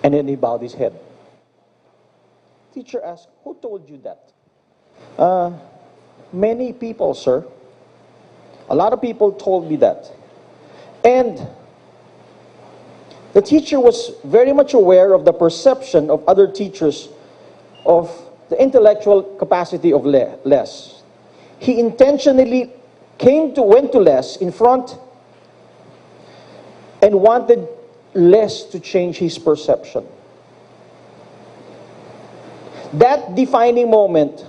And then he bowed his head. Teacher asked, who told you that? Many people, sir. A lot of people told me that. And the teacher was very much aware of the perception of other teachers of the intellectual capacity of Les. He intentionally went to Les in front and wanted Les to change his perception. That defining moment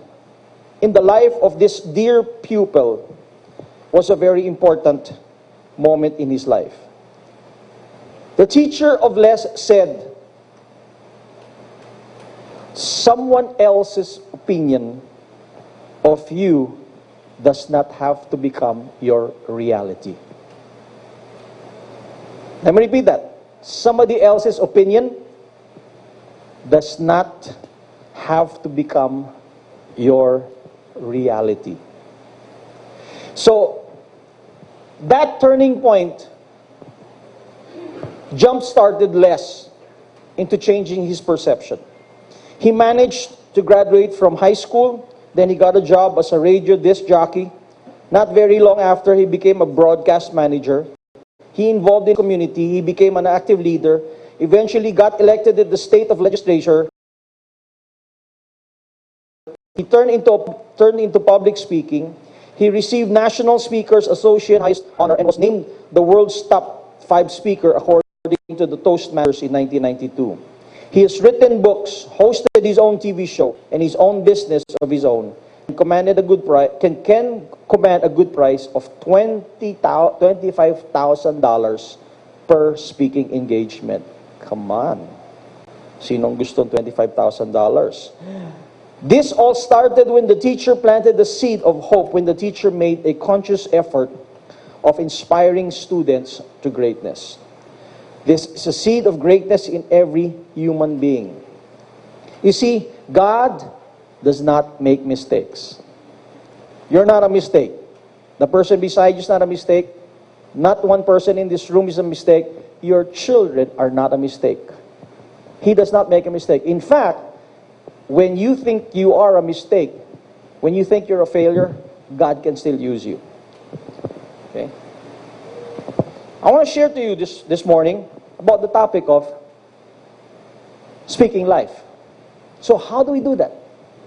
in the life of this dear pupil was a very important moment in his life. The teacher of Les said, someone else's opinion of you does not have to become your reality. Let me repeat that. Somebody else's opinion does not have to become your reality. So, that turning point jump-started Les into changing his perception. He managed to graduate from high school, then he got a job as a radio disc jockey. Not very long after, he became a broadcast manager. He involved in the community, he became an active leader, eventually got elected in the state of legislature. He turned into public speaking. He received National Speakers Association highest honor and was named the world's top 5 speaker according to the Toastmasters in 1992. He has written books, hosted his own TV show, and his own business of his own, and commanded a good price, can command a good price of $25,000 per speaking engagement. Come on. Sinong gusto ng $25,000? This all started when the teacher planted the seed of hope, when the teacher made a conscious effort of inspiring students to greatness. This is a seed of greatness in every human being. You see, God does not make mistakes. You're not a mistake. The person beside you is not a mistake. Not one person in this room is a mistake. Your children are not a mistake. He does not make a mistake. In fact, when you think you are a mistake, when you think you're a failure, God can still use you. Okay? I want to share to you this morning about the topic of speaking life. So how do we do that?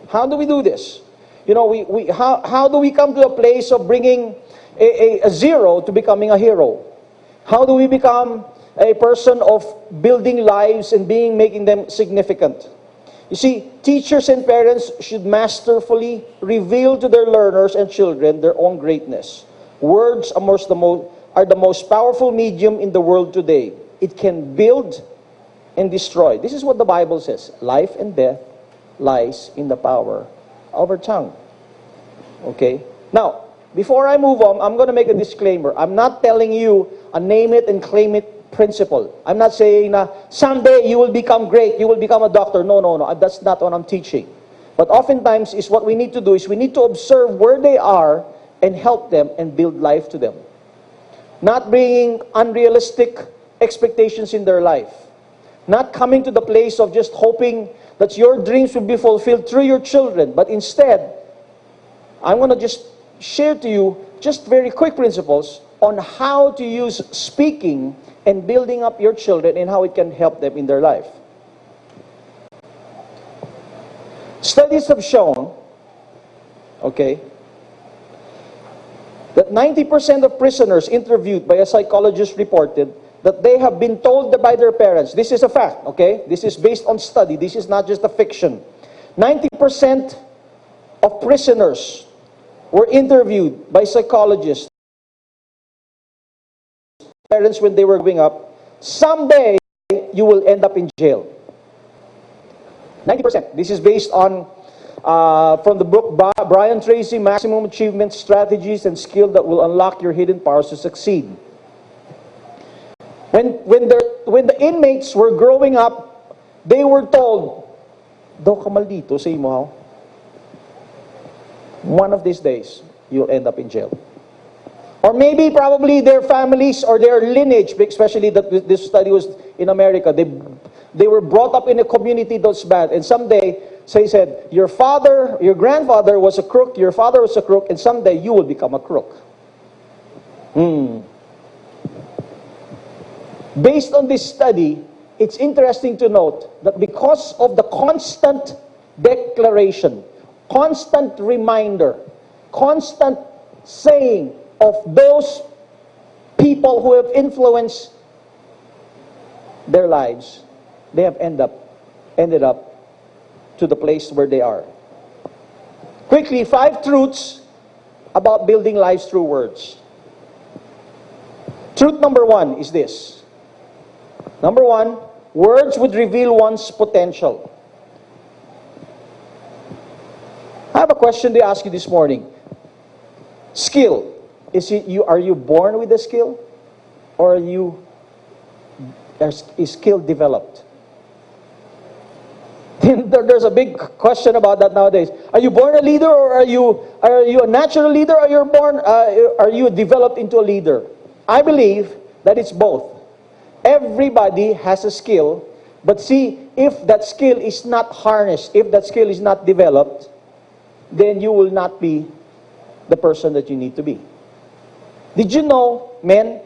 How do we do this? You know, how do we come to a place of bringing a zero to becoming a hero? How do we become a person of building lives and making them significant? You see, teachers and parents should masterfully reveal to their learners and children their own greatness. Words are the most powerful medium in the world today. It can build and destroy. This is what the Bible says. Life and death lies in the power of our tongue. Okay? Now, before I move on, I'm going to make a disclaimer. I'm not telling you a name it and claim it principle. I'm not saying someday you will become great, you will become a doctor. No. That's not what I'm teaching. But oftentimes is what we need to do is we need to observe where they are and help them and build life to them. Not bringing unrealistic expectations in their life. Not coming to the place of just hoping that your dreams will be fulfilled through your children. But instead, I'm going to just share to you just very quick principles on how to use speaking and building up your children and how it can help them in their life. Studies have shown, okay, that 90% of prisoners interviewed by a psychologist reported that they have been told by their parents. This is a fact, okay? This is based on study. This is not just a fiction. 90% of prisoners were interviewed by psychologists, parents when they were growing up, someday you will end up in jail. 90%. This is based on from the book Brian Tracy, Maximum Achievement Strategies and Skill that will unlock your hidden powers to succeed. When the inmates were growing up, they were told, "Daw ka maldito sa imo, one of these days you'll end up in jail." Or maybe probably their families or their lineage, especially that this study was in America, They were brought up in a community that's bad. And someday, so he said, your grandfather was a crook, your father was a crook, and someday you will become a crook. Based on this study, it's interesting to note that because of the constant declaration, constant reminder, constant saying of those people who have influenced their lives, they have ended up to the place where they are. Quickly, 5 truths about building lives through words. Truth number 1 is this. Number 1, words would reveal one's potential. I have a question to ask you this morning. Skill. Are you born with a skill? Or is skill developed? There's a big question about that nowadays. Are you born a leader, or are you a natural leader, or are you developed into a leader? I believe that it's both. Everybody has a skill, but see, if that skill is not harnessed, if that skill is not developed, then you will not be the person that you need to be. Did you know, men?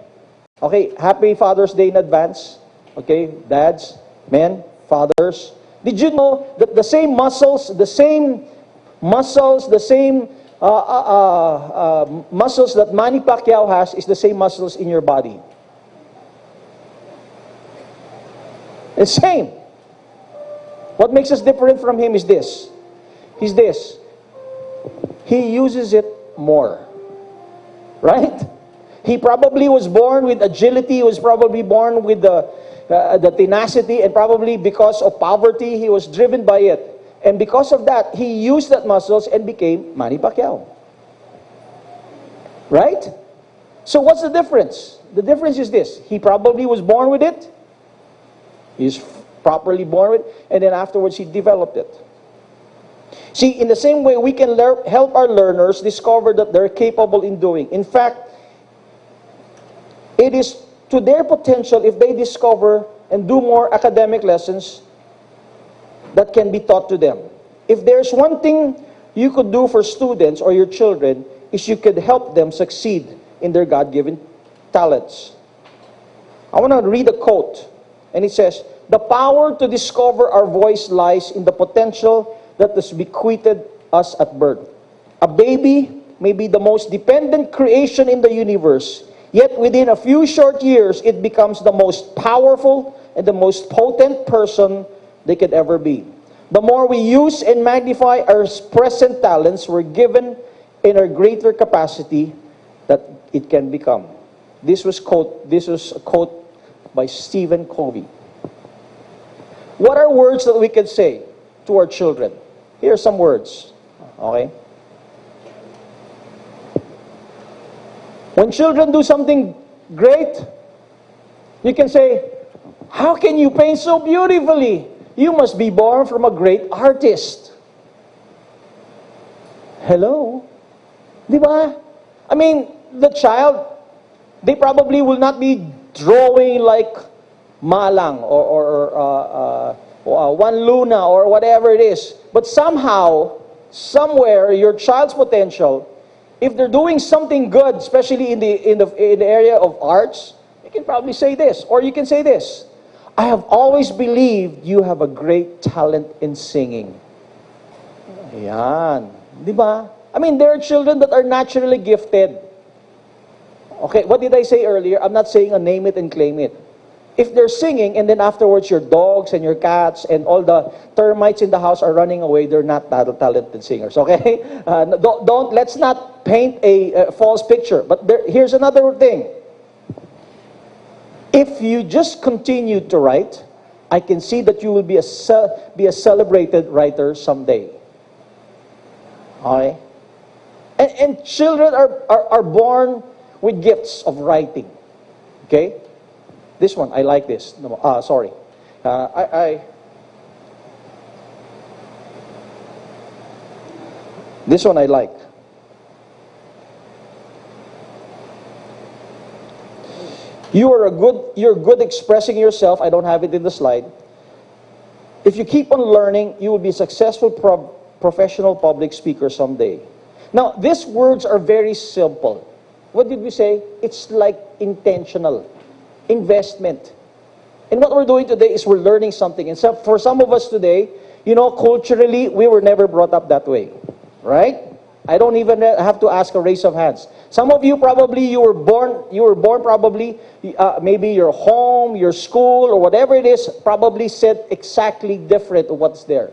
Okay, happy Father's Day in advance. Okay, dads, men, fathers. Did you know that the same muscles that Manny Pacquiao has is the same muscles in your body? The same. What makes us different from him is this. He uses it more. Right? He probably was born with agility. He was probably born with the tenacity, and probably because of poverty, he was driven by it. And because of that, he used that muscles and became Manny Pacquiao. Right? So what's the difference? The difference is this. He probably was born with it. He's properly born with it. And then afterwards, he developed it. See, in the same way, we can help our learners discover that they're capable in doing. In fact, it is to their potential if they discover and do more academic lessons that can be taught to them. If there's one thing you could do for students or your children, is you could help them succeed in their God-given talents. I want to read a quote, and it says, "The power to discover our voice lies in the potential that is bequeathed us at birth. A baby may be the most dependent creation in the universe, yet within a few short years, it becomes the most powerful and the most potent person they could ever be. The more we use and magnify our present talents, we're given in our greater capacity that it can become." This was a quote by Stephen Covey. What are words that we can say to our children? Here are some words. Okay? When children do something great, you can say, "How can you paint so beautifully? You must be born from a great artist." Hello? Di ba? I mean, the child, they probably will not be drawing like Malang or Juan Luna or whatever it is. But somehow, somewhere, your child's potential, if they're doing something good, especially in the area of arts, you can probably say this, or you can say this: "I have always believed you have a great talent in singing." Ayan. Di ba? I mean, there are children that are naturally gifted. Okay, what did I say earlier? I'm not saying a name it and claim it. If they're singing and then afterwards your dogs and your cats and all the termites in the house are running away, they're not talented singers, okay? Let's not paint a false picture. But here's another thing. If you just continue to write, I can see that you will be a celebrated writer someday. Okay? And children are born with gifts of writing. Okay? This one, I like this. Sorry. This one I like. You're good expressing yourself. I don't have it in the slide. If you keep on learning, you will be a successful professional public speaker someday. Now, these words are very simple. What did we say? It's like intentional investment. And what we're doing today is we're learning something. And so for some of us today, culturally, we were never brought up that way. Right? I don't even have to ask a raise of hands. Some of you probably, you were born probably, maybe your home, your school, or whatever it is, probably said exactly different to what's there.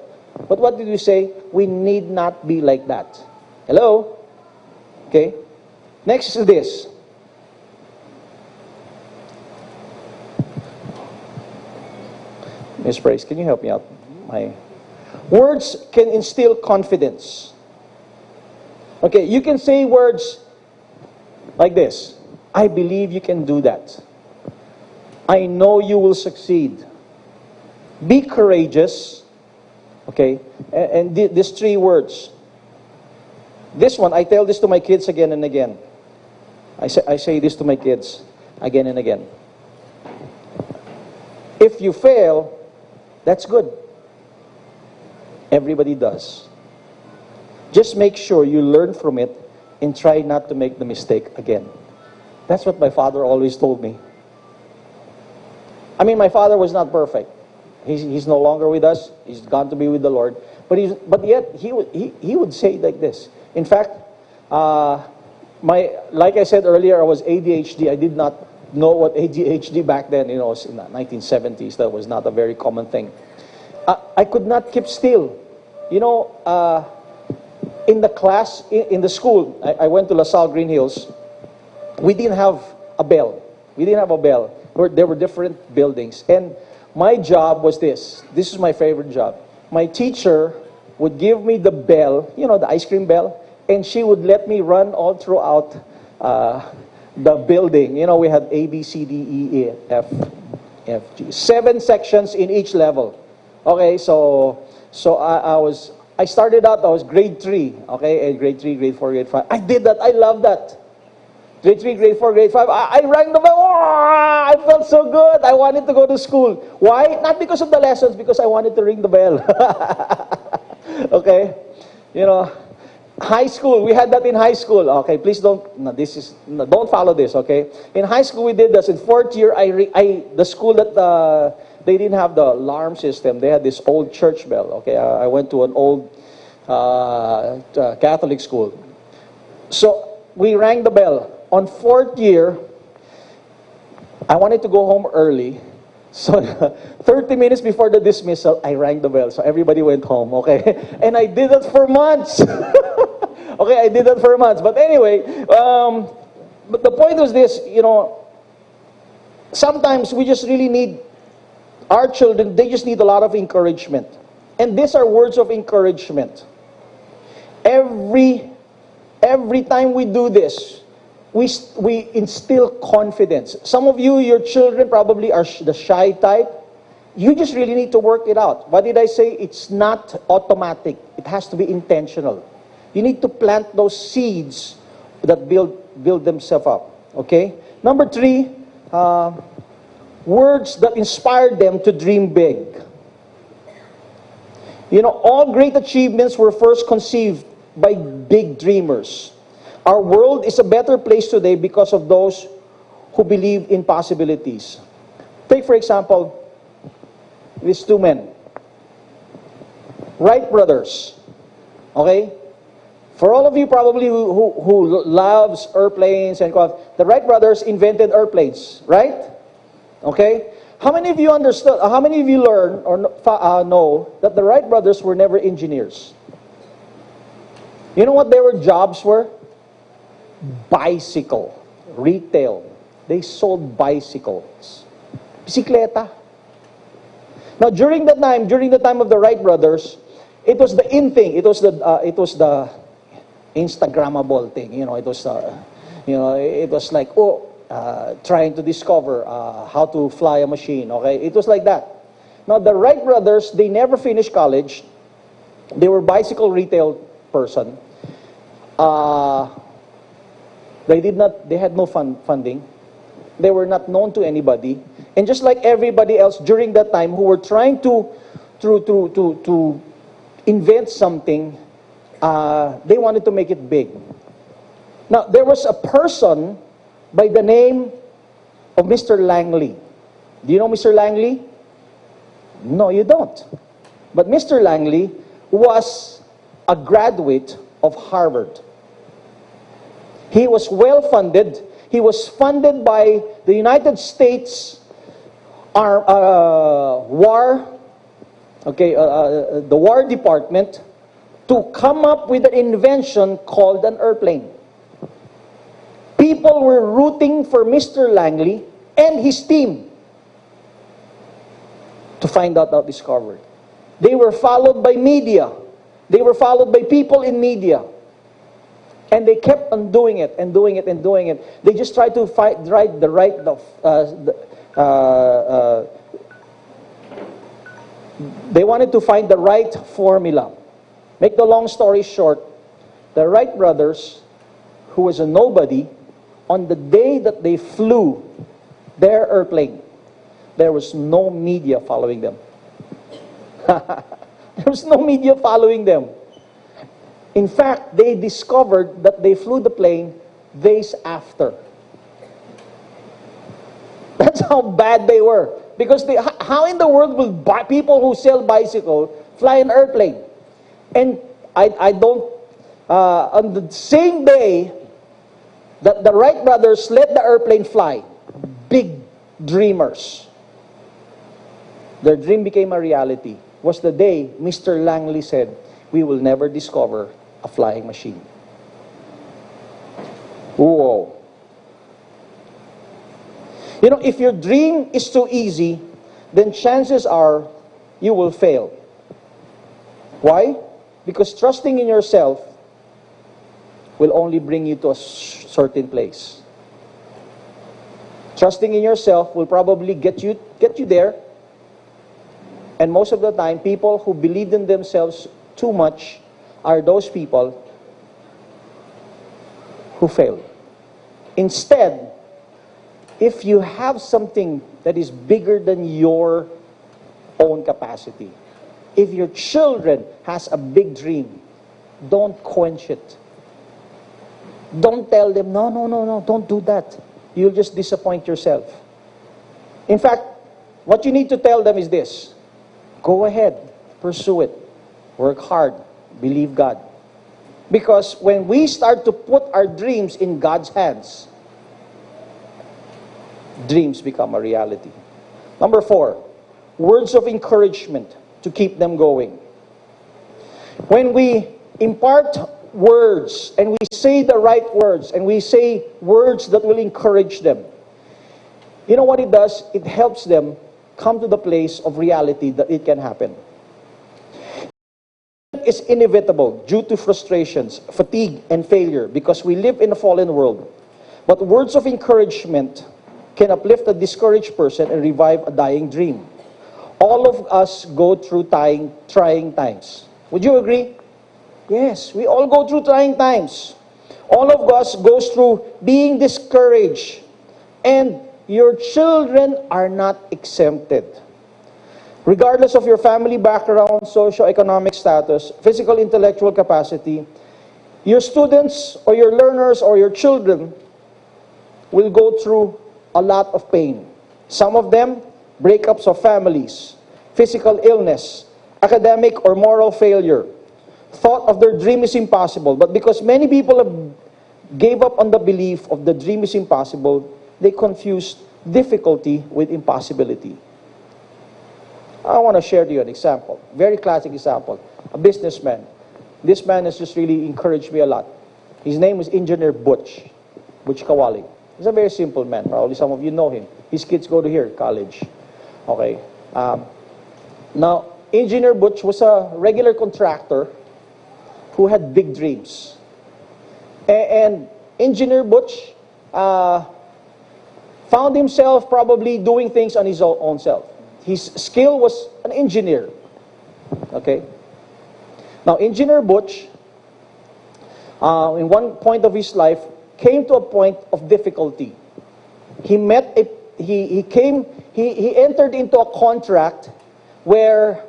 But what did you say? We need not be like that. Hello? Okay. Next is this. Miss Praise, can you help me out? My words can instill confidence. Okay, you can say words like this. I believe you can do that. I know you will succeed. Be courageous. Okay, and these three words. This one, I tell this to my kids again and again. I say this to my kids again and again. If you fail, that's good. Everybody does. Just make sure you learn from it and try not to make the mistake again. That's what my father always told me. I mean, my father was not perfect. He's no longer with us. He's gone to be with the Lord. But yet, he would say it like this. In fact, like I said earlier, I was ADHD. I did not know what ADHD back then. It was in the 1970s. That was not a very common thing. I could not keep still. In the class, in the school, I went to LaSalle Green Hills. We didn't have a bell. There were different buildings. And my job was this. This is my favorite job. My teacher would give me the bell, the ice cream bell, and she would let me run all throughout the building. We had A, B, C, D, E, F, G. 7 sections in each level. Okay, so I started out, I was grade 3, okay, and grade 3, grade 4, grade 5. I did that, I love that. Grade 3, grade 4, grade 5, I rang the bell, I felt so good, I wanted to go to school. Why? Not because of the lessons, because I wanted to ring the bell. Okay, high school, we had that in high school. Okay, please don't follow this, okay? In high school, we did this. In 4th year, the school that they didn't have the alarm system. They had this old church bell. Okay, I went to an old Catholic school. So we rang the bell. On 4th year, I wanted to go home early. So 30 minutes before the dismissal, I rang the bell. So everybody went home, okay? And I did that for months. Okay, I did that for months. But anyway, but the point was this, sometimes we just really need, our children, they just need a lot of encouragement. And these are words of encouragement. Every time we do this, we instill confidence. Some of you, your children probably are the shy type. You just really need to work it out. What did I say? It's not automatic. It has to be intentional. You need to plant those seeds that build themselves up. Okay? Number 3, words that inspire them to dream big. All great achievements were first conceived by big dreamers. Our world is a better place today because of those who believe in possibilities. Take, for example, these 2 men. Wright brothers. Okay? For all of you probably who loves airplanes and the Wright brothers invented airplanes, right? Okay? How many of you understood, how many of you learn or know that the Wright brothers were never engineers? You know what their jobs were? Bicycle, retail. They sold bicycles. Bisikleta. Now during the time of the Wright brothers, it was the in thing. It was the Instagrammable thing. It was like, trying to discover how to fly a machine. Okay, it was like that. Now the Wright brothers, they never finished college. They were bicycle retail person. They had no funding. They were not known to anybody. And just like everybody else during that time who were trying to to invent something, they wanted to make it big. Now, there was a person by the name of Mr. Langley. Do you know Mr. Langley? No, you don't. But Mr. Langley was a graduate of Harvard. He was well funded. He was funded by the United States the War Department to come up with an invention called an airplane. People were rooting for Mr. Langley and his team to find out that discovery. They were followed by media. They were followed by people in media. And they kept on doing it and doing it and doing it. They just tried to they wanted to find the right formula. Make the long story short, the Wright brothers, who was a nobody, on the day that they flew their airplane, there was no media following them. There was no media following them. In fact, they discovered that they flew the plane days after. That's how bad they were. Because how in the world will people who sell bicycles fly an airplane? And I don't, on the same day that the Wright brothers let the airplane fly, big dreamers, their dream became a reality, was the day Mr. Langley said, we will never discover a flying machine. Whoa. You know, if your dream is too easy, then chances are you will fail. Why? Because trusting in yourself will only bring you to a certain place. Trusting in yourself will probably get you there. And most of the time, people who believe in themselves too much are those people who fail. Instead, if you have something that is bigger than your own capacity, if your children has a big dream, don't quench it. Don't tell them, no, don't do that. You'll just disappoint yourself. In fact, what you need to tell them is this: go ahead, pursue it, work hard, believe God. Because when we start to put our dreams in God's hands, dreams become a reality. Number 4, words of encouragement to keep them going. When we impart words and we say the right words and we say words that will encourage them, you know what it does? It helps them come to the place of reality that it can happen. Is inevitable due to frustrations, fatigue, and failure because we live in a fallen world. But words of encouragement can uplift a discouraged person and revive a dying dream. All of us go through trying times. Would you agree? Yes, we all go through trying times. All of us goes through being discouraged. And your children are not exempted. Regardless of your family background, socioeconomic status, physical, intellectual capacity, your students or your learners or your children will go through a lot of pain. Some of them, breakups of families, physical illness, academic or moral failure. Thought of their dream is impossible. But because many people have gave up on the belief of the dream is impossible, they confused difficulty with impossibility. I want to share to you an example, very classic example. A businessman. This man has just really encouraged me a lot. His name is Engineer Butch Kawali. He's a very simple man. Probably some of you know him. His kids go to here, college. Okay. Now, Engineer Butch was a regular contractor who had big dreams. And Engineer Butch found himself probably doing things on his own self. His skill was an engineer. Okay? Now, Engineer Butch, in one point of his life, came to a point of difficulty. He entered into a contract where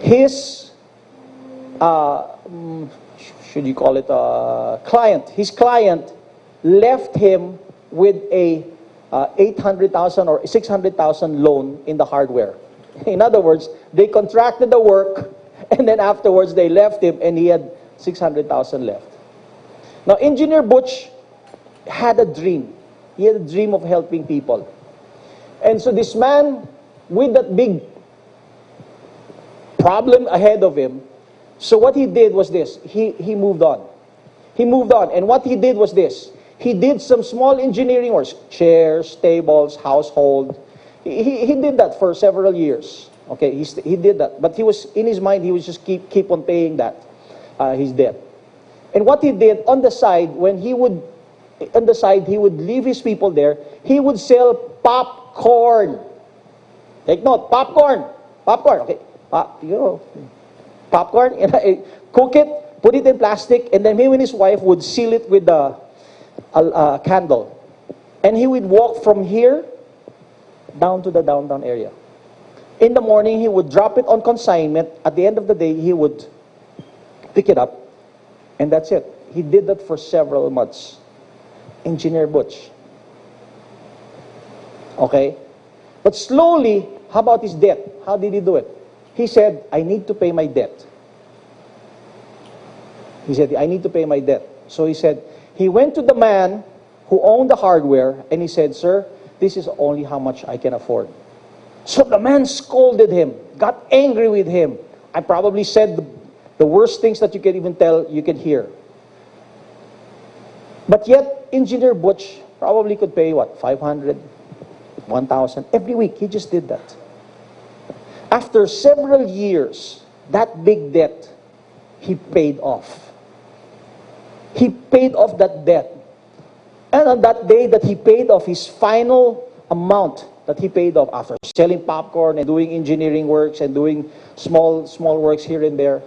his, should you call it a client? His client left him with a 800,000 or 600,000 loan in the hardware. In other words, they contracted the work, and then afterwards they left him, and he had 600,000 left. Now, Engineer Butch had a dream. He had a dream of helping people. And so this man, with that big problem ahead of him, so what he did was this. He moved on. He moved on. And what he did was this. He did some small engineering works. Chairs, tables, household. He did that for several years. Okay, he did that. But he was, in his mind, he was just keep on paying that, his debt. And what he did on the side, he would leave his people there, he would sell popcorn. Take note, popcorn. Popcorn, okay. Popcorn, cook it, put it in plastic, and then him and his wife would seal it with a candle. And he would walk from here down to the downtown area. In the morning, he would drop it on consignment. At the end of the day, he would pick it up. And that's it. He did that for several months. Engineer Butch. Okay? But slowly, how about his debt? How did he do it? He said, I need to pay my debt. He said, I need to pay my debt. So he said, he went to the man who owned the hardware, and he said, sir, this is only how much I can afford. So the man scolded him, got angry with him. I probably said the worst things that you can even tell, you can hear. But yet, Engineer Butch probably could pay, what, 500, 1,000 every week. He just did that. After several years, that big debt, he paid off. He paid off that debt. And on that day that he paid off his final amount that he paid off after selling popcorn and doing engineering works and doing small works here and there,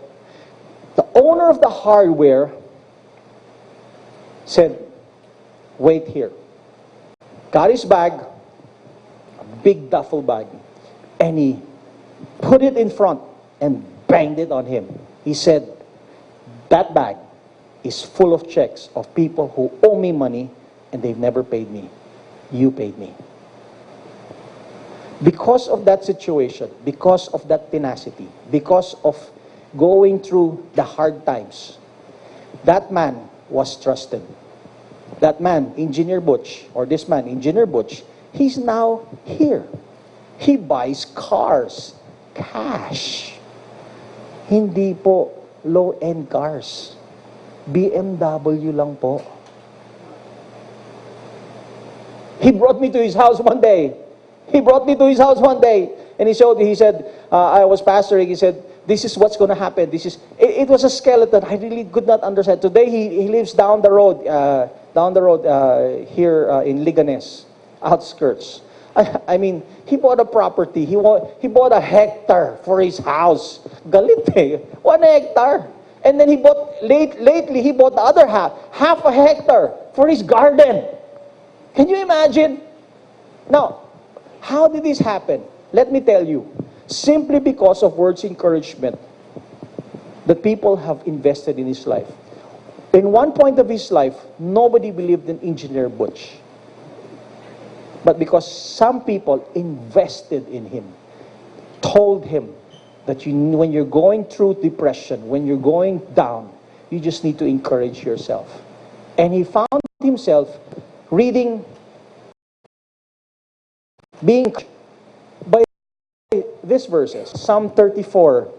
the owner of the hardware said, wait here. Got his bag, a big duffel bag, and he put it in front and banged it on him. He said, that bag is full of checks of people who owe me money and they've never paid me. You paid me. Because of that situation, because of that tenacity, because of going through the hard times, that man was trusted. That man, Engineer Butch, or this man, Engineer Butch, he's now here. He buys cars, cash. Hindi po low-end cars. BMW lang po. He brought me to his house one day. He brought me to his house one day. And he said, I was pastoring, he said, this is what's going to happen. It was a skeleton. I really could not understand. Today, he lives down the road here in Liganes, outskirts. I mean, he bought a property. He bought a hectare for his house. Galit eh. 1 hectare. And then lately he bought the other half a hectare for his garden. Can you imagine? Now, how did this happen? Let me tell you. Simply because of words of encouragement that people have invested in his life. In one point of his life, nobody believed in Engineer Butch. But because some people invested in him, told him that when you're going through depression, when you're going down, you just need to encourage yourself. And he found himself being by these verses, Psalm 34,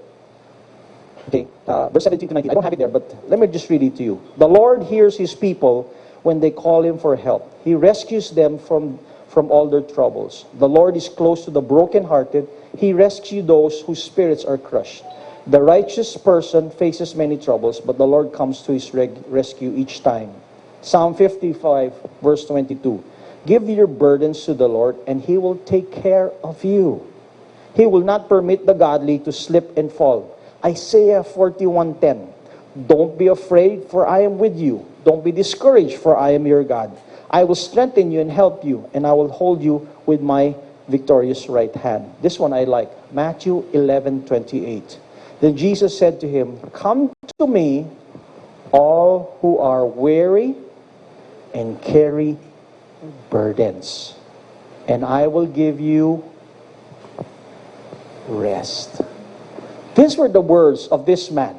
okay, verse 17 to 19. I don't have it there, but let me just read it to you. The Lord hears his people when they call him for help. He rescues them from all their troubles. The Lord is close to the brokenhearted. He rescues those whose spirits are crushed. The righteous person faces many troubles, but the Lord comes to his rescue each time. Psalm 55, verse 22. Give your burdens to the Lord, and he will take care of you. He will not permit the godly to slip and fall. Isaiah 41:10. Don't be afraid, for I am with you. Don't be discouraged, for I am your God. I will strengthen you and help you, and I will hold you with my victorious right hand. This one I like. Matthew 11:28. Then Jesus said to him, "Come to me, all who are weary and carry burdens, and I will give you rest." These were the words of this man.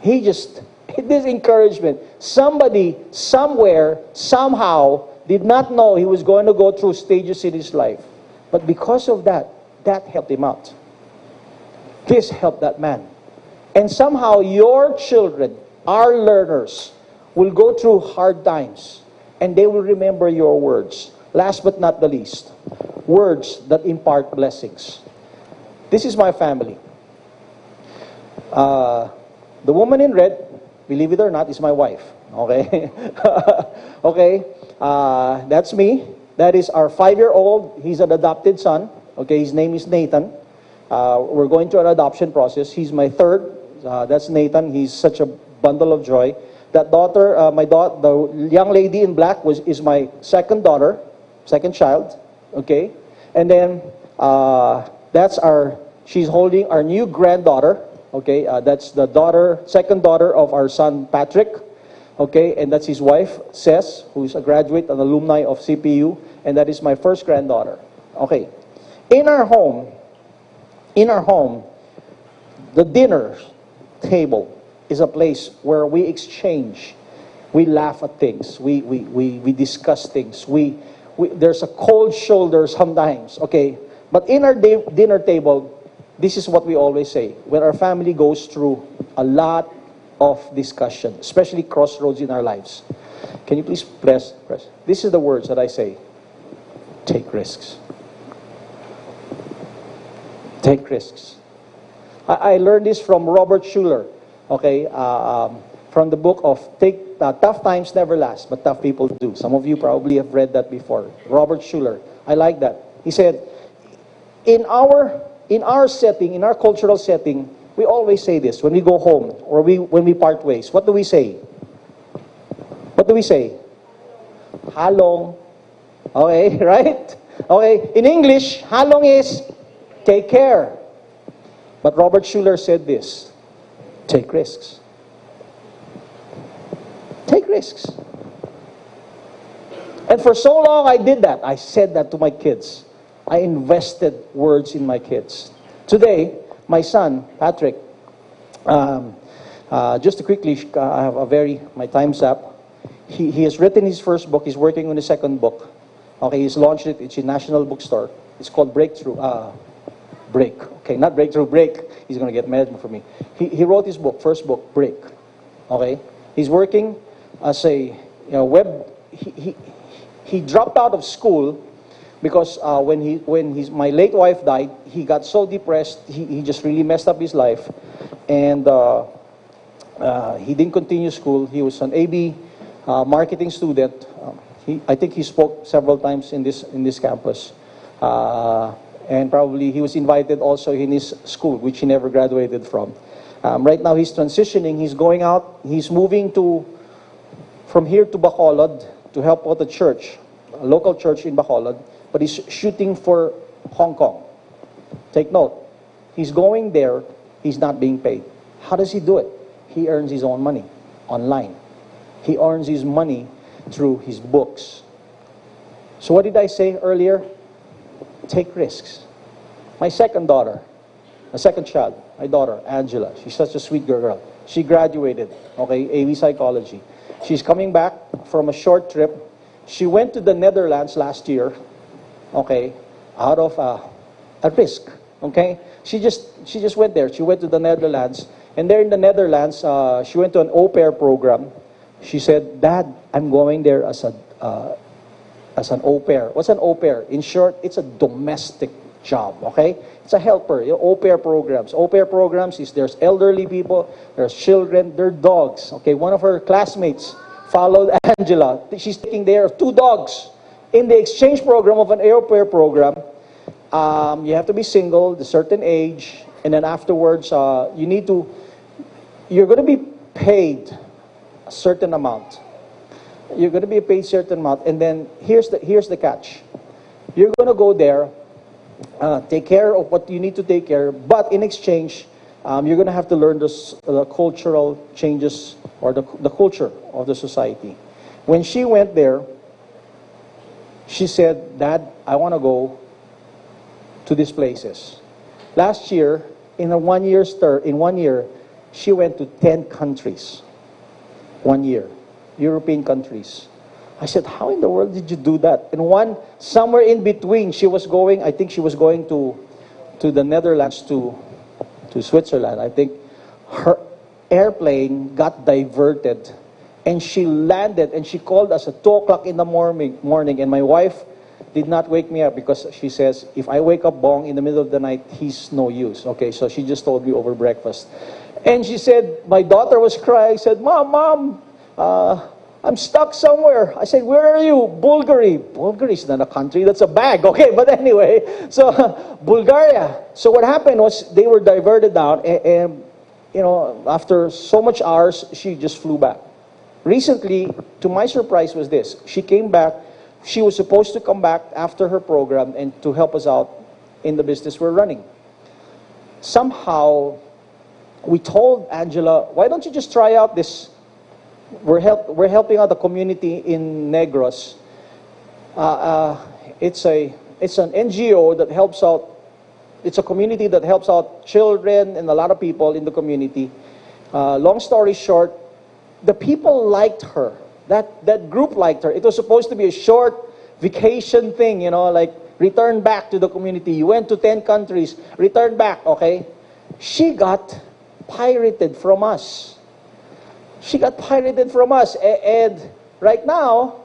This encouragement. Somebody, somewhere, somehow, did not know he was going to go through stages in his life. But because of that, that helped him out. This helped that man. And somehow your children, our learners, will go through hard times. And they will remember your words. Last but not the least, words that impart blessings. This is my family. The woman in red, believe it or not, is my wife. Okay? Okay? That's me. That is our 5-year-old. He's an adopted son. Okay, his name is Nathan. We're going through an adoption process. He's my third. That's Nathan. He's such a bundle of joy. That daughter, the young lady in black is my second daughter, second child. Okay, and then she's holding our new granddaughter. Okay, that's the second daughter of our son Patrick. Okay, and that's his wife, Cess, who's a graduate, an alumni of CPU, and that is my first granddaughter. Okay, in our home, the dinner table is a place where we exchange, we laugh at things, we discuss things, there's a cold shoulder sometimes. Okay, but in our dinner table, this is what we always say when our family goes through a lot of discussion, especially crossroads in our lives. Can you please press? This is the words that I say. Take risks. Take risks. I learned this from Robert Schuller, okay, from the book of Tough Times Never Last, but Tough People Do. Some of you probably have read that before. Robert Schuller. I like that. He said, in our setting, in our cultural setting, we always say this when we go home or when we part ways. What do we say? What do we say? Halong. Okay, right? Okay, in English, halong is take care. But Robert Schuller said this, take risks. Take risks. And for so long I did that. I said that to my kids. I invested words in my kids. Today, my son, Patrick, just to quickly, I have my time's up. He has written his first book. He's working on his second book. Okay, he's launched it. It's in National Bookstore. It's called Break. Okay, not Breakthrough, Break. He's going to get mad for me. He wrote his book, first book, Break. Okay, he's working as a web. He dropped out of school because when my late wife died, he got so depressed. He just really messed up his life, and he didn't continue school. He was an AB marketing student. I think he spoke several times in this campus. And probably he was invited also in his school, which he never graduated from. Right now he's transitioning. He's going out. He's moving from here to Bacolod to help out the church, a local church in Bacolod. But he's shooting for Hong Kong. Take note. He's going there. He's not being paid. How does he do it? He earns his own money online. He earns his money through his books. So what did I say earlier? Take risks. My second child, my daughter, Angela, she's such a sweet girl. She graduated, okay, AV psychology. She's coming back from a short trip. She went to the Netherlands last year, okay, out of a risk, okay. She just went there. She went to the Netherlands, and there in the Netherlands, she went to an au pair program. She said, "Dad, I'm going there as an au pair." What's an au pair? In short, it's a domestic job, okay? It's a helper. Au pair programs. Au pair programs is there's elderly people, there's children, there are dogs. Okay, one of her classmates followed Angela. She's taking care of 2 dogs. In the exchange program of an au pair program, you have to be single, a certain age, and then afterwards, you're going to be paid a certain amount. You're going to be paid a certain amount, and then here's the catch. You're going to go there, take care of what you need to take care, but in exchange, You're going to have to learn the cultural changes or the culture of the society. When she went there, she said, Dad, I want to go to these places. Last year, in 1 year, she went to 10 countries. 1 year. European countries. I said, how in the world did you do that? And somewhere in between, she was going, I think she was going to the Netherlands, to Switzerland. I think her airplane got diverted and she landed and she called us at 2 o'clock in the morning, and my wife did not wake me up because she says, if I wake up Bong in the middle of the night, he's no use. Okay, so she just told me over breakfast. And she said, my daughter was crying, said, Mom, I'm stuck somewhere. I said, where are you? Bulgaria. Bulgaria is not a country, that's a bag. Okay, but anyway, so Bulgaria. So what happened was they were diverted down, and after so much hours, she just flew back. Recently, to my surprise, was this. She came back. She was supposed to come back after her program and to help us out in the business we're running. Somehow, we told Angela, why don't you just try out this? We're helping out the community in Negros. It's an NGO that helps out. It's a community that helps out children and a lot of people in the community. Long story short, the people liked her. That group liked her. It was supposed to be a short vacation thing, like return back to the community. You went to 10 countries, return back, okay? She got pirated from us. And right now,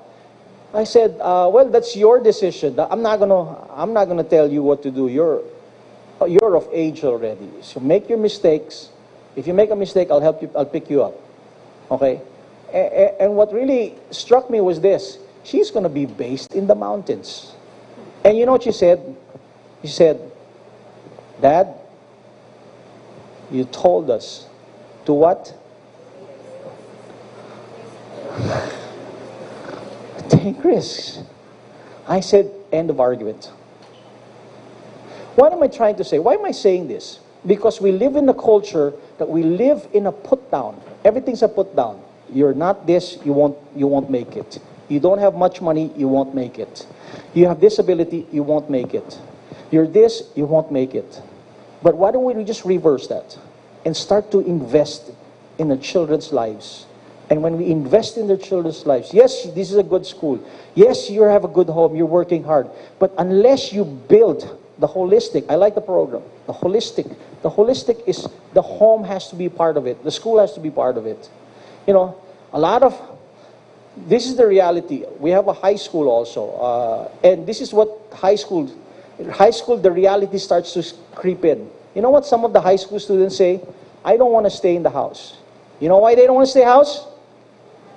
I said, well, that's your decision. I'm not gonna tell you what to do. You're of age already. So make your mistakes. If you make a mistake, I'll help you. I'll pick you up. Okay? And what really struck me was this. She's going to be based in the mountains. And you know what she said? She said, Dad, you told us to what? Take risks. I said, end of argument. What am I trying to say? Why am I saying this? Because we live in a culture that we live in a put down. Everything's a put down. You're not this, you won't make it. You don't have much money, you won't make it. You have disability, you won't make it. You're this, you won't make it. But why don't we just reverse that and start to invest in the children's lives? And when we invest in their children's lives, yes, this is a good school. Yes, you have a good home, you're working hard. But unless you build the holistic, I like the program, the holistic is, the home has to be part of it. The school has to be part of it. This is the reality. We have a high school also. And this is what high school, the reality starts to creep in. You know what some of the high school students say? I don't want to stay in the house. You know why they don't want to stay in the house?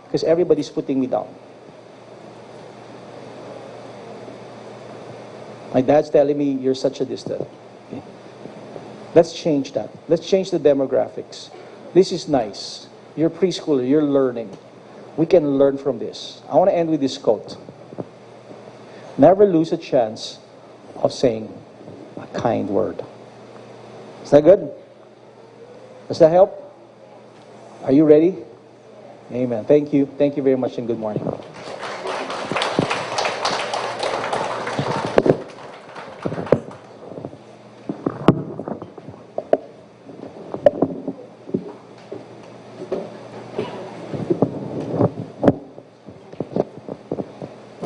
Because everybody's putting me down. My dad's telling me, you're such a distant. Okay. Let's change that. Let's change the demographics. This is nice. You're preschooler, you're learning. We can learn from this. I want to end with this quote. Never lose a chance of saying a kind word. Is that good? Does that help? Are you ready? Amen. Thank you. Thank you very much and good morning.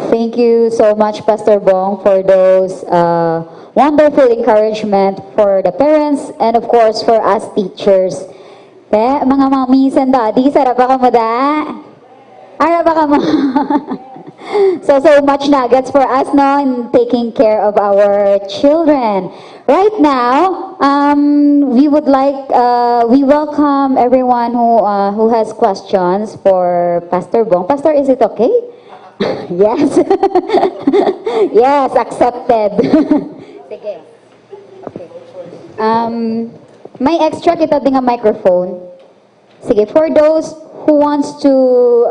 Thank you so much, Pastor Bong, for those wonderful encouragement for the parents and of course for us teachers. Mga mommies and daddies, ara ba ka mo da? Ara ba ka mo? So much nuggets for us no in taking care of our children. Right now, we welcome everyone who has questions for Pastor Bong. Pastor, is it okay? Yes. Yes, accepted. Sige. Okay. May extra kita ding a microphone. Sige, for those who wants to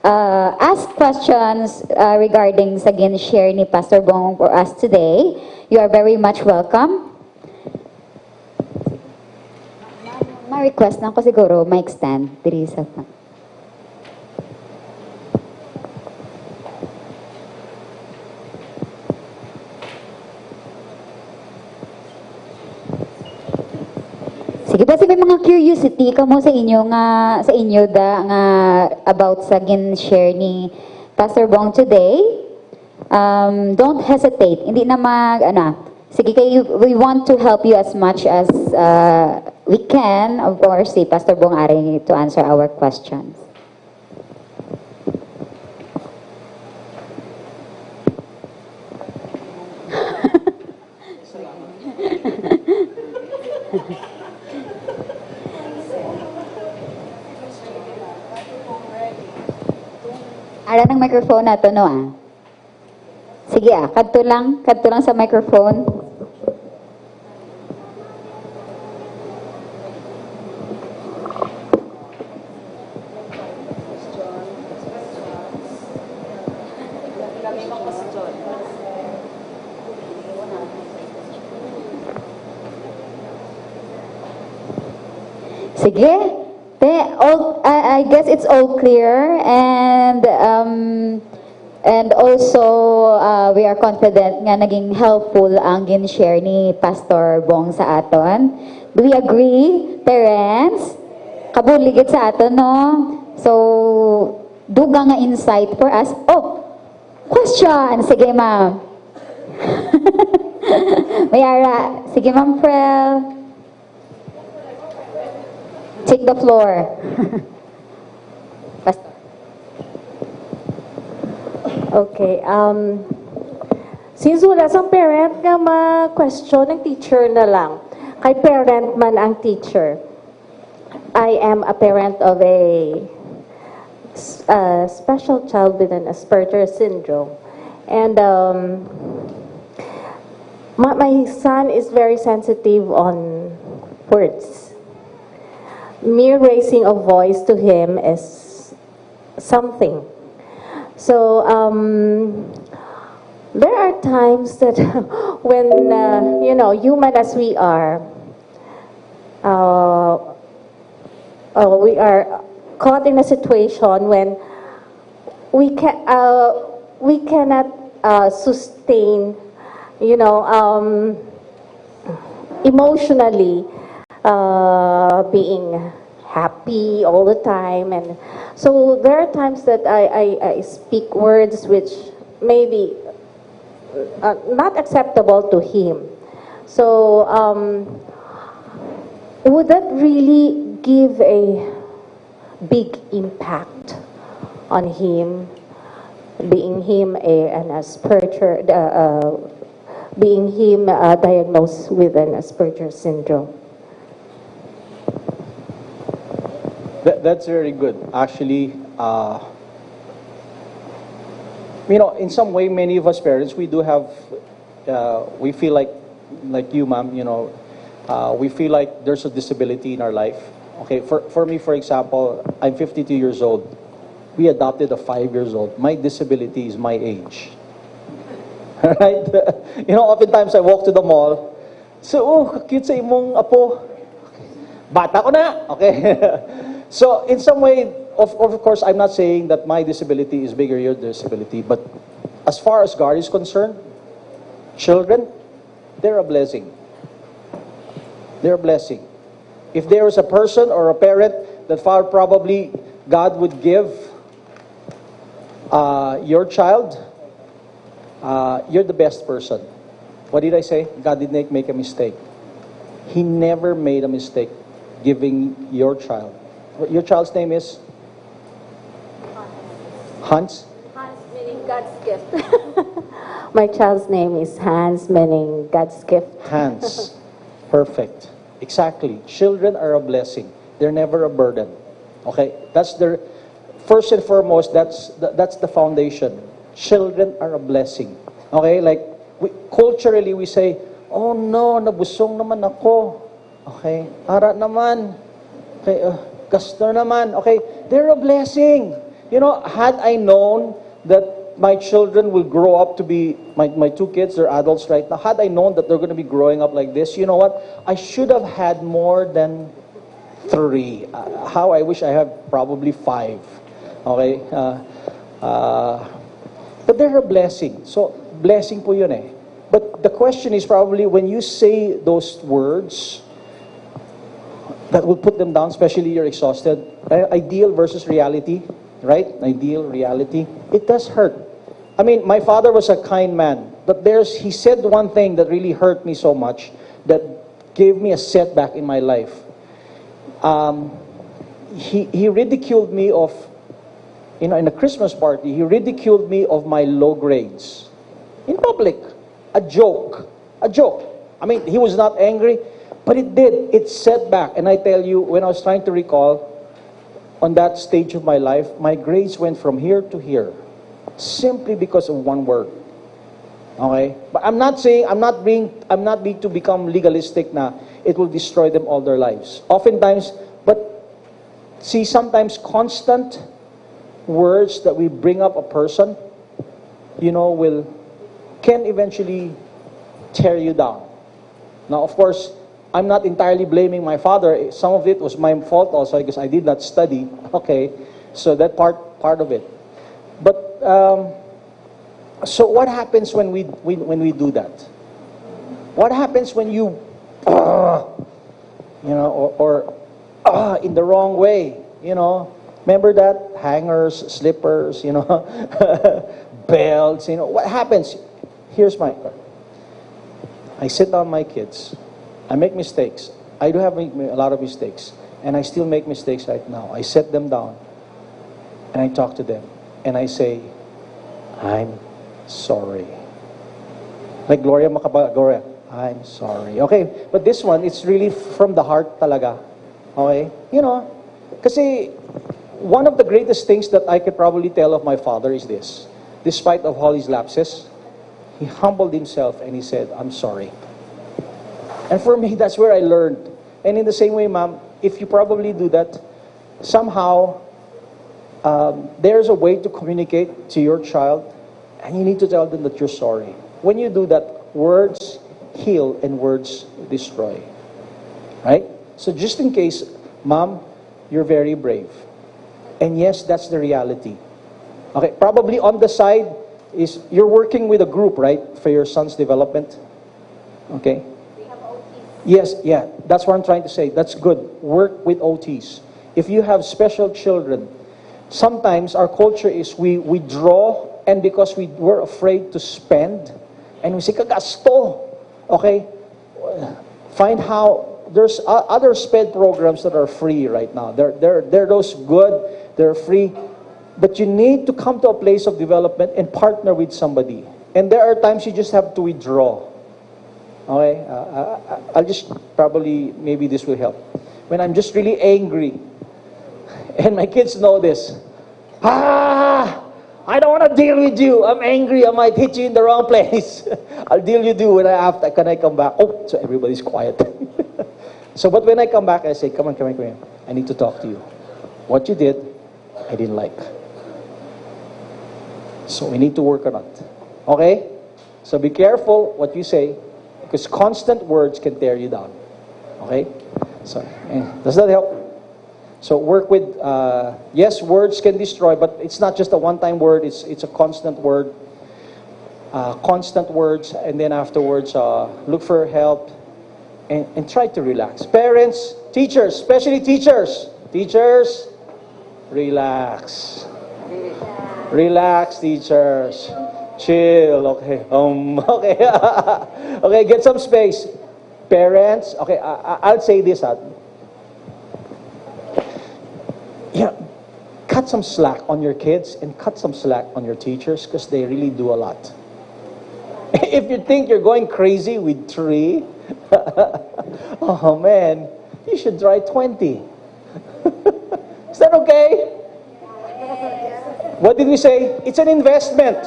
ask questions regarding sa share ni Pastor Bong for us today, you are very much welcome. request lang ko siguro, mic stand. Diri sa Sige ba, may mga curiosity ka mo sa inyo nga sa inyo nga about sa gin-share ni Pastor Bong today. Don't hesitate. Hindi na sige kayo, we want to help you as much as we can. Of course, si Pastor Bong Ari to answer our questions. Ara ng microphone nato no. Sige kadto lang sa microphone. Sige. I guess it's all clear, and also we are confident nga naging helpful ang gin-share ni Pastor Bong sa aton. Do we agree, parents? Kabuligid sa aton, no? So, duga nga insight for us. Oh, question! Sige, ma'am. Mayara. Sige, ma'am Frel. Take the floor. Pastor. Okay. Since wala sang parent nga ma-question ng teacher na lang, kay parent man ang teacher. I am a parent of a special child with an Asperger's syndrome. And my son is very sensitive on words. Mere raising of voice to him is something. So there are times that when human as we are caught in a situation when we cannot sustain, emotionally. Being happy all the time, and so there are times that I speak words which may be not acceptable to him. So would that really give a big impact on him, being him an Asperger, being him diagnosed with an Asperger syndrome? That's very good. Actually, in some way, many of us parents, we do have, we feel like you, ma'am, we feel like there's a disability in our life. Okay, for me, for example, I'm 52 years old. We adopted a 5 years old. My disability is my age. Right? Oftentimes I walk to the mall. So, cute sa imong apo. Bata ko na. Okay. So, in some way, of course, I'm not saying that my disability is bigger your disability, but as far as God is concerned, children, they're a blessing. They're a blessing. If there is a person or a parent that far probably God would give your child, you're the best person. What did I say? God did not make a mistake. He never made a mistake giving your child. Your child's name is? Hans? Hans meaning God's gift. My child's name is Hans, meaning God's gift. Hans. Perfect. Exactly. Children are a blessing. They're never a burden. Okay? That's their, first and foremost, that's the foundation. Children are a blessing. Okay? Like, culturally, we say, oh no, nabusong naman ako. Okay? Ara naman. Okay, gasto naman. Okay? They're a blessing. Had I known that my children will grow up to be, my two kids, they're adults right now, had I known that they're going to be growing up like this, you know what? I should have had more than 3. How I wish I have probably 5. Okay? But they're a blessing. So, blessing po yun eh. But the question is probably when you say those words that will put them down, especially you're exhausted, ideal versus reality, right? Ideal, reality. It does hurt. I mean, my father was a kind man, but he said one thing that really hurt me so much that gave me a setback in my life. He ridiculed me of, in a Christmas party, he ridiculed me of my low grades. In public. A joke. A joke. I mean, he was not angry, but it did. It set back. And I tell you, when I was trying to recall, on that stage of my life, my grades went from here to here. Simply because of one word. Okay? But I'm not being to become legalistic na it will destroy them all their lives. Oftentimes, but see, sometimes constant words that we bring up a person, can eventually tear you down. Now, of course, I'm not entirely blaming my father. Some of it was my fault also because I did not study. Okay, so that part of it. But so what happens when we do that? What happens when you, or in the wrong way? Remember that hangers, slippers, belts. What happens? I sit down my kids. I make mistakes. I do have a lot of mistakes. And I still make mistakes right now. I set them down. And I talk to them. And I say, I'm sorry. Like Gloria, I'm sorry. Okay, but this one, it's really from the heart talaga. Okay? Kasi one of the greatest things that I could probably tell of my father is this. Despite of all his lapses, he humbled himself and he said, I'm sorry. And for me, that's where I learned. And in the same way, ma'am, if you probably do that, somehow, there's a way to communicate to your child, and you need to tell them that you're sorry. When you do that, words heal and words destroy. Right? So just in case, ma'am, you're very brave. And yes, that's the reality. Okay, probably on the side is you're working with a group, right, for your son's development. Okay? We have OTs. Yes, yeah, that's what I'm trying to say. That's good. Work with OTs. If you have special children, sometimes our culture is we draw, and because we're afraid to spend, and we say, kagasto. Okay? Find how, there's other sped programs that are free right now. They're those good, they're free. But you need to come to a place of development and partner with somebody. And there are times you just have to withdraw. Okay? I'll just maybe this will help. When I'm just really angry, and my kids know this. I don't want to deal with you. I'm angry. I might hit you in the wrong place. I'll deal with you when I come back. Oh, so everybody's quiet. But when I come back, I say, come on. I need to talk to you. What you did, I didn't like. So we need to work on it. Okay? So be careful what you say, because constant words can tear you down. Okay? So, does that help? So work with, yes, words can destroy, but it's not just a one-time word, it's a constant word. Constant words, and then afterwards, look for help, and try to relax. Parents, teachers, especially teachers, relax. Relax, teachers. Chill, okay. Okay. Okay, get some space. Parents, okay, I'll say this. Yeah, cut some slack on your kids and cut some slack on your teachers because they really do a lot. If you think you're going crazy with 3, oh man, you should try 20. Is that okay? What did we say? It's an investment.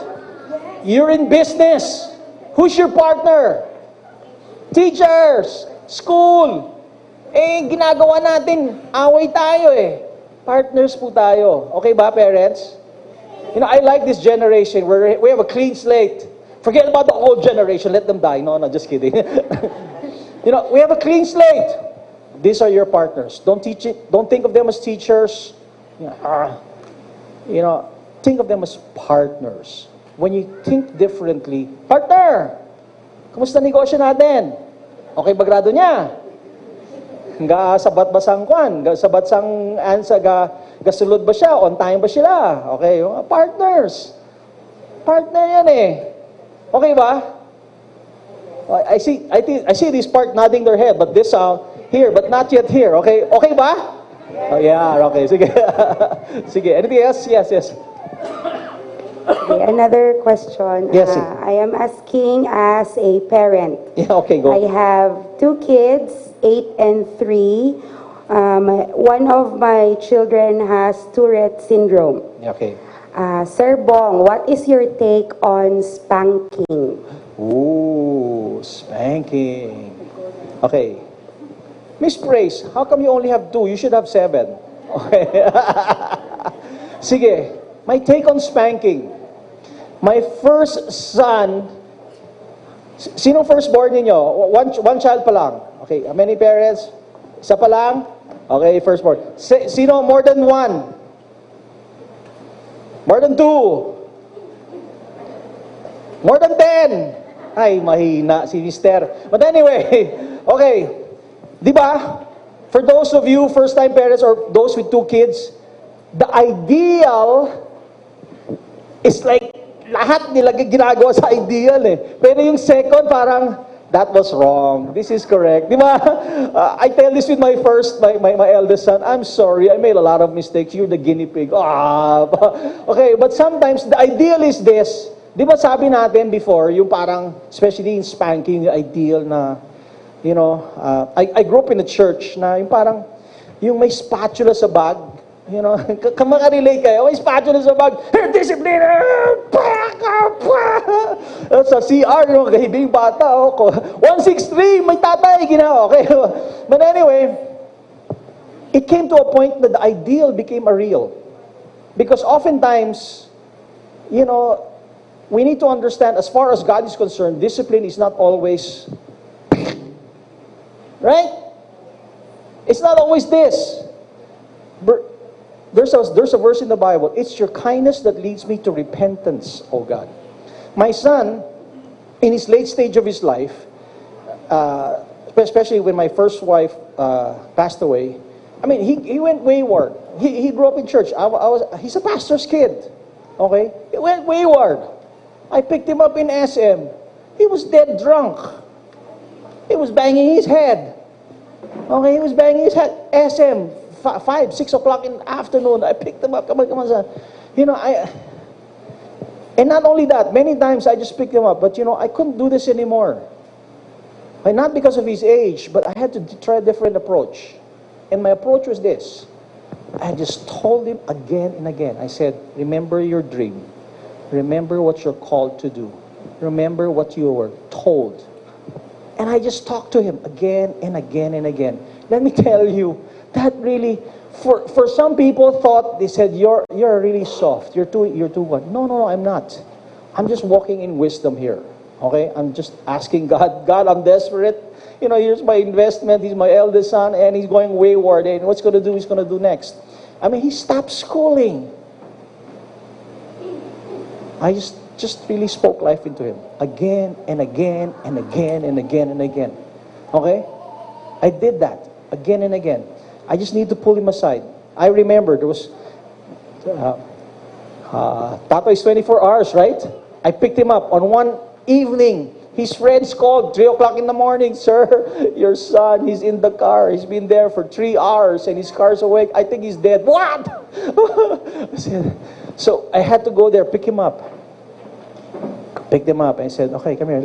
You're in business. Who's your partner? Teachers, school. Ginagawa natin, away tayo Partners po tayo. Okay ba, parents? I like this generation where we have a clean slate. Forget about the old generation. Let them die. No, just kidding. We have a clean slate. These are your partners. Don't think of them as teachers. Think of them as partners. When you think differently, partner, kumusta negosyo natin? Okay ba grado niya? Sabat ba sang kwan? Sabat sang ansa gasulod ba siya? On time ba sila? Okay, partners. Partner yan eh. Okay ba? I see this part nodding their head, but this here, but not yet here. Okay? Okay ba? Oh yeah, okay. Sige. Sige. Anything else? Yes. Okay, another question. Yes. I am asking as a parent. Yeah, okay, go. I have 2 kids, 8 and 3. One of my children has Tourette syndrome. Okay. Sir Bong, what is your take on spanking? Ooh, spanking. Okay. Miss Praise, how come you only have 2? You should have 7. Okay. Sige, my take on spanking. My first son, sino firstborn ninyo? One child pa lang. Okay, how many parents? Isa pa lang? Okay, firstborn. Sino more than 1? More than 2? More than 10? Ay, mahina si Mister. But anyway, okay. Di ba? For those of you first-time parents or those with 2 kids, the ideal is like lahat nila ginagawa sa ideal eh. Pero yung second parang that was wrong. This is correct. Di ba? I tell this with my eldest son. I'm sorry, I made a lot of mistakes. You're the guinea pig. Okay, but sometimes the ideal is this. Di ba sabi natin before, yung parang, especially in spanking, the ideal na, I grew up in a church na yung parang, yung may spatula sa bag, makarelate kayo, may spatula sa bag, discipline, sa CR, kahibing bata, 163, may tatay, ginawa, okay? But anyway, it came to a point that the ideal became a real. Because oftentimes, we need to understand, as far as God is concerned, discipline is not always, right? It's not always this. There's a verse in the Bible. It's your kindness that leads me to repentance, oh God. My son, in his late stage of his life, especially when my first wife passed away, I mean, he went wayward. He grew up in church. He's a pastor's kid. Okay? He went wayward. I picked him up in SM. He was dead drunk. He was banging his head. Okay, he was banging his head. SM, 5, 6 o'clock in the afternoon. I picked him up. Come on, son. And not only that, many times I just picked him up. But, I couldn't do this anymore. And not because of his age, but I had to try a different approach. And my approach was this. I just told him again and again. I said, remember your dream. Remember what you're called to do. Remember what you were told. And I just talked to him again and again and again. Let me tell you, that really, for some people thought, they said, you're really soft. You're too what? No, I'm not. I'm just walking in wisdom here. Okay? I'm just asking God, I'm desperate. Here's my investment. He's my eldest son, and he's going wayward. And what's going to do? He's going to do next. I mean, he stopped schooling. I just really spoke life into him again and again and again and again and again. Okay? I did that again and again. I just need to pull him aside. I remember there was Tato is 24 hours, right? I picked him up on one evening. His friends called 3 o'clock in the morning. Sir, your son, he's in the car. He's been there for 3 hours and his car's awake. I think he's dead. What? So I had to go there, pick him up. Picked him up and I said, okay, come here,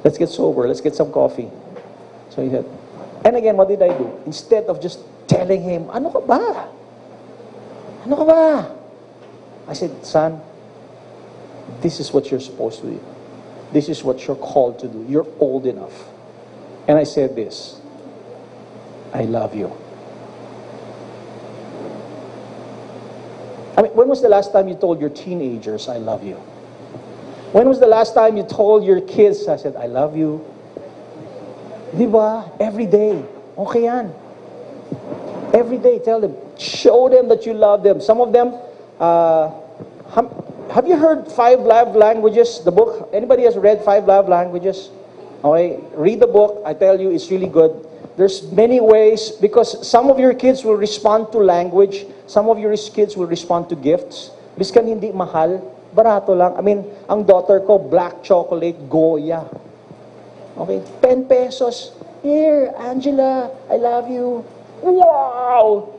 let's get sober, let's get some coffee. So he said, and again, what did I do? Instead of just telling him, ano ka ba? Ano ka ba? I said, son, this is what you're supposed to do. This is what you're called to do. You're old enough. And I said this, I love you. I mean, when was the last time you told your teenagers, I love you? When was the last time you told your kids, I said, I love you? Di ba? Every day. Okay yan. Every day, tell them. Show them that you love them. Some of them, have you heard Five Love Languages, the book? Anybody has read Five Love Languages? Okay, read the book. I tell you, it's really good. There's many ways, because some of your kids will respond to language, some of your kids will respond to gifts. Biskan hindi mahal, barato lang. I mean, ang daughter ko, black chocolate, Goya. Okay, 10 pesos. Here, Angela, I love you. Wow!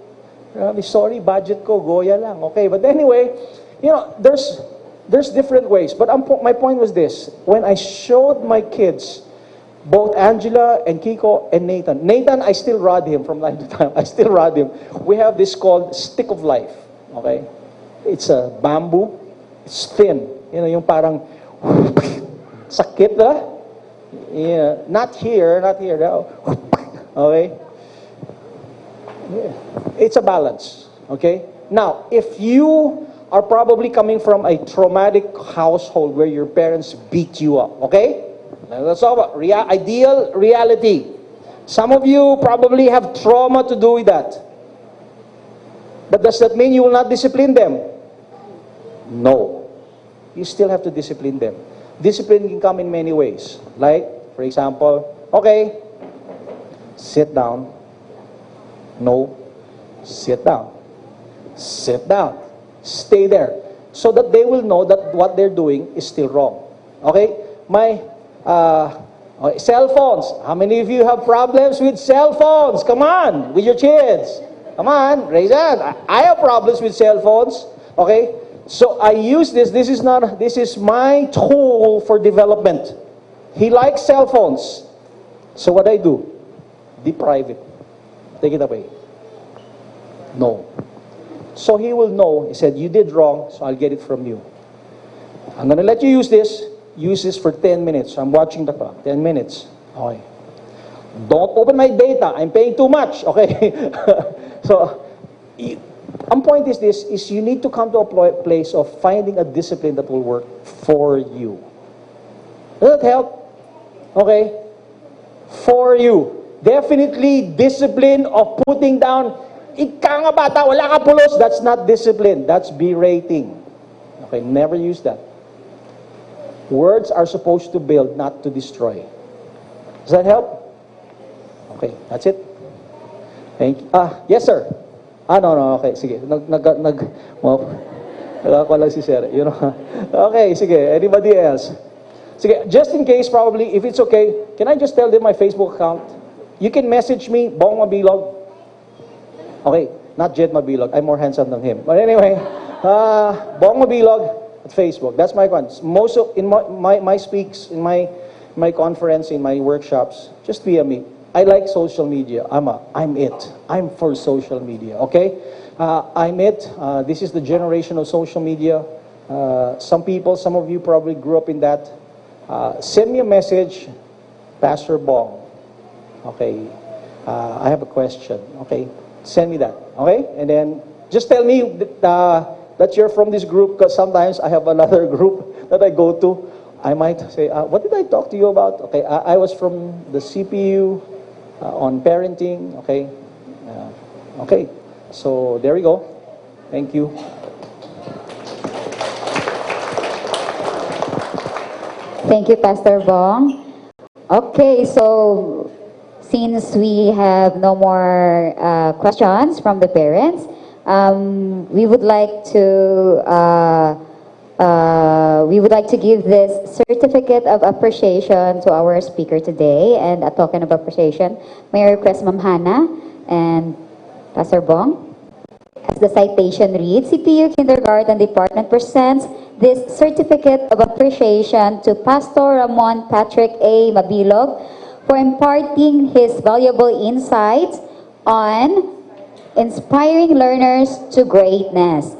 Sorry, budget ko, Goya lang. Okay, but anyway, you know, there's different ways. But my point was this. When I showed my kids, both Angela and Kiko and Nathan. Nathan, I still rod him from time to time. I still rod him. We have this called stick of life. Okay? It's a bamboo. It's thin. You know, yung parang sakit na. Yeah. Not here. No. Okay? Yeah. It's a balance. Okay? Now, if you are probably coming from a traumatic household where your parents beat you up, okay? Let's talk about ideal reality. Some of you probably have trauma to do with that. But does that mean you will not discipline them? No. You still have to discipline them. Discipline can come in many ways. Like, for example, okay, sit down. No, sit down. Sit down. Stay there. So that they will know that what they're doing is still wrong. Okay? Okay, cell phones. How many of you have problems with cell phones? Come on, with your kids. Come on, raise hand. I have problems with cell phones. Okay? So I use this. This is my tool for development. He likes cell phones. So what I do? Deprive it. Take it away. No. So he will know. He said, you did wrong, so I'll get it from you. I'm going to let you use this. Use this for 10 minutes. I'm watching the clock. 10 minutes. Okay. Don't open my data. I'm paying too much. Okay. So, ang point is this, is you need to come to a place of finding a discipline that will work for you. Does that help? Okay. For you. Definitely discipline of putting down, ika nga bata, wala ka pulos. That's not discipline. That's berating. Okay, never use that. Words are supposed to build, not to destroy. Does that help? Okay, that's it. Thank you. Yes, sir. No. Okay, sige. Nagkakwa lang si sir. You know. Okay, sige. Anybody else? Sige, just in case, probably, if it's okay, can I just tell them my Facebook account? You can message me, Bong Mabilog. Okay, not Jed Mabilog. I'm more handsome than him. But anyway, Bong Mabilog at Facebook. That's my one. Most of in my speaks in my conference, in my workshops, just via me. I like social media. I'm it. I'm for social media. Okay, I'm it. This is the generation of social media. Some of you probably grew up in that. Send me a message, Pastor Bong. Okay, I have a question. Okay, send me that. Okay, and then just tell me that you're from this group, because sometimes I have another group that I go to. I might say, what did I talk to you about? Okay, I was from the CPU on parenting. Okay, okay. So there we go. Thank you. Thank you, Pastor Bong. Okay, so since we have no more questions from the parents, we would like to give this certificate of appreciation to our speaker today. And a token of appreciation, may I request Ma'am Hannah and Pastor Bong. As the citation reads, CPU Kindergarten Department presents this certificate of appreciation to Pastor Ramon Patrick A. Mabilog for imparting his valuable insights on inspiring learners to greatness.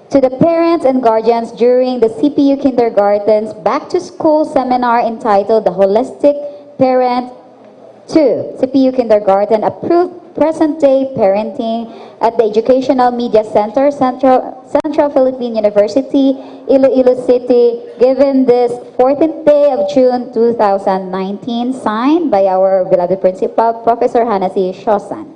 To the parents and guardians during the CPU Kindergarten's back-to-school seminar entitled The Holistic Parent 2, CPU Kindergarten approved present-day parenting at the Educational Media Center, Central Philippine University, Iloilo City, given this 14th day of June 2019, signed by our beloved principal, Professor Hannah C. Shosan.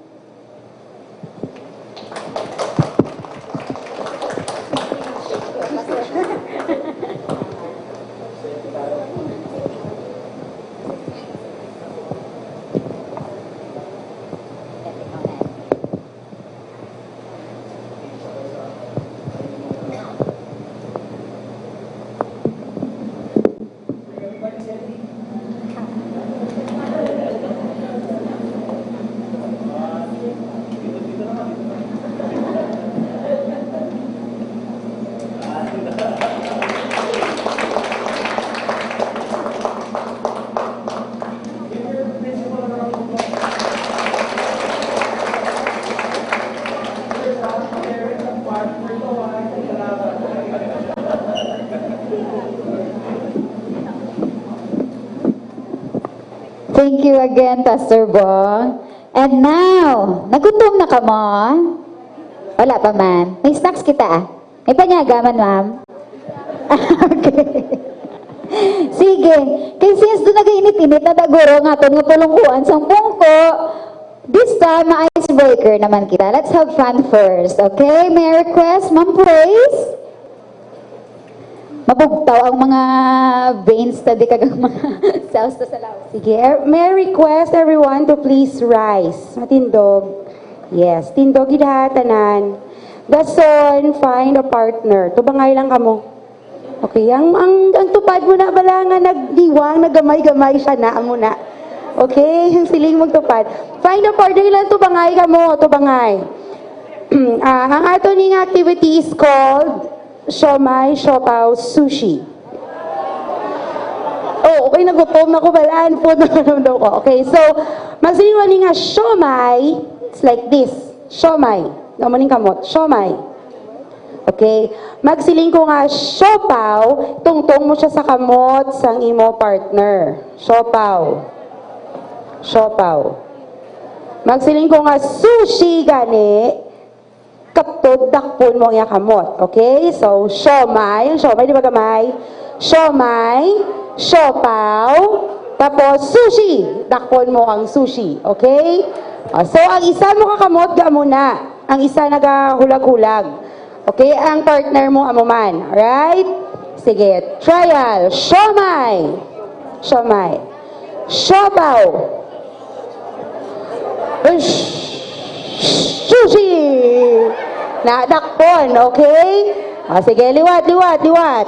you again, Pastor Bong. And now, nagutom na ka mo? Wala pa man. May snacks kita. May panyagaman, ma'am. Okay. Sige. Kaya since doon nag-init-init na daguro nga ito, nga pulungkuan sa pungko, this time, icebreaker naman kita. Let's have fun first. Okay? May I request, Ma'am Praise? Mabugtaw ang mga veins na di kagang mga cells na sa lawas. Sige, may I request everyone to please rise. Matindog. Yes, tindog idahatanan. Dason, find a partner. Tubangay lang kamo. Okay, ang tupad mo na bala nga nagdiwang, nagamay-gamay siya na amo na. Okay, yung siling magtupad. Find a partner lang tubangay kamo, tubangay. Ang ato ning activity is called Siomai, Siopaw, Sushi. Oh, okay, nagutom na ko balaan. Food na daw ko. Okay, so, magsiling ni nga siomai, it's like this. Siomai. Namaning kamot. Siomai. Okay? Magsiling ko nga siopaw, tungtong mo siya sa kamot sang imo partner. Siopaw. Siopaw. Magsiling ko nga sushi gani, kaptod dakpon mo nga kamot. Okay? So, siomai. Yung siomai, di ba gamay? Siomai, siopaw, tapos sushi. Dakpon mo ang sushi. Okay? So, ang isa mo kakamot, gamo na. Ang isa nagahulag-hulag. Okay? Ang partner mo, amo man. Alright? Sige. Trial. Siomai. Siomai. Siopaw. Sushi. Nadakpon. Okay? O, sige. Liwat, liwat, liwat.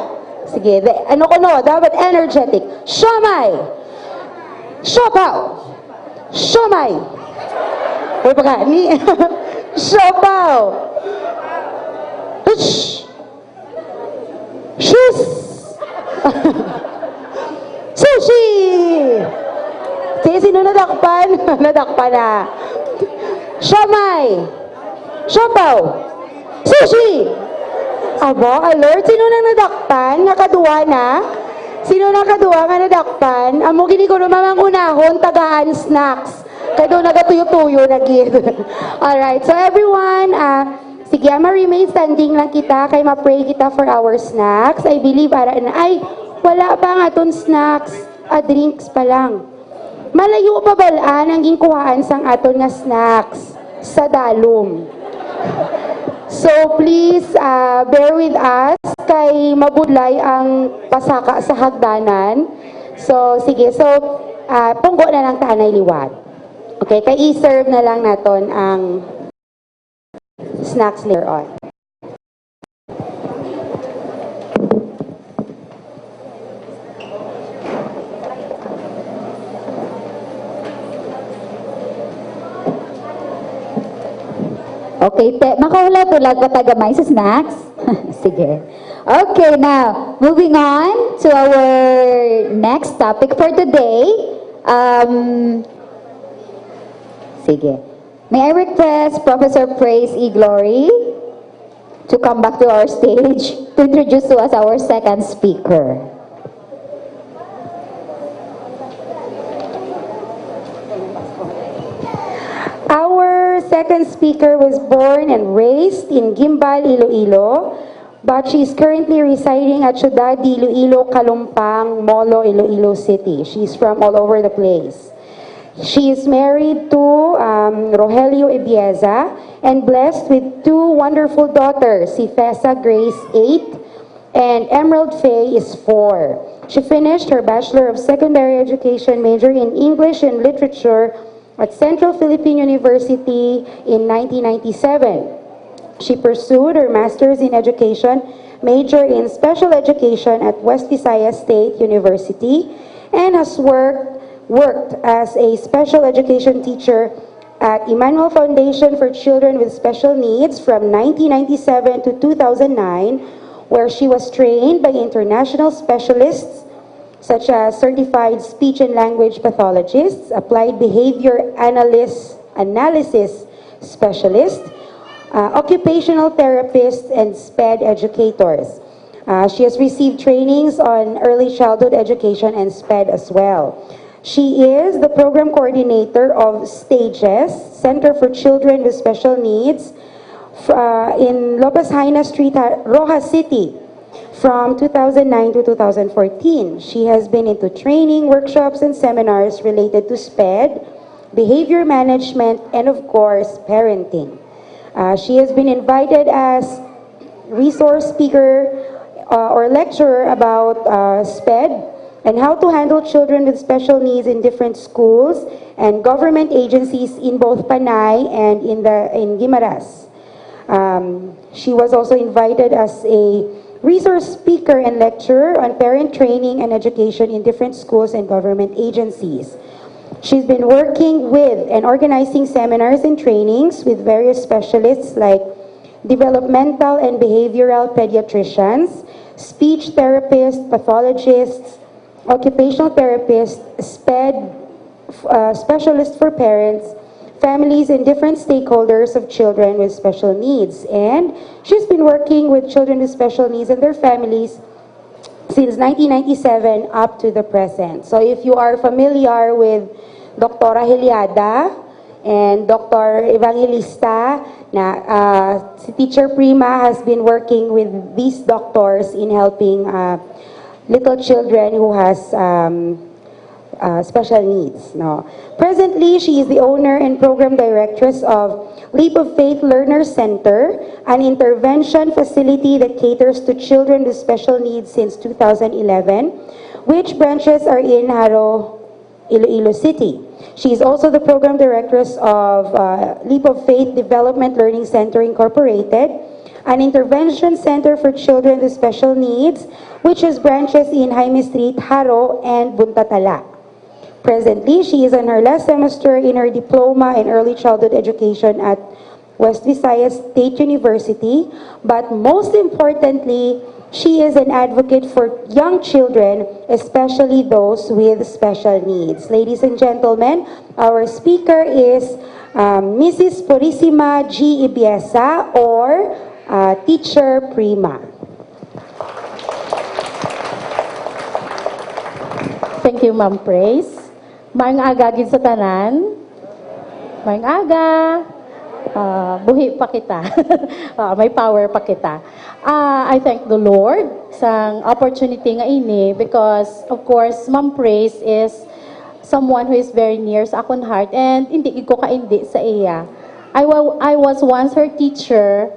Sige. Ano ko no? Dapat energetic. Siomai. Siopaw. Siomai. Uy, pagka, ni... Siopaw. Shus. Sushi. Sige, sino nadakpan? Nadakpan na. Siomai. Siopaw. Sushi. Aba, alert. Sino nang nadakpan? Nakaduwa na? Sino nakaduwa nga nadakpan? Amo gini ko naman ang unahon, tagaan snacks. Kaya doon nagatuyo-tuyo na gid. Alright, so everyone, sige, ma-remain standing lang kita, kay ma-pray kita for our snacks. I believe, ay, wala pa nga ton snacks, drinks pa lang. Malayo pa balaan ang ginkuhaan sang aton nga snacks sa dalom. So please, bear with us, kay mabudlay ang pasaka sa hagdanan. So, sige, so, punggo na lang tanay liwat. Okay, kay i-serve na lang naton ang snacks later on. Okay, makahula-tulag pa tagamay sa snacks? Sige. Okay, now, moving on to our next topic for today. Sige. May I request Professor Praise E. Glory to come back to our stage to introduce to us our second speaker. Our second speaker was born and raised in Gimbal, Iloilo, but she is currently residing at Ciudad de Iloilo, Kalumpang, Molo, Iloilo City. She's from all over the place. She is married to Rogelio Ibieza and blessed with two wonderful daughters, si Fessa Grace, 8, and Emerald Faye is 4. She finished her Bachelor of Secondary Education major in English and Literature at Central Philippine University in 1997. She pursued her Master's in Education major in Special Education at West Visayas State University and has worked as a special education teacher at Emmanuel Foundation for Children with Special Needs from 1997 to 2009, where she was trained by international specialists such as certified speech and language pathologists, applied behavior analysis specialists, occupational therapists, and SPED educators. She has received trainings on early childhood education and SPED as well. She is the program coordinator of STAGES, Center for Children with Special Needs, in Lopez Haina Street, Rojas City, from 2009 to 2014. She has been into training, workshops, and seminars related to SPED, behavior management, and of course, parenting. She has been invited as resource speaker or lecturer about SPED and how to handle children with special needs in different schools and government agencies in both Panay and in Guimaras. She was also invited as a resource speaker and lecturer on parent training and education in different schools and government agencies. She's been working with and organizing seminars and trainings with various specialists like developmental and behavioral pediatricians, speech therapists, pathologists, occupational therapists, SPED specialists for parents, families, and different stakeholders of children with special needs. And she's been working with children with special needs and their families since 1997 up to the present. So if you are familiar with Dr. Heliada and Dr. Evangelista, si Teacher Prima has been working with these doctors in helping little children who has special needs. No. Presently, she is the owner and program directress of Leap of Faith Learner Center, an intervention facility that caters to children with special needs since 2011, which branches are in Haro, Iloilo City. She is also the program directress of Leap of Faith Development Learning Center Incorporated, an intervention center for children with special needs, which has branches in Jaime Street, Haro, and Buntatala. Presently, she is in her last semester in her diploma in early childhood education at West Visayas State University, but most importantly, she is an advocate for young children, especially those with special needs. Ladies and gentlemen, our speaker is Mrs. Purisima G. Ibiesa, or Teacher Prima. Thank you, Ma'am Praise. Maayong aga gid sa tanan. Maayong aga. Buhi pa kita. May power pa kita. I thank the Lord sa opportunity nga ini because of course Ma'am Praise is someone who is very near sa akong heart and hindi ko kaindi sa iya. I was once her teacher,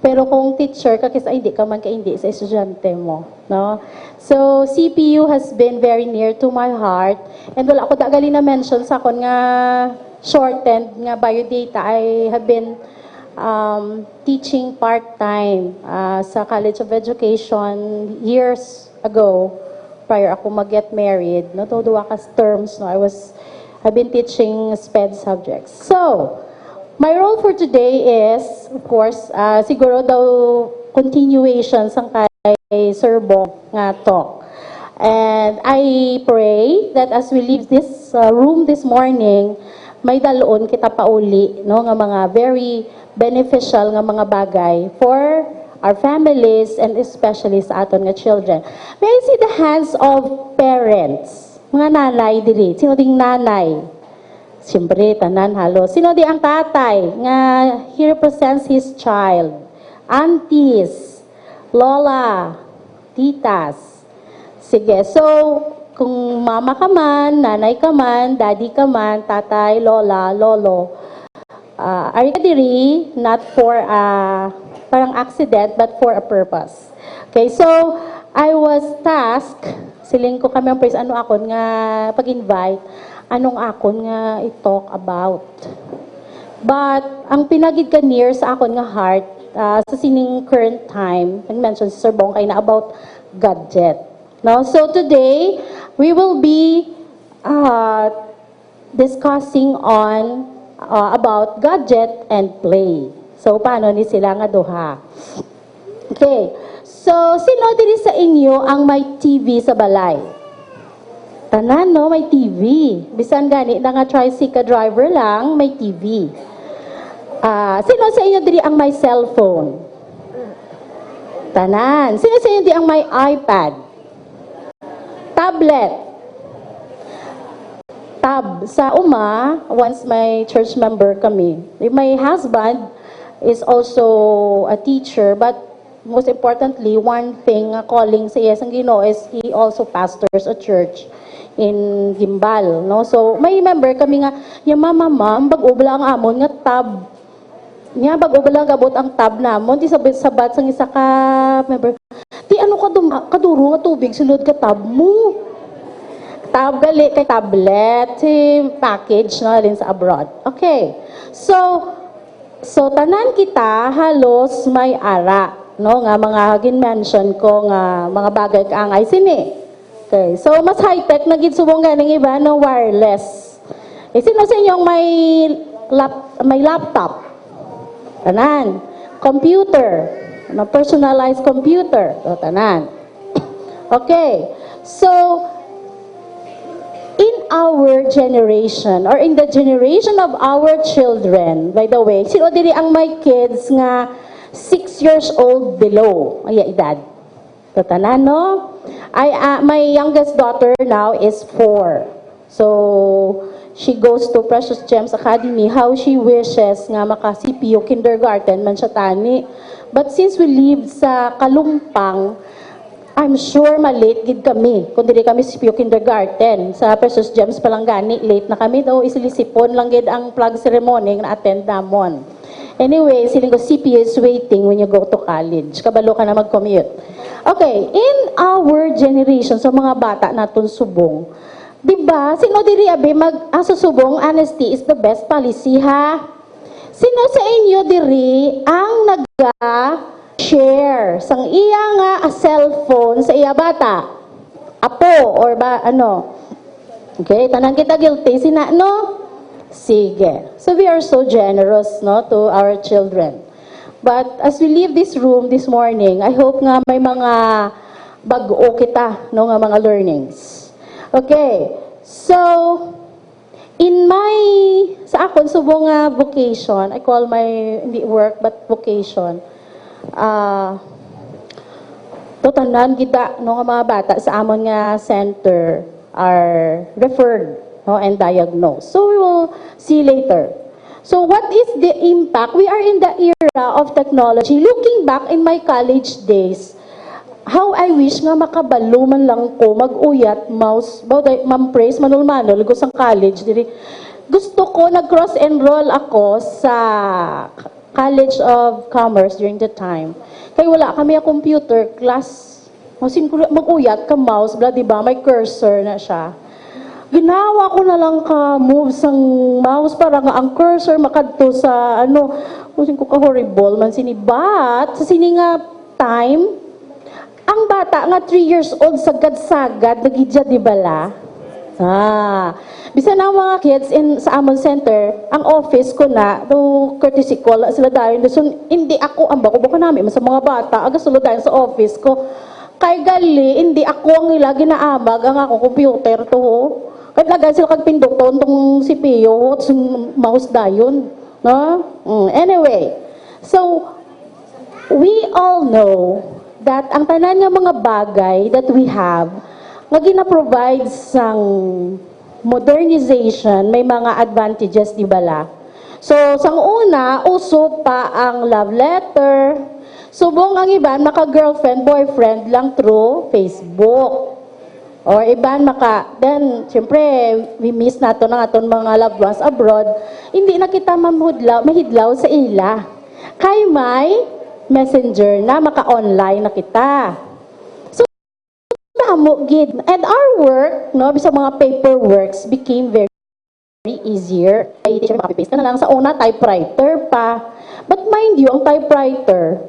pero kung teacher ka kasi hindi ka man kaindi sa estudyante mo, no? So CPU has been very near to my heart and wala ako dagali na mention sa akon nga shortened nga biodata. I have been teaching part-time sa College of Education years ago prior ako mag-get married. No, todo wakas terms, no, I've been teaching SPED subjects. So, my role for today is, of course, siguro daw continuation sang kay Sir Bong nga talk. And I pray that as we leave this room this morning, may dalon kita pauli, no, nga mga very beneficial nga mga bagay for our families and especially sa aton nga children. May I see the hands of parents? Mga nanay diri. Sino ding nanay? Siyempre, tanan halos. Sino di ang tatay nga he represents his child? Aunties, lola, titas. Sige, so kung mama ka man, nanay ka man, daddy ka man, tatay, lola, lolo, are you diri not for parang accident but for a purpose. Okay, so I was tasked, siling ko kami ang praise, ano akon nga pag-invite, anong akon nga i-talk about. But ang pinagid ka near sa akon nga heart, sa sining current time, nag-mention si Sir Bong kayo na about gadget. No? So today, we will be discussing on about gadget and play. So, paano ni sila nga duha? Okay. So, sino diri sa inyo ang may TV sa balay? Tanan, no? May TV. Bisan gani na nga tricycle driver lang, may TV. Sino sa inyo diri ang may cellphone? Tanan. Sino sa inyo diri ang may iPad? Tablet. tab sa uma, once my church member kami. My husband is also a teacher, but most importantly, one thing calling sa iya sang Ginoo is he also pastors a church in Gimbal, no? So may member kami nga, yung ma'am, bag-ubla ang amon nga tab. Nya bag-ubla gabot ang tab namon, di sabat sang isa ka member. Di ano kaduro nga tubig sulod ka tab mo. Tab gali kay tablet, si package na rin sa abroad. Okay. So tanan kita halos may ara, no, nga mga gin-mention ko nga mga bagay kaangay sini. Okay. So mas high-tech na gid subong ganing iba no wireless. Sino sa inyong may laptop? Tanan. Computer. No, personalized computer. So, tanan. Okay. So in our generation or in the generation of our children, by the way, sino diri ang may kids nga 6 years old below? Ay, edad. Tatanan, no? My youngest daughter now is 4. So, she goes to Precious Gems Academy. How she wishes nga maka-CPO kindergarten man siya tani. But since we live sa Kalumpang, I'm sure malate gid kami. Kung dili kami CPO kindergarten, sa Precious Gems pa lang gani, late na kami daw, isilisipon lang gid ang plug ceremony na attend namon. Anyway, siling ko CPO is waiting when you go to college. Kabalo ka na mag-commute. Okay, in our generation, sa mga bata naton subong, diba, sino diri abi subong, honesty is the best policy, ha? Sino sa inyo diri ang share sang iya nga a cellphone sa iya bata? Apo or ba ano? Okay, tanan kita guilty sina no? Sige. So we are so generous, no, to our children. But as we leave this room this morning, I hope nga may mga bag-o kita, no, nga mga learnings. Okay. So sa akon subong nga vocation, I call my hindi work but vocation. Tanan kita no nga mga bata sa amon nga center are referred, no, and diagnosed. So we will see later. So what is the impact? We are in the era of technology. Looking back in my college days, how I wish nga makabalo man lang ko mag-uyat mouse ma'am praise manul-manul go sang college diri. Gusto ko nag-cross enroll ako sa College of Commerce during the time. Kaya wala kami a computer class. Mag-uyat ka mouse, bla, diba? May cursor na siya. Ginawa ko na lang ka moves ang mouse para nga ang cursor makadto sa ano, ko ka horrible man sini. But sa sini nga time, ang bata nga 3 years old sagad-sagad nagidya di bala. Bisa na mga kids sa Amon Center, ang office ko na, do courtesy call sila dahil, so, hindi ako, ang bako namin, sa mga bata, aga sulod dahil sa office ko, kay gali, hindi ako ang ila ginaamag, ang ako computer to, kahit lagay sila kagpindok to, itong CPU, mouse dayon, no? Anyway, so, we all know that ang tanan nga mga bagay that we have, nga gina-provide sang modernization, may mga advantages, di bala? So, sang una, uso pa ang love letter. Subong ang iban, maka-girlfriend, boyfriend lang through Facebook. Or iban, then, syempre, we miss nato ng aton mga loved ones abroad. Hindi na kita mahidlaw sa ila. Kay may messenger na, maka-online na kita. And our work, no, bisa mga paperworks became very easier. Ay, teacher, makapipaste ka na lang. Sa una, typewriter pa. But mind you, ang typewriter,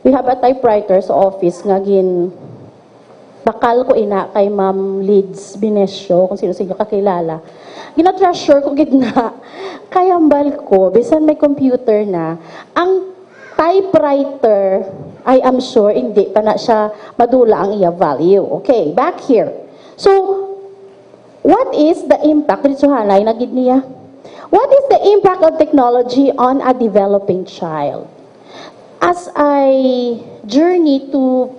we have a typewriter sa office nga bakal ko ina kay Ma'am Lids Binesio, kung sino-sino kakilala. Gina-treasure ko gidna. Kayambal ko, bisan may computer na, ang typewriter, I am sure, hindi pa na siya madula ang iya value. Okay, back here. So, what is the impact? Dito hanay, nagid niya. What is the impact of technology on a developing child? As I journey to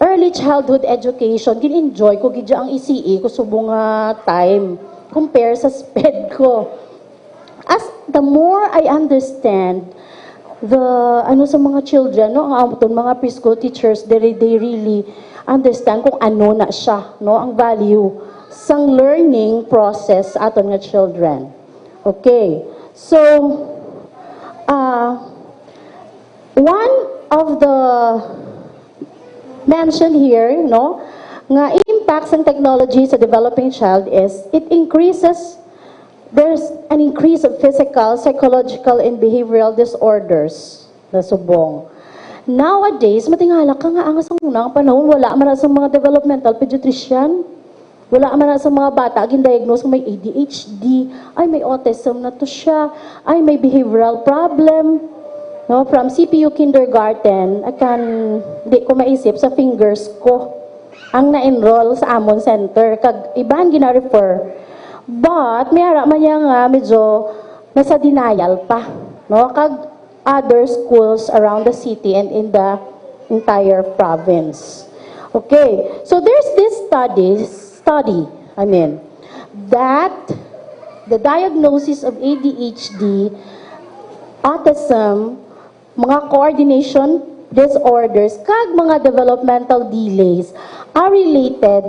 early childhood education, gin-enjoy ko gidya ang ECE ko subong nga time. compare sa SPED ko. As the more I understand sa mga children, no, ang mga preschool teachers, they really understand kung ano na siya, no, ang value sang learning process sa aton nga children. Okay. So, one of the mentioned here, no, nga impacts ng technology sa developing child is there's an increase of physical, psychological, and behavioral disorders na subong. Nowadays, matingala ka nga ang sa unang panahon, wala man sa mga developmental pediatrician, wala man sa mga bata, gin-diagnose may ADHD, ay may autism na to siya, ay may behavioral problem. No, from CPU kindergarten, di ko maisip sa fingers ko, ang na-enroll sa Amon Center, kag iban gina-refer. But, may ara man nga medyo nasa denial pa. No? Kag other schools around the city and in the entire province. Okay, so there's this study, that the diagnosis of ADHD, autism, mga coordination disorders, kag mga developmental delays are related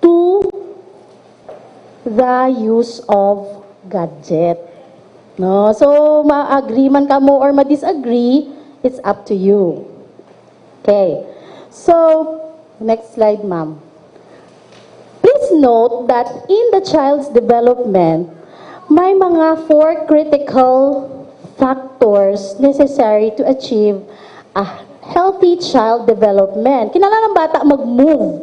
to the use of gadget. No? So, ma-agree man ka mo or ma-disagree, it's up to you. Okay. So, next slide, ma'am. Please note that in the child's development, may mga 4 critical factors necessary to achieve a healthy child development. Kinala ng bata mag-move.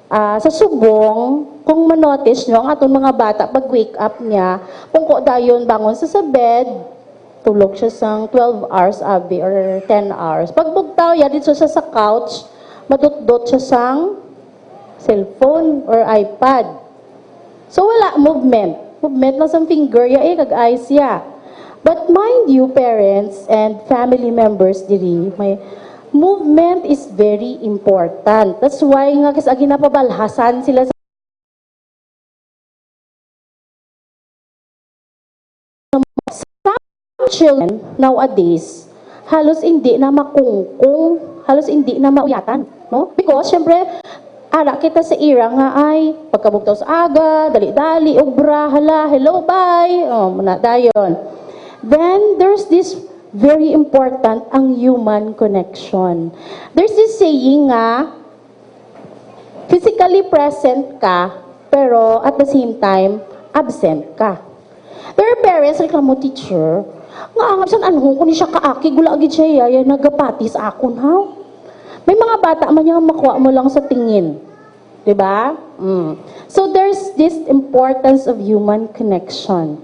Sa subong, kung manotice nyo, ang atong mga bata, pag wake up niya, kung ko dayon bangon sa bed, tulog siya sang 12 hours abi or 10 hours. Pag bugtaw ya, dito siya sa couch, madot-dot siya sang cellphone or iPad. So wala movement. Movement lang sa finger ya, kag eyes ya. But mind you, parents and family members diri, may movement is very important. That's why nga kasi ginapabalhasan sila sa children nowadays, halos hindi na makungkung, halos hindi na mauyatan, no? Because syempre ara kita sa era nga ay pagkabugtaw sa aga, dali-dali, obra, hala, hello, bye. Muna dayon. Then there's this very important ang human connection. There's this saying nga, physically present ka, pero at the same time, absent ka. There are parents, reklamo teacher, nga saan anhong ko ni siya kaaki, gulagid siya yaya, nagapati sa akon, ha? May mga bata man yung makuha mo lang sa tingin. Diba? So there's this importance of human connection.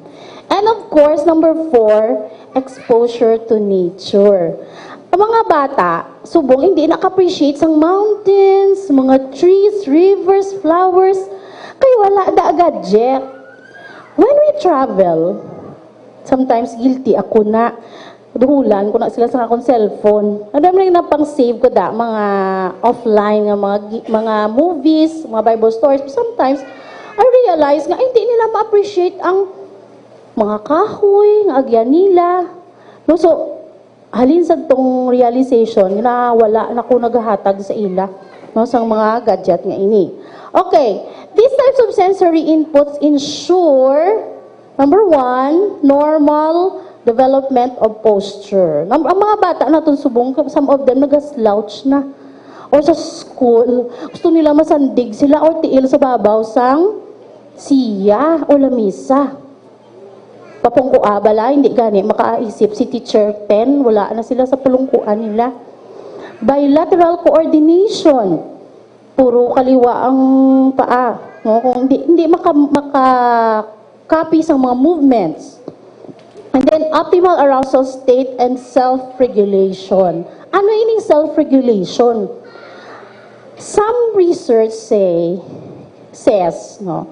And of course, number 4, exposure to nature. Ang mga bata, subong hindi naka-appreciate sang mountains, mga trees, rivers, flowers, kaya wala da gadget. When we travel, sometimes guilty ako na, duhulan ko na sila sa akong cellphone. Ang dami na pang-save ko da, mga offline, mga movies, mga Bible stories. Sometimes, I realize nga, hindi nila ma-appreciate ang mga kahoy, ang agyan nila. No, so, halin sa tong realization, na wala na ko naghahatag sa ila, no, sa mga gadget nga ini. Okay, these types of sensory inputs ensure, number 1, normal development of posture. Ang mga bata na itong subong, some of them nag-slouch na. Or sa school, gusto nila masandig sila or tiil sa babaw sang siya o lamisa. Papungkuha bala, hindi gani makaisip si teacher 10, wala na sila sa pulungkuan nila. Bilateral coordination, puro kaliwa ang paa. No? Kung hindi maka-copy sa mga movements. And then, optimal arousal state and self-regulation. Ano ining self-regulation? Some research says, no,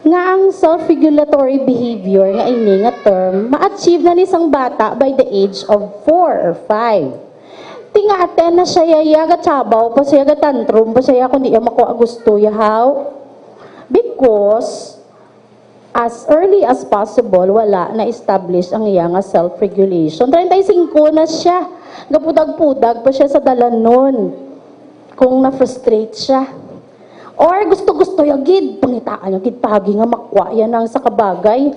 nga ang self-regulatory behavior nga ini nga term, ma-achieve na ni isang bata by the age of 4 or 5. Tinga-aten na siya yaga tsabaw, pa siya tantrum, pa siya kundi makuha gusto yahaw. Because as early as possible, wala na-establish ang iya nga self-regulation. 35 na siya. Gapudag-pudag pa siya sa dalanon kung na-frustrate siya. Or gusto-gusto yung gid, pangitaan yung gid, pagi nga makwa yan ang sa kabagay.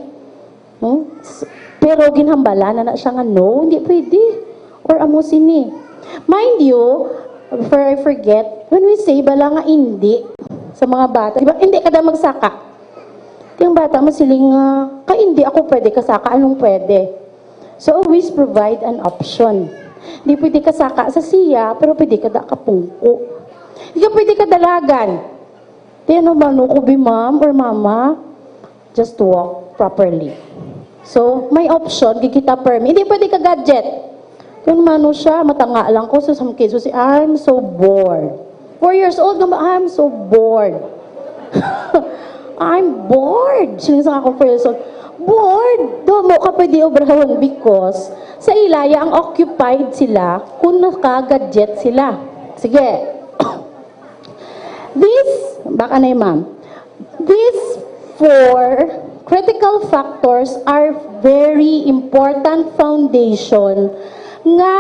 Pero ginhambala na siya nga, no, hindi pwede. Or amo sini. Mind you, before I forget, when we say bala nga hindi sa mga bata, diba, hindi ka na magsaka. Yung bata masiling ka hindi ako pwede kasaka, anong pwede? So always provide an option. Hindi pwede kasaka sa siya, pero pwede ka da kapungko. Hindi ka pwede kadalagan. Di ano ba, no, kubi ma'am or mama, just walk properly. So, may option, gigita permit. Hindi pwede ka gadget. Kung mano siya, matanga lang ko sa some cases, I'm so bored. 4 years old, I'm so bored. I'm bored. Sinisang ako 4 years old. Bored. Domo ka pwede obrahon because sa ilaya ang occupied sila kung naka-gadget sila. Sige. Baka na ma'am. These 4 critical factors are very important foundation nga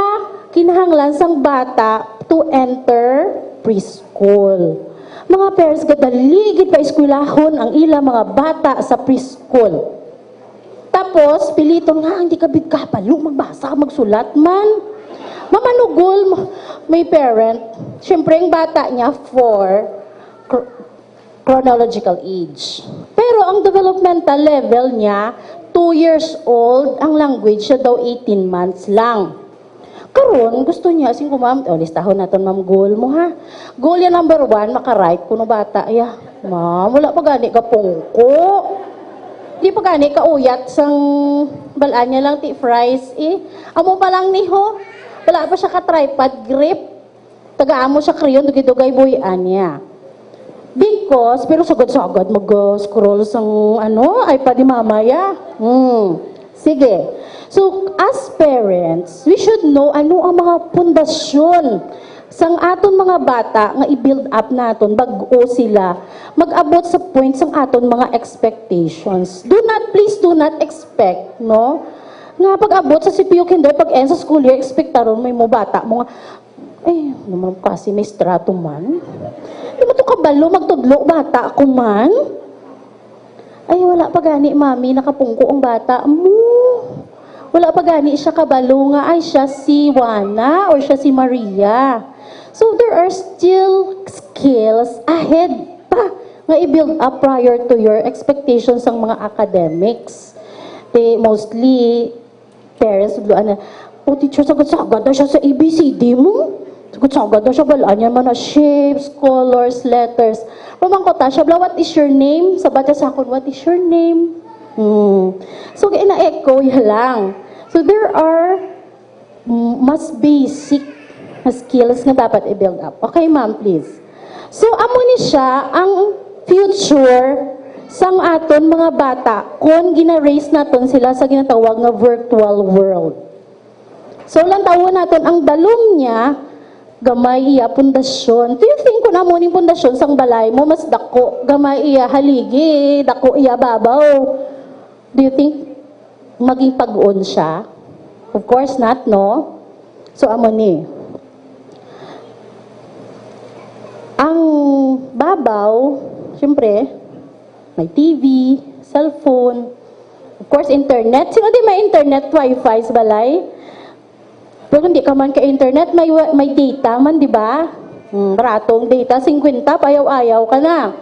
kinahanglan sang bata to enter preschool. Mga parents gadaligid pa eskwelahon ang ila mga bata sa preschool. Tapos, piliton nga, hindi ka bigkapalo, magbasa, magsulat man. Mamanugol, may parent, syempre ang bata niya for chronological age. Pero ang developmental level niya, 2 years old, ang language siya daw 18 months lang. Karon gusto niya, sing ma'am, listahon natin ma'am, goal mo ha. Goal yan number 1, maka-right kuno bata. Ay, ma'am, wala pa gani ka pungko. Di pa gani ka uyat sang balaan niya lang ti fries eh. Amo pa lang ni ho. Wala pa siya ka tripod grip. Tagaan mo siya kriyon, dugay-dugay buhian niya. Because, pero sagad-sagad mag-scroll sang iPad ni mamaya. Sige. So, as parents, we should know ano ang mga pundasyon sang aton mga bata nga i-build up naton bago sila mag-abot sa point sang aton mga expectations. Please do not expect, no? Nga pag-abot sa CPU kinder, pag-end sa school year, expectaron may mo bata mo nga, naman kasi may strato man. Di mo ito kabalo, magtudlo bata ko man. Ay, wala pa gani, mami, nakapungko ang bata mo. Wala pa gani siya kabalo nga, ay siya si Juana or siya si Maria. So, there are still skills ahead pa nga i-build up prior to your expectations ng mga academics. Mostly, parents, teacher, sagad-sagad na siya sa ABCD mo. Sagad-sagad na siya, balaan niya man na shapes, colors, letters. Pamangkota siya, what is your name? Sabat sa akon, what is your name? So, ina-echo yan lang. So, there are mas basic na skills na dapat i-build up. Okay, ma'am, please. So, amo ni siya ang future sang aton mga bata kung gina-raise naton sila sa ginatawag na virtual world. So, lang tawon naton ang dalom niya, gamay iya pundasyon. Do you think kung amo ning pundasyon sang balay mo, mas dako, gamay iya haligi, dako iya babaw. Do you think maging pag-on siya? Of course not, no? So, amo ni. Ang babaw, siyempre, may TV, cellphone, of course, internet. Sino di may internet, wifi sa balay? Pero hindi ka man ka-internet, may data man, di ba? Baratong data, 50, payaw-ayaw ka na.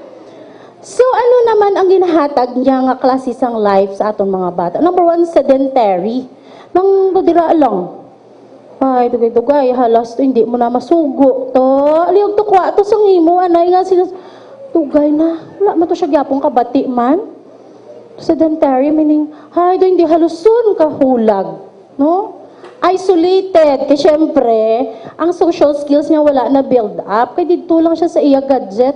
So, ano naman ang ginahatag niya nga klase sang life sa atong mga bata? Number 1, sedentary. Nang badira lang. Ay, dugay-dugay, halas to, hindi mo na masugo. To, aliyog to kwa, to sang imo, anay nga sinas, dugay na. Wala man to siya gyapong kabati man. Sedentary, meaning, hay, do hindi halusun kahulag. No? Isolated. Kasi syempre, ang social skills niya wala na build up. Kaya dito lang siya sa iya gadget.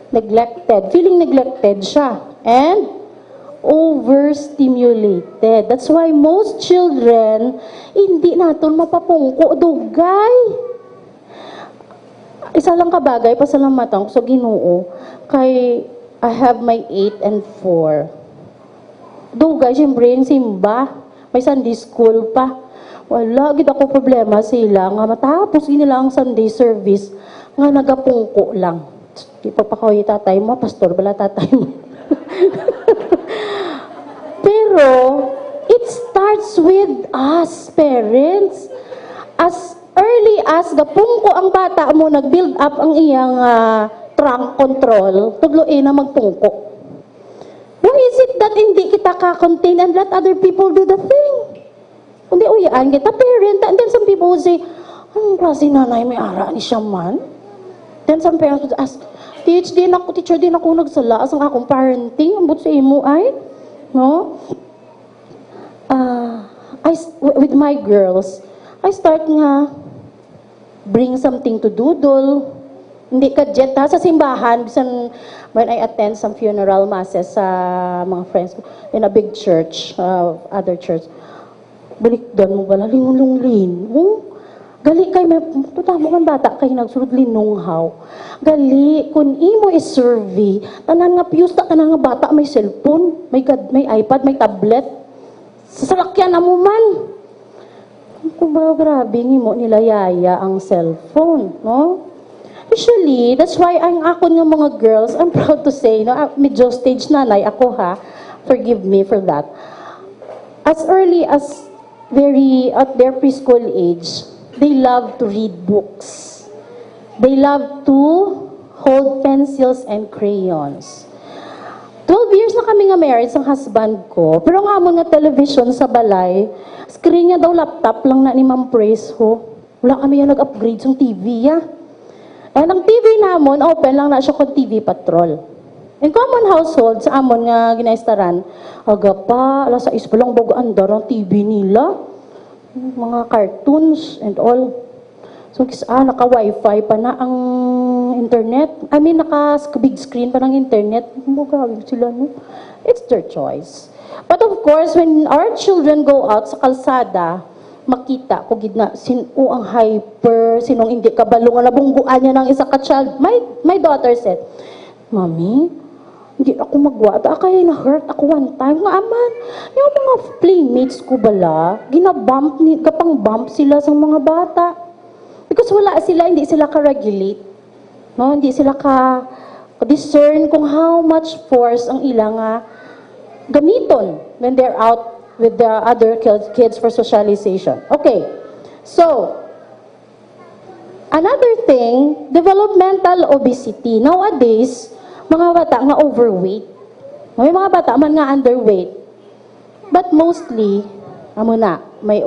Neglected. Feeling neglected siya. And overstimulated. That's why most children, hindi natin mapapungko. Dugay. Isa lang kabagay, pasalamatan ko sa Ginoo. Kay, I have my 8 and 4. Dugay, siyempre, yung simba. May Sunday school pa. Wala, gid ako problema sila. Nga matapos nila ang Sunday service, nga nagapungko lang. Di pa pa kayo tatay mo, pastor bala tatay mo. Pero, it starts with us, parents. As early as gapungko ang bata mo, nag-build up ang iyang trunk control, tugluin na magpungko. Why is it that hindi kita ka-contain and let other people do the thing? Kundi uyaan kita, parent. And then some people would say, anong klase nanay, may ara ni siya man? Then some parents would ask, teacher, din ako nagsala sa akong parenting, ambot sa imo ay? No? With my girls, I start nga, bring something to doodle. Hindi ka jet ha, sa simbahan, bisan when I attend some funeral masses sa mga friends ko, in a big church, other church, balikdan mo bala, linulunglin. Gali kay, may tutamo kang bata kay nagsulod linunghaw. Gali, kung imo is-survey, tanan nga piyusta, tanan nga bata, may cellphone, may iPad, may tablet. Sasalakyan na mo man. Kung ba, grabe, mo nila yaya ang cellphone, no? Usually, that's why ang ako ng mga girls, I'm proud to say, no, medyo stage nanay ako ha, forgive me for that. As early as at their preschool age, they love to read books. They love to hold pencils and crayons. 12 years na kami nga married sa husband ko, pero nga mo nga television sa balay, screen niya daw laptop lang na ni Ma'am Praise ho. Wala kami yan nag-upgrade sa TV ya. And ang TV namon, open lang na siya kung TV Patrol. In common household, sa amon nga ginaistaran, aga pa, alas 6 pa lang bago andar ang TV nila. Mga cartoons and all. So, naka-wifi pa na ang internet. I mean, naka-big screen pa ng internet. Grabe sila, no? It's their choice. But of course, when our children go out sa kalsada, makita ko gidna sino ang hyper, sinong hindi kabalo nga nabungguan niya ng isa ka child. My daughter said, "Mommy, hindi ako magwata kaya na-hurt ako one time nga aman. Yung mga playmates ko bala, kapang bump sila sa mga bata. Because hindi sila ka-regulate. No, hindi sila ka-discern kung how much force ang ilang gamiton when they're out with the other kids for socialization." Okay, so, another thing, developmental obesity. Nowadays, mga bata nga overweight. May mga bata man nga underweight. But mostly, may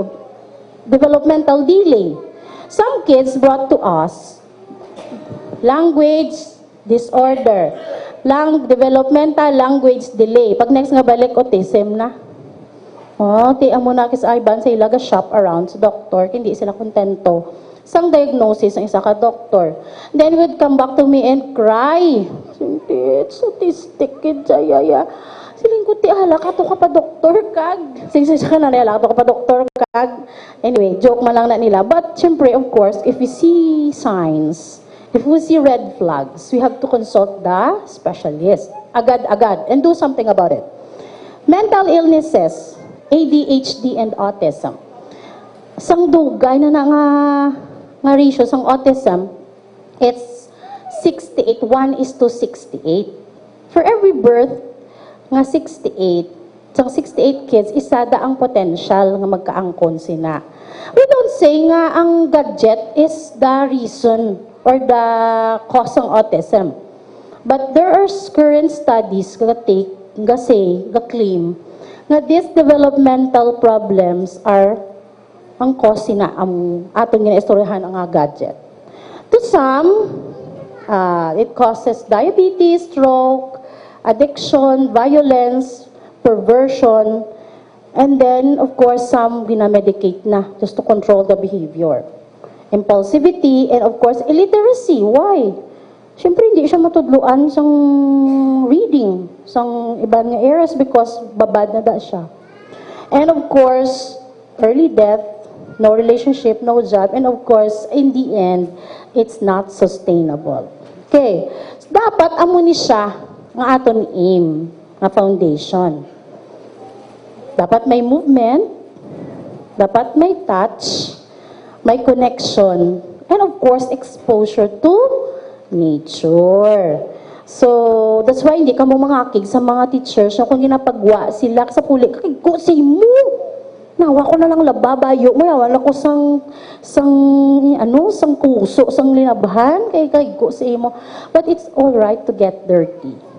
developmental delay. Some kids brought to us language disorder, developmental language delay. Pag next nga balik, autism na. Tiyan mo na kis Ivan sa ilaga shop around sa doktor, hindi sila kontento. Sang diagnosis ang isa ka doktor. Then would come back to me and cry. It's autistic kid, yaya. Siling ko, hala ka to ka pa doktor kag. Siling ka na hala ka to ka pa doktor kag. Anyway, joke man lang na nila. But syempre, of course, if we see signs, if we see red flags, we have to consult the specialist. Agad-agad. And do something about it. Mental illnesses, ADHD and autism. Sang dugay na nga ratio sang autism, it's 68, 1:68. For every birth, nga 68, sang 68 kids, isada ang potential nga magkaangkon sina. We don't say nga ang gadget is the reason or the cause ng autism. But there are current studies nga claim nga these developmental problems are ang cause na ang atong ginaistoryahan ang gadget. To some, it causes diabetes, stroke, addiction, violence, perversion, and then, of course, some ginamedicate na just to control the behavior. Impulsivity, and of course, illiteracy. Why? Siyempre, hindi siya matudluan sang reading, sang ibang nga areas because babad na da siya. And of course, early death, no relationship, no job, and of course, in the end, it's not sustainable. Okay. So, dapat amo ni siya nga aton aim, nga foundation. Dapat may movement, dapat may touch, may connection, and of course, exposure to nature. So, that's why hindi ka mo mangakig sa mga teachers na kung ginapagwa sila sa puli, kakigko sa mo. Nawa ko na lang lababayo mo, yawan ako sang kuso, sang linabhan, kay kakigko sa mo. But it's all right to get dirty.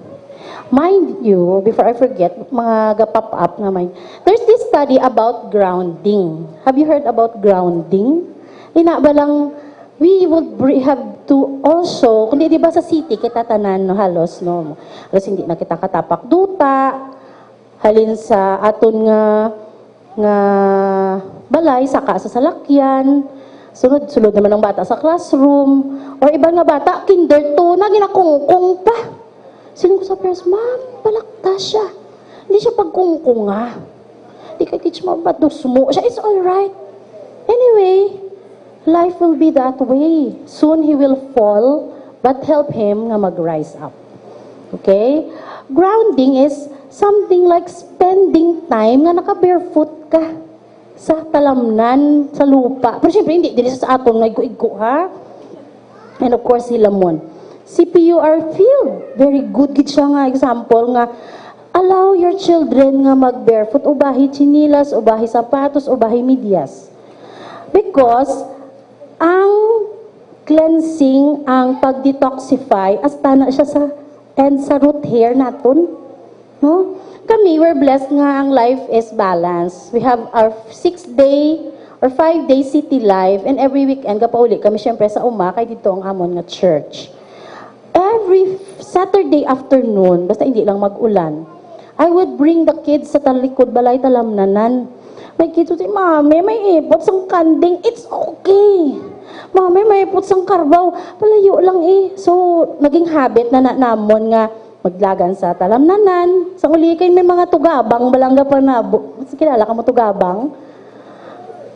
Mind you, before I forget, mga gapap up naman, there's this study about grounding. Have you heard about grounding? Ina ba lang, we would have to also, kundi di ba sa city, kita tanan, no, halos, no, halos hindi na kita katapak duta, halin sa aton nga balay, saka sa salakyan, sunod-sunod naman ng bata sa classroom, or ibang nga bata, kinder to, na ginakungkung pa. Sino ko sa parents, ma'am, balakta siya. Hindi siya pagkungkunga. Hindi ka teach mo, ba't mo siya? It's alright. Anyway, life will be that way. Soon he will fall, but help him nga mag-rise up. Okay? Grounding is something like spending time nga naka-barefoot ka sa talamnan, sa lupa. Pero syempre, hindi din sa atong nga igo-igo, ha? And of course, si Lamon. Si PUR Field, very good gid siya nga example nga allow your children nga mag-barefoot, ubahi chinilas, ubahi sapatos, ubahi medyas. Because ang cleansing, ang pag-detoxify, hasta na siya sa root hair naton. No? Kami, we're blessed nga ang life is balanced. We have our 6-day or 5-day city life, and every weekend, kapauli kami syempre sa kay dito ang amon nga church. Every Saturday afternoon, basta hindi lang mag-ulan, I would bring the kids sa talikod balay talamnanan. May kids would say, Mami, may ipot sang kanding. It's okay. Mami, may ipot sang karbaw. Palayo lang eh. So, naging habit na namon nga maglagan sa talamnanan. Sa uli kayo may mga tugabang, balangga pa na. Kilala ka mo tugabang?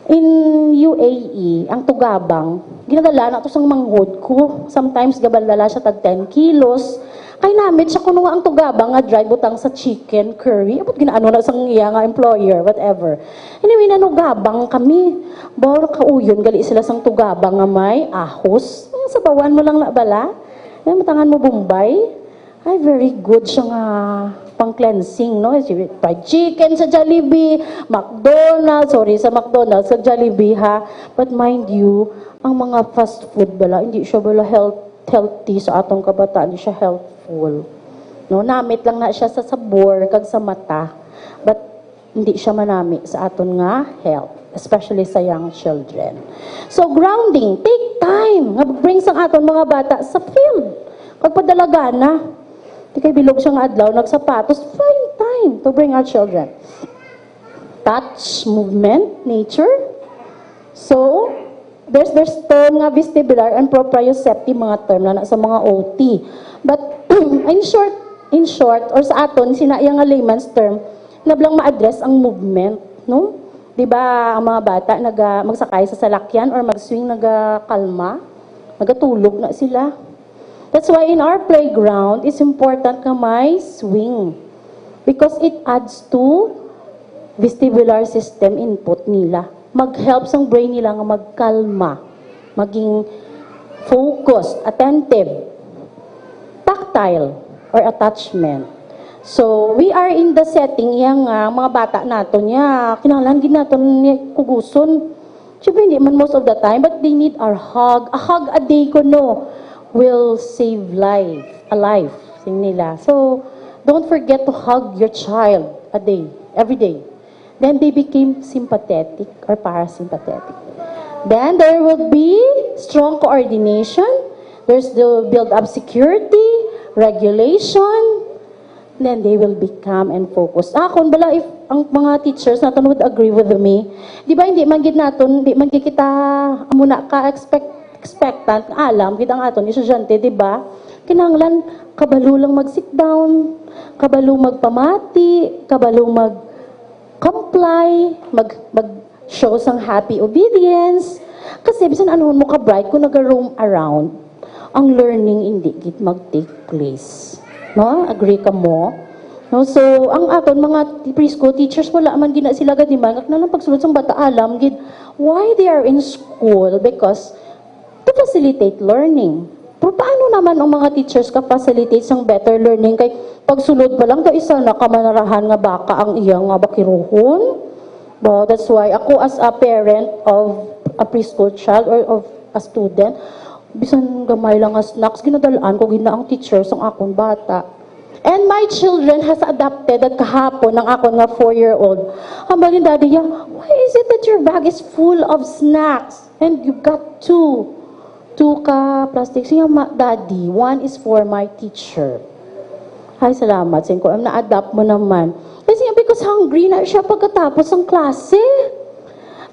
In UAE, ang tugabang, ginadala na ito sang manghod ko. Sometimes gabaldala siya tag 10 kilos. Kay namit siya kuno ang tugabang nga dry butang sa chicken curry. Abot ginaano na sang iya nga employer, whatever. Anyway, nanugabang kami. Bawal kauyon, gali sila sang tugabang nga may ahos. Sa bawan mo lang na bala. Matangan mo Bombay. Ay, very good siya nga pang-cleansing, no? Fried chicken sa Jollibee, McDonald's, sa McDonald's, sa Jollibee, ha? But mind you, ang mga fast food bala, hindi siya bala healthy sa atong kabataan, hindi siya healthful. No? Namit lang na siya sa sabor, kag sa mata, but hindi siya manami sa aton nga health, especially sa young children. So, grounding, take time, nga bring sang aton mga bata sa field. Pagpadalaga na, di kay bilog siyang adlaw, nagsapatos, find time to bring our children. Touch, movement, nature. So, there's term nga vestibular and proprioceptive mga term na sa mga OT. But, in short, or sa aton, sinayang nga layman's term, nablang ma-address ang movement, no? Di ba, ang mga bata, magsakay sa salakyan or mag-swing, nagakalma, nagatulog na sila. That's why in our playground, it's important na may swing. Because it adds to vestibular system input nila. Mag-help sa brain nila nga magkalma, maging focused, attentive, tactile, or attachment. So, we are in the setting yang mga bata nato niya, kinahanglan gid naton niya kuguson. Siyempre, hindi man most of the time, but they need our hug. A hug a day ko, no, will save a life, sing nila. So, don't forget to hug your child a day, every day. Then they became sympathetic or parasympathetic. Then there will be strong coordination. There's the build-up security, regulation. Then they will become and focused. Kung bala, if ang mga teachers natin would agree with me, di ba hindi man gid naton, di man gid kita amuna ka expectant, alam gid ang aton estudyante, di ba? Kinahanglan kabalo lang mag-sit down, kabalo magpamati, kabalo mag-comply, mag-show sang happy obedience. Kasi bisan anuhon mo ka bright kung nag-roam around, ang learning hindi gid mag-take place. No? Agree ka mo? No, so, ang aton mga preschool teachers, wala man gina sila gadiman, kag nalang pagsulod sa bata alam, gid, why they are in school? Because to facilitate learning. Pero paano naman ang mga teachers ka-facilitate sang better learning? Kay pagsulod pa lang, isa na kamanarahan nga baka ang iyang nga bakiruhon. No, that's why ako as a parent of a preschool child or of a student, bisan gamay lang nga snacks, ginadalaan ko gina ang teachers ang akong bata. And my children has adopted at kahapon ng ako nga 4-year-old. Hambalin daddy niya, why is it that your bag is full of snacks? And you got two ka plastic. Siya, daddy, one is for my teacher. Ay, salamat. Sabi ko, na-adapt mo naman. Kasi because hungry na siya pagkatapos ng klase.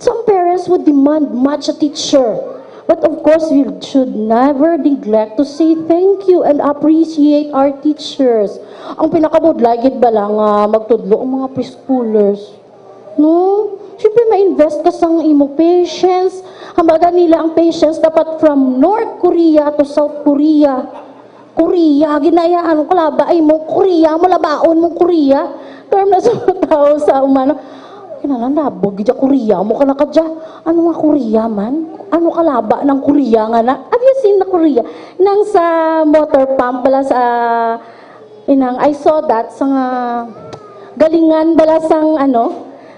Some parents would demand much a teacher. But of course, we should never neglect to say thank you and appreciate our teachers. Ang pinakabudlay, gid ba lang magtudlo ang mga preschoolers? No? Siyempre, ma-invest ka sa imo patience. Hambaga nila ang patience dapat from North Korea to South Korea. Korea, ginayaan ko laba ay mo Korea, mo labaon mo Korea. Term na sa tao sa umano. Kinalabog, gidya Korea mo ka na kadya. Ano nga Korea man? Ano kalaba ng Korea nga na? Have you seen na Korea? Nang sa motor pump bala sa inang I saw that sa galingan bala sang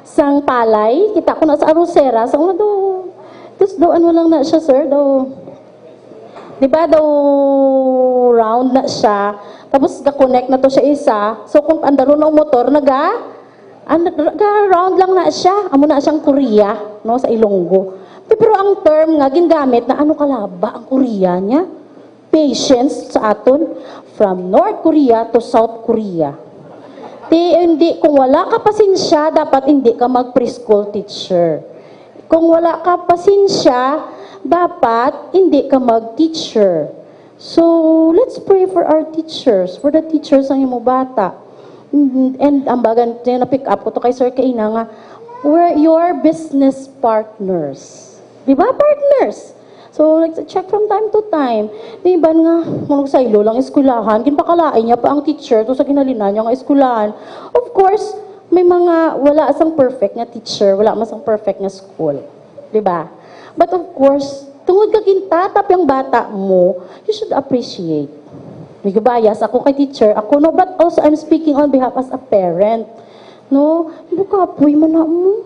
sang palay. Kita ko na sa arosera sa do. Tapos do ano lang na siya sir do. Di ba daw round na siya. Tapos ga-connect na to siya isa. So kung andaro ng motor round lang na siya. Amo na siyang Korea, no, sa Ilonggo. Pero ang term nga gingamit na ano kalaba ang Korea niya? Patience sa aton from North Korea to South Korea. Hindi, kung wala ka pasensya, dapat hindi ka mag-preschool teacher. Kung wala ka pasensya, dapat hindi ka mag-teacher. So, let's pray for our teachers, for the teachers ang imo bata. And ang bagan, na-pick up ko to kay Sir Kaina nga, we're your business partners. Di ba, partners? So, like, check from time to time. Di ba nga, manong saylo lang eskulahan, kinpakalain niya pa ang teacher to sa ginalinan niya nga eskulahan. Of course, may mga, wala asang perfect na teacher, wala masang perfect na school. Di ba? But of course, tungod ka kintatap yung bata mo, you should appreciate. May bias ako kay teacher, ako no, but also I'm speaking on behalf as a parent. No, hindi ka apoy man na mo.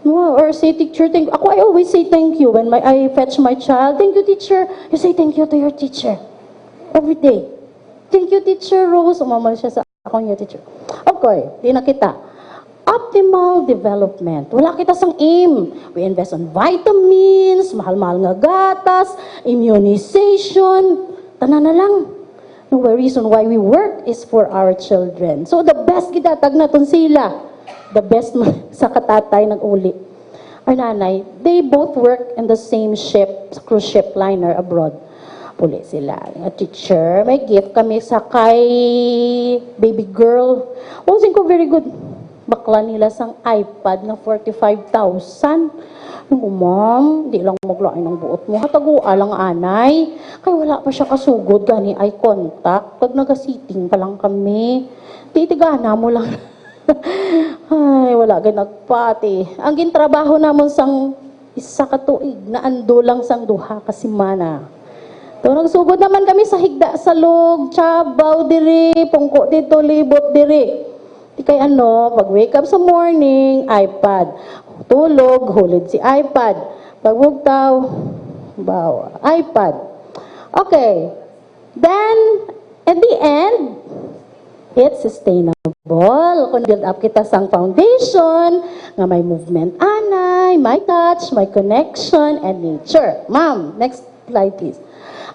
No, or say teacher, thank you. Ako, I always say thank you when I fetch my child. Thank you, teacher. You say thank you to your teacher. Every day. Thank you, teacher Rose. Umamal siya sa ako niya, teacher. Okay, di na kita. Optimal development. Wala kita sang aim. We invest on vitamins, mahal-mahal nga gatas, immunization. Tanan na lang. No, the reason why we work is for our children. So the best gidatag naton sila. The best sa katatay nag-uli. Our nanay, they both work in the same ship, cruise ship liner abroad. Uli sila. A teacher, may gift kami sa kay baby girl. Wasn't ko very good. Bakla nila sang iPad na 45,000. Ma'am, di lang maglain ng buot mo. Hatagua lang anay. Kaya wala pa siya kasugod, gani eye contact. Pag nagasiting pa lang kami. Titigana mo lang. Ay, wala ka nagpati. Ang gintrabaho namon sang isa ka tuig na ando lang sang duha ka semana. To nagsugod naman kami sa higda sa log, Chabaw diri, pungko dito, libot diri. Di kay pag wake up sa morning, iPad. Tulog, hulid si iPad. Pag bugtaw, iPad. Okay. Then, at the end, it's sustainable. Kung build up kita sang foundation, nga may movement anay, may touch, may connection, and nature. Ma'am, next slide please.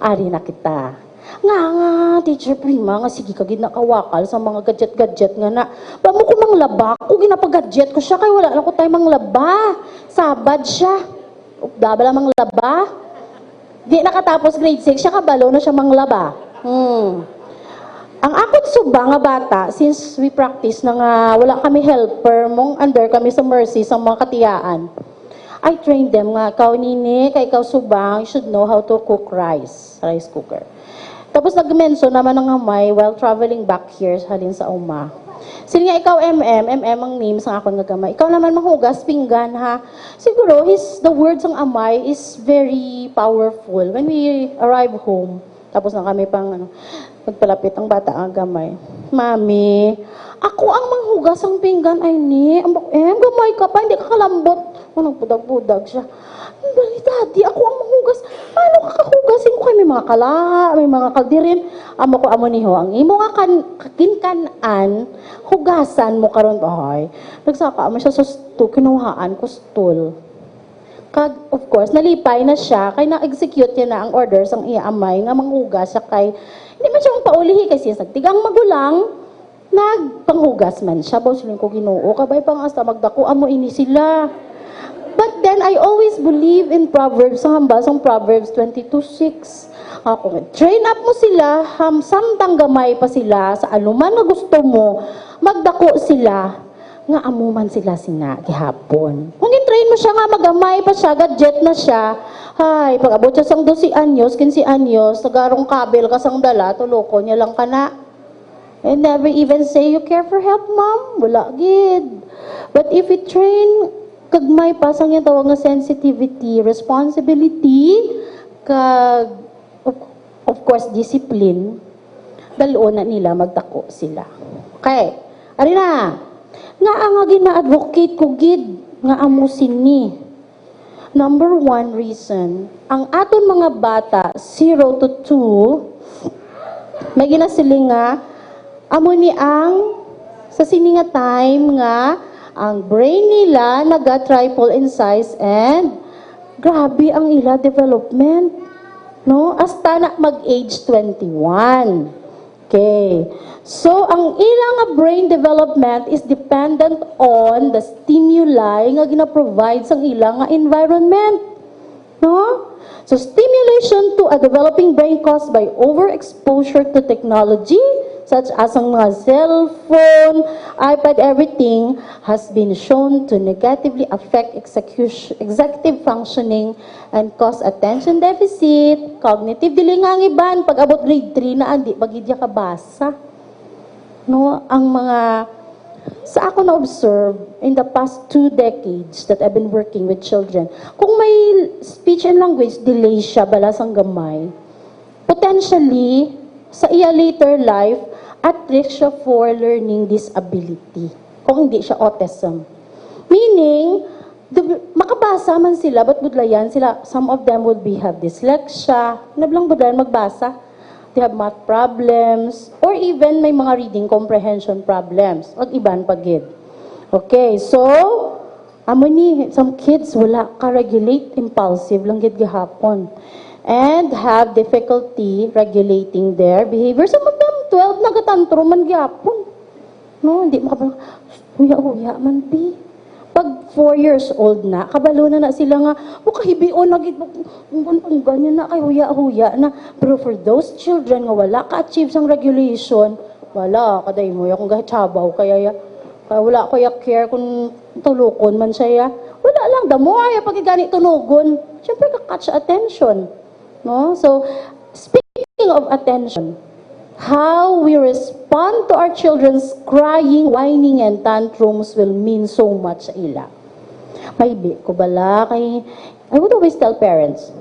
Ari na kita. Nga, teacher Prima, nga sige kagid nakawakal sa mga gadget-gadget nga na. Ba mo ko manglaba, kung ginapag-gadget ko siya, kaya wala lang ko tayo manglaba. Sabad siya. Dabala manglaba. Di nakatapos grade 6, siya kabalo na siya manglaba. Ang akong suba nga bata, since we practice na nga wala kami helper, mong under kami sa Mercy, sa mga katiyaan, I trained them nga, ikaw nini, kay ikaw subang, you should know how to cook rice cooker. Tapos nag-mention naman ng amay while traveling back here halin sa uma. Sige nga, ikaw, ang name sa akong nga gamay. Ikaw naman manghugas, pinggan, ha? Siguro, the words ng amay is very powerful. When we arrive home, tapos na kami pang, magpalapit ang bata ang gamay. Mami, ako ang manghugas ang pinggan, ay ni. Gamay ka pa, hindi ka kalambot. Anong pudag-pudag siya. Dali, daddy, ako ang manghugas. Paano ka kahugasin ko kayo? May mga kalaha, may mga kaldirin. Amo ko amo niho. Ang imo nga kinkanan, hugasan mo karon ay. Nagsaka mo siya sa stool, kinuhaan ko stool. Kag, of course, nalipay na siya, kay na-execute niya na ang orders ang iamay nga manghugas siya kay, hindi man siya ang paulihi kasi sa tigang magulang, nagpanghugas man siya. Bawsilin ko ginoo, kabay pang asta magdako, amo ini sila. But then, I always believe in Proverbs, sa hambasang Proverbs 22:6. Ako, train up mo sila, samtang gamay pa sila, sa anuman na gusto mo, magdako sila, nga amuman sila sina, gihapon. Kung in-train mo siya nga, magamay pa siya, gadget na siya, hay, pag abot siya sang 12 anyos, 15 anyos, nagarong kabel ka sang dala, tuloko niya lang ka na. And never even say, you care for help, mom? Wala, gid. But if we train, kagmay pasang yung tawag nga sensitivity, responsibility, kag, of course, discipline, dalo na nila, magdako sila. Okay, ari na. Nga ang gina-advocate ko, gid, nga amusin ni. Number 1 reason, ang aton mga bata, 0 to 2, may ginasiling nga, amo ni ang, sa sininga time nga, ang brain nila naga-triple in size and grabe ang ila development. No? Hasta na mag-age 21. Okay. So, ang ilang brain development is dependent on the stimuli nga gina-provide sa ilang environment. No? So, stimulation to a developing brain caused by overexposure to technology, such as ang mga cellphone, iPad, everything, has been shown to negatively affect executive functioning and cause attention deficit, cognitive dili nga ang iban, pag abot grade 3 na, andi, bagidya ka basa. No, ang mga, sa ako na-observe, in the past 2 decades that I've been working with children, kung may speech and language delay siya, balasang gamay, potentially, sa iya later life, at risk siya for learning disability. Kung hindi siya autism. Meaning, makabasa man sila, but budlayan sila, some of them would have dyslexia, nablang budlayan magbasa. They have math problems, or even may mga reading comprehension problems. Wag iban pagid. Okay, so, amo ni, some kids wala ka-regulate, impulsive lang gid gihapon. And have difficulty regulating their behavior. Sa mga 12, nagatantro man gyapon. No, hindi makapag, huya-huya man pi. Pag 4 years old na, kabalo na sila nga, kahibion, ganyan na, kay huya-huya na. Pero for those children nga wala ka-achieve sang regulation, wala, kaday mo, kung gachabaw, kaya wala ko care kung tulukon man siya. Wala lang, the more, pag ganit tunugon, syempre ka-catch attention. No? So, speaking of attention, how we respond to our children's crying, whining, and tantrums will mean so much sa ila. Maybe, ko bala, I would always tell parents,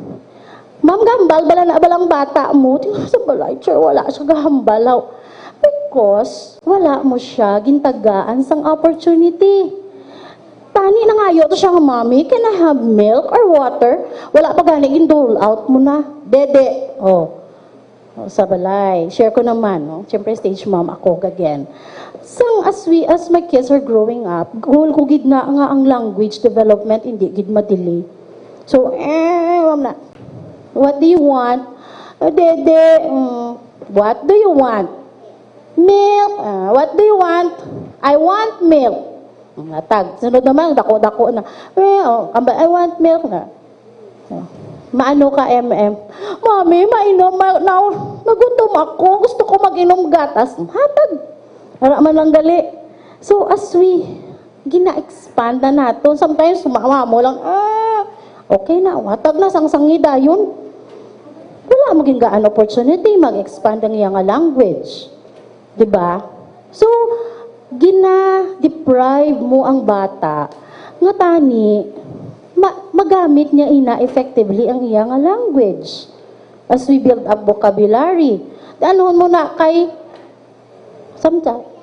Ma'am, gambal, bala na balang bata mo, tingnan sa balay, wala siya gahambalaw. Because, wala mo siya gintagaan sang opportunity. Tani na ngayo to siya nga, Mami, can I have milk or water? Wala pa gani, gindole out mo na. Dede. Sa balay. Share ko naman, no? Siyempre, stage mom ako, again. As my kids are growing up, goal ko gid na nga ang language development, hindi gid madili. So, ma'am na, what do you want? Dede, what do you want? Milk. What do you want? I want milk. Tag. Sunod naman, dako-dako na. I want milk na. Maano ka, Mami, mainom. Nagutom ako. Gusto ko mag-inom gatas. Hatag. Para man lang dali. So, as we gina-expand na nato, sometimes sumama mo lang, okay na, hatag na, sang-sangi dayon. Wala maging gaan opportunity, mag-expand ang iyang language. Diba? So, gina-deprive mo ang bata, nga tani, magamit niya ina effectively ang iya nga language. As we build up vocabulary. Anuhon mo na kay,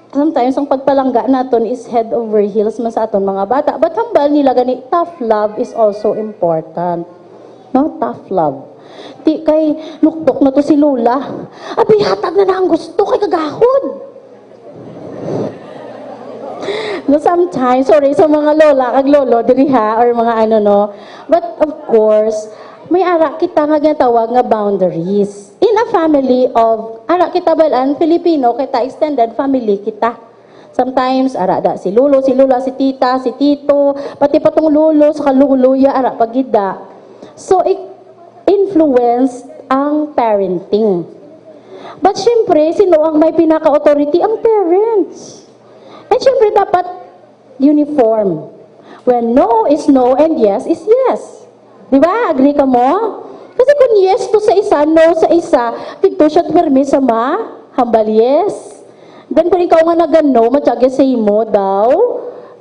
sometimes ang pagpalangga naton is head over heels man sa aton mga bata. But hambal nila gani, tough love is also important. No, tough love. Di kay nuktok na to si Lola. Abi, hatag na ang gusto kay kagahod. No, sometimes, sorry sa mga lola, kag lolo, diri ha, or mga ano no. But of course, may ara kita nga ginatawag nga boundaries. In a family of, ara kita balaan, Filipino, kita extended family kita. Sometimes, ara da si lolo, si lula, si tita, si tito, pati patong lolo, sa kaluluya, ara pagida. So, influence ang parenting. But syempre, sino ang may pinaka-authority? Ang parents. And syempre, dapat uniform. When no is no and yes is yes. Di ba? Agree ka mo? Kasi kung yes to sa isa, no sa isa, dito siya permi sa hambal yes. Then kung ikaw nga nagano, matyagya sa imo daw,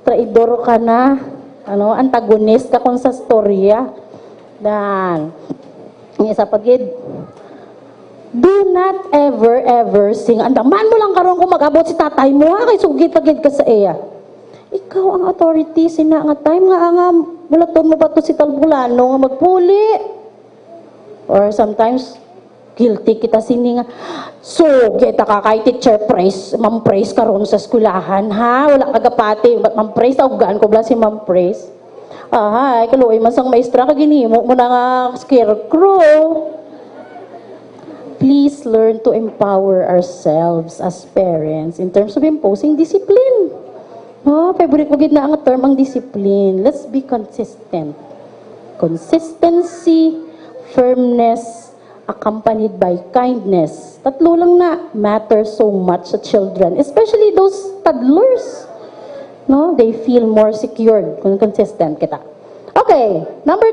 traidor ka na, antagonist ka kung sa storya. Dan. Ang isa pagid, do not ever sing. Andaman mo lang karon kung mag-abot si tatay mo, ha? Kay sugit-agid ka sa iya. Ikaw ang authority, sina nga time nga bulaton mo pa to si Talbulano nga magpuli. Or sometimes, guilty kita sini nga. So, kita ka kay teacher praise, ma'am praise karon sa skulahan, ha? Wala kagapati, ba't ma'am praise, tawgaan ko bala si ma'am praise. Ay, kaluoy masang maestra, kaginimo mo na nga scarecrow. Please learn to empower ourselves as parents in terms of imposing discipline. Favorite ko gid na ang term ang discipline. Let's be consistent. Consistency, firmness, accompanied by kindness. Tatlo lang na matter so much sa children, especially those toddlers. No, they feel more secured kung consistent kita. Okay, number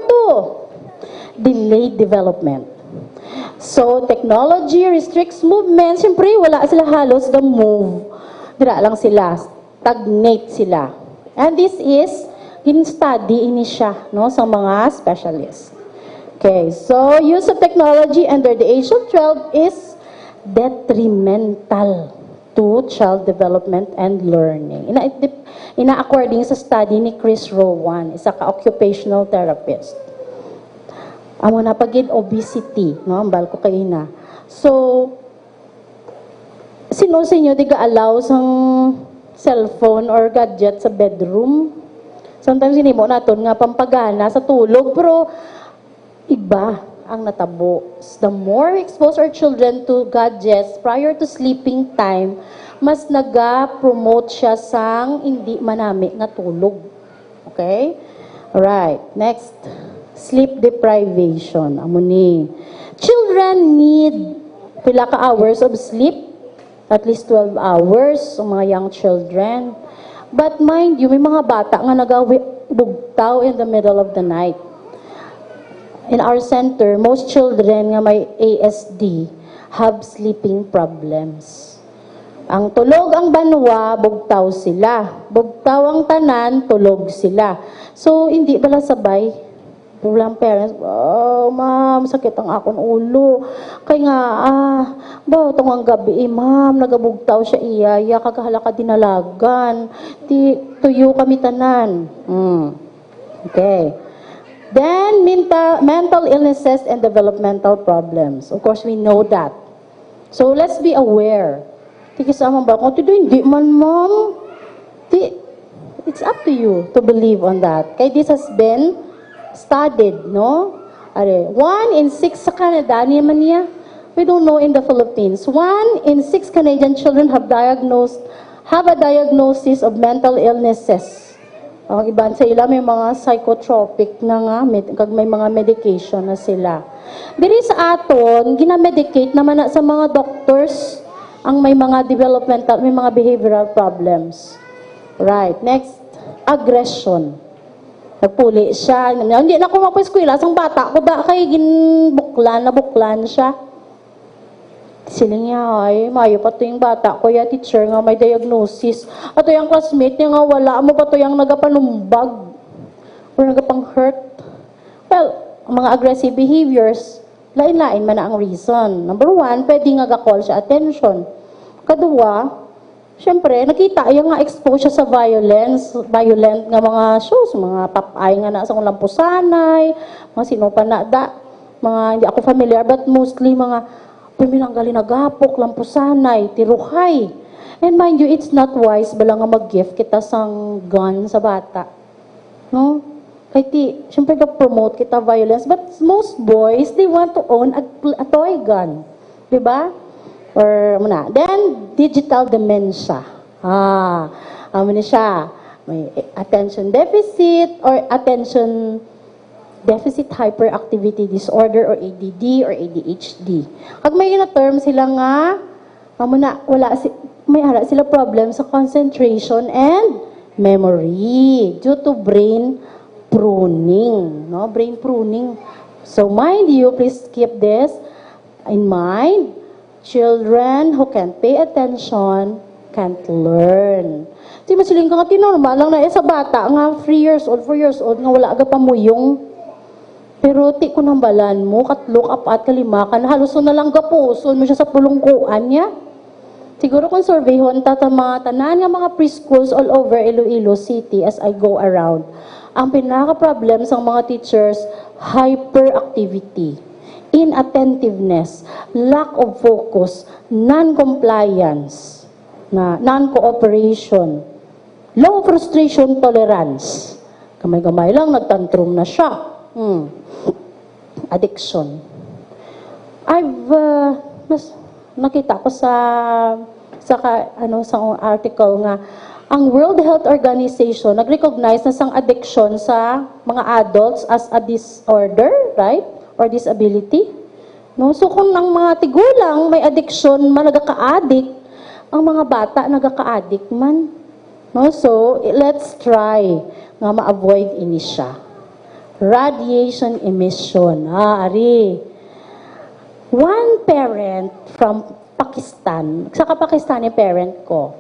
2, delayed development. So, technology restricts movement. Siyempre, wala sila halos the move. Dira lang sila. Stagnate sila. And this is in-study ini siya, no, sa mga specialists. Okay, so use of technology under the age of 12 is detrimental to child development and learning. According sa study ni Chris Rowan, isa ka-occupational therapist. Amo na pagid obesity, no, ambal ko kay ina. So sino sa inyo di ka-allow sang cellphone or gadget sa bedroom? Sometimes hinimo naton nga pampagana sa tulog, pero iba ang natabo. The more we expose our children to gadgets prior to sleeping time, mas naga-promote siya sang hindi manami nga tulog. Okay? Alright, next. Sleep deprivation. Amo ni. Children need pila ka hours of sleep, at least 12 hours, ang mga young children. But mind you, may mga bata nga nagabugtaw in the middle of the night. In our center, most children nga may ASD have sleeping problems. Ang tulog ang banwa, bugtaw sila. Bugtaw ang tanan, tulog sila. So, hindi bala sabay. Pulang parents, oh, ma'am, sakit ang akong ulo. Kaya nga, itong ang gabi, ma'am, nagabugtaw siya iya, kagahala ka dinalagan. Tuyo kami tanan. Okay. Then, mental illnesses and developmental problems. Of course, we know that. So, let's be aware. Tikisama ba? Kung hindi man, ma'am, it's up to you to believe on that. Kaya this has been studied, no? 1 in 6 sa Canada, naman niya. We don't know in the Philippines. 1 in 6 Canadian children have a diagnosis of mental illnesses. Ang iban sa ila may mga psychotropic na nga, kag may mga medication na sila. Diri sa aton, ginamedicate naman na sa mga doctors ang may mga developmental, may mga behavioral problems. Right, next, aggression. Nagpuli siya. Hindi na ako magpa-eskwela. Sang bata ko da kay ginbuklan siya. Sila niya, ay, mayo pa to yung bata ko, ya teacher nga may diagnosis. Ato yung classmate niya nga wala, mo pa to yung nagapanumbag or nagapang-hurt. Well, ang mga aggressive behaviors, lain-lain man na ang reason. Number one, pwede nga ga-call siya attention. Kadua, syempre, nakita yung nga expose siya sa violent nga mga shows, mga papay nga na sa kong lampusanay, mga sino pa na da, mga hindi ako familiar, but mostly mga piminanggali nagapok, lampusanay, tiruhay. And mind you, it's not wise bala nga mag-gift kita sang gun sa bata. No? Kaya syempre ka-promote kita violence, but most boys, they want to own a toy gun. Diba? Or muna. Then, digital dementia. Ano siya? May attention deficit or attention deficit hyperactivity disorder or ADD or ADHD. Kag may na term sila nga, may ara sila problem sa concentration and memory due to brain pruning. No? Brain pruning. So mind you, please keep this in mind. Children who can't pay attention can't learn. Di masiling ka nga tinormal lang na sa bata nga 3 years old, 4 years old nga wala aga pamuyong. Pero ti ko nang balan mo, katlok, apat, kalima ka na halos na lang gapuson mo siya sa pulungkuan niya. Siguro kung surveyhon ta mga tanan nga mga preschools all over Iloilo City as I go around. Ang pinaka-problem sa mga teachers, hyperactivity, inattentiveness, lack of focus, non-compliance, non-cooperation, low frustration tolerance. Gamay-gamay lang, nagtantrum na siya. Addiction. Nakita ko sa article nga ang World Health Organization nag-recognize na sang addiction sa mga adults as a disorder, right? Or disability. No? So kung ang mga tigulang may addiction man nagaka-addict, ang mga bata nagaka-addict man. No? So let's try nga ma-avoid ini siya. Radiation emission. Ari. One parent from Pakistan, sa Pakistani parent ko,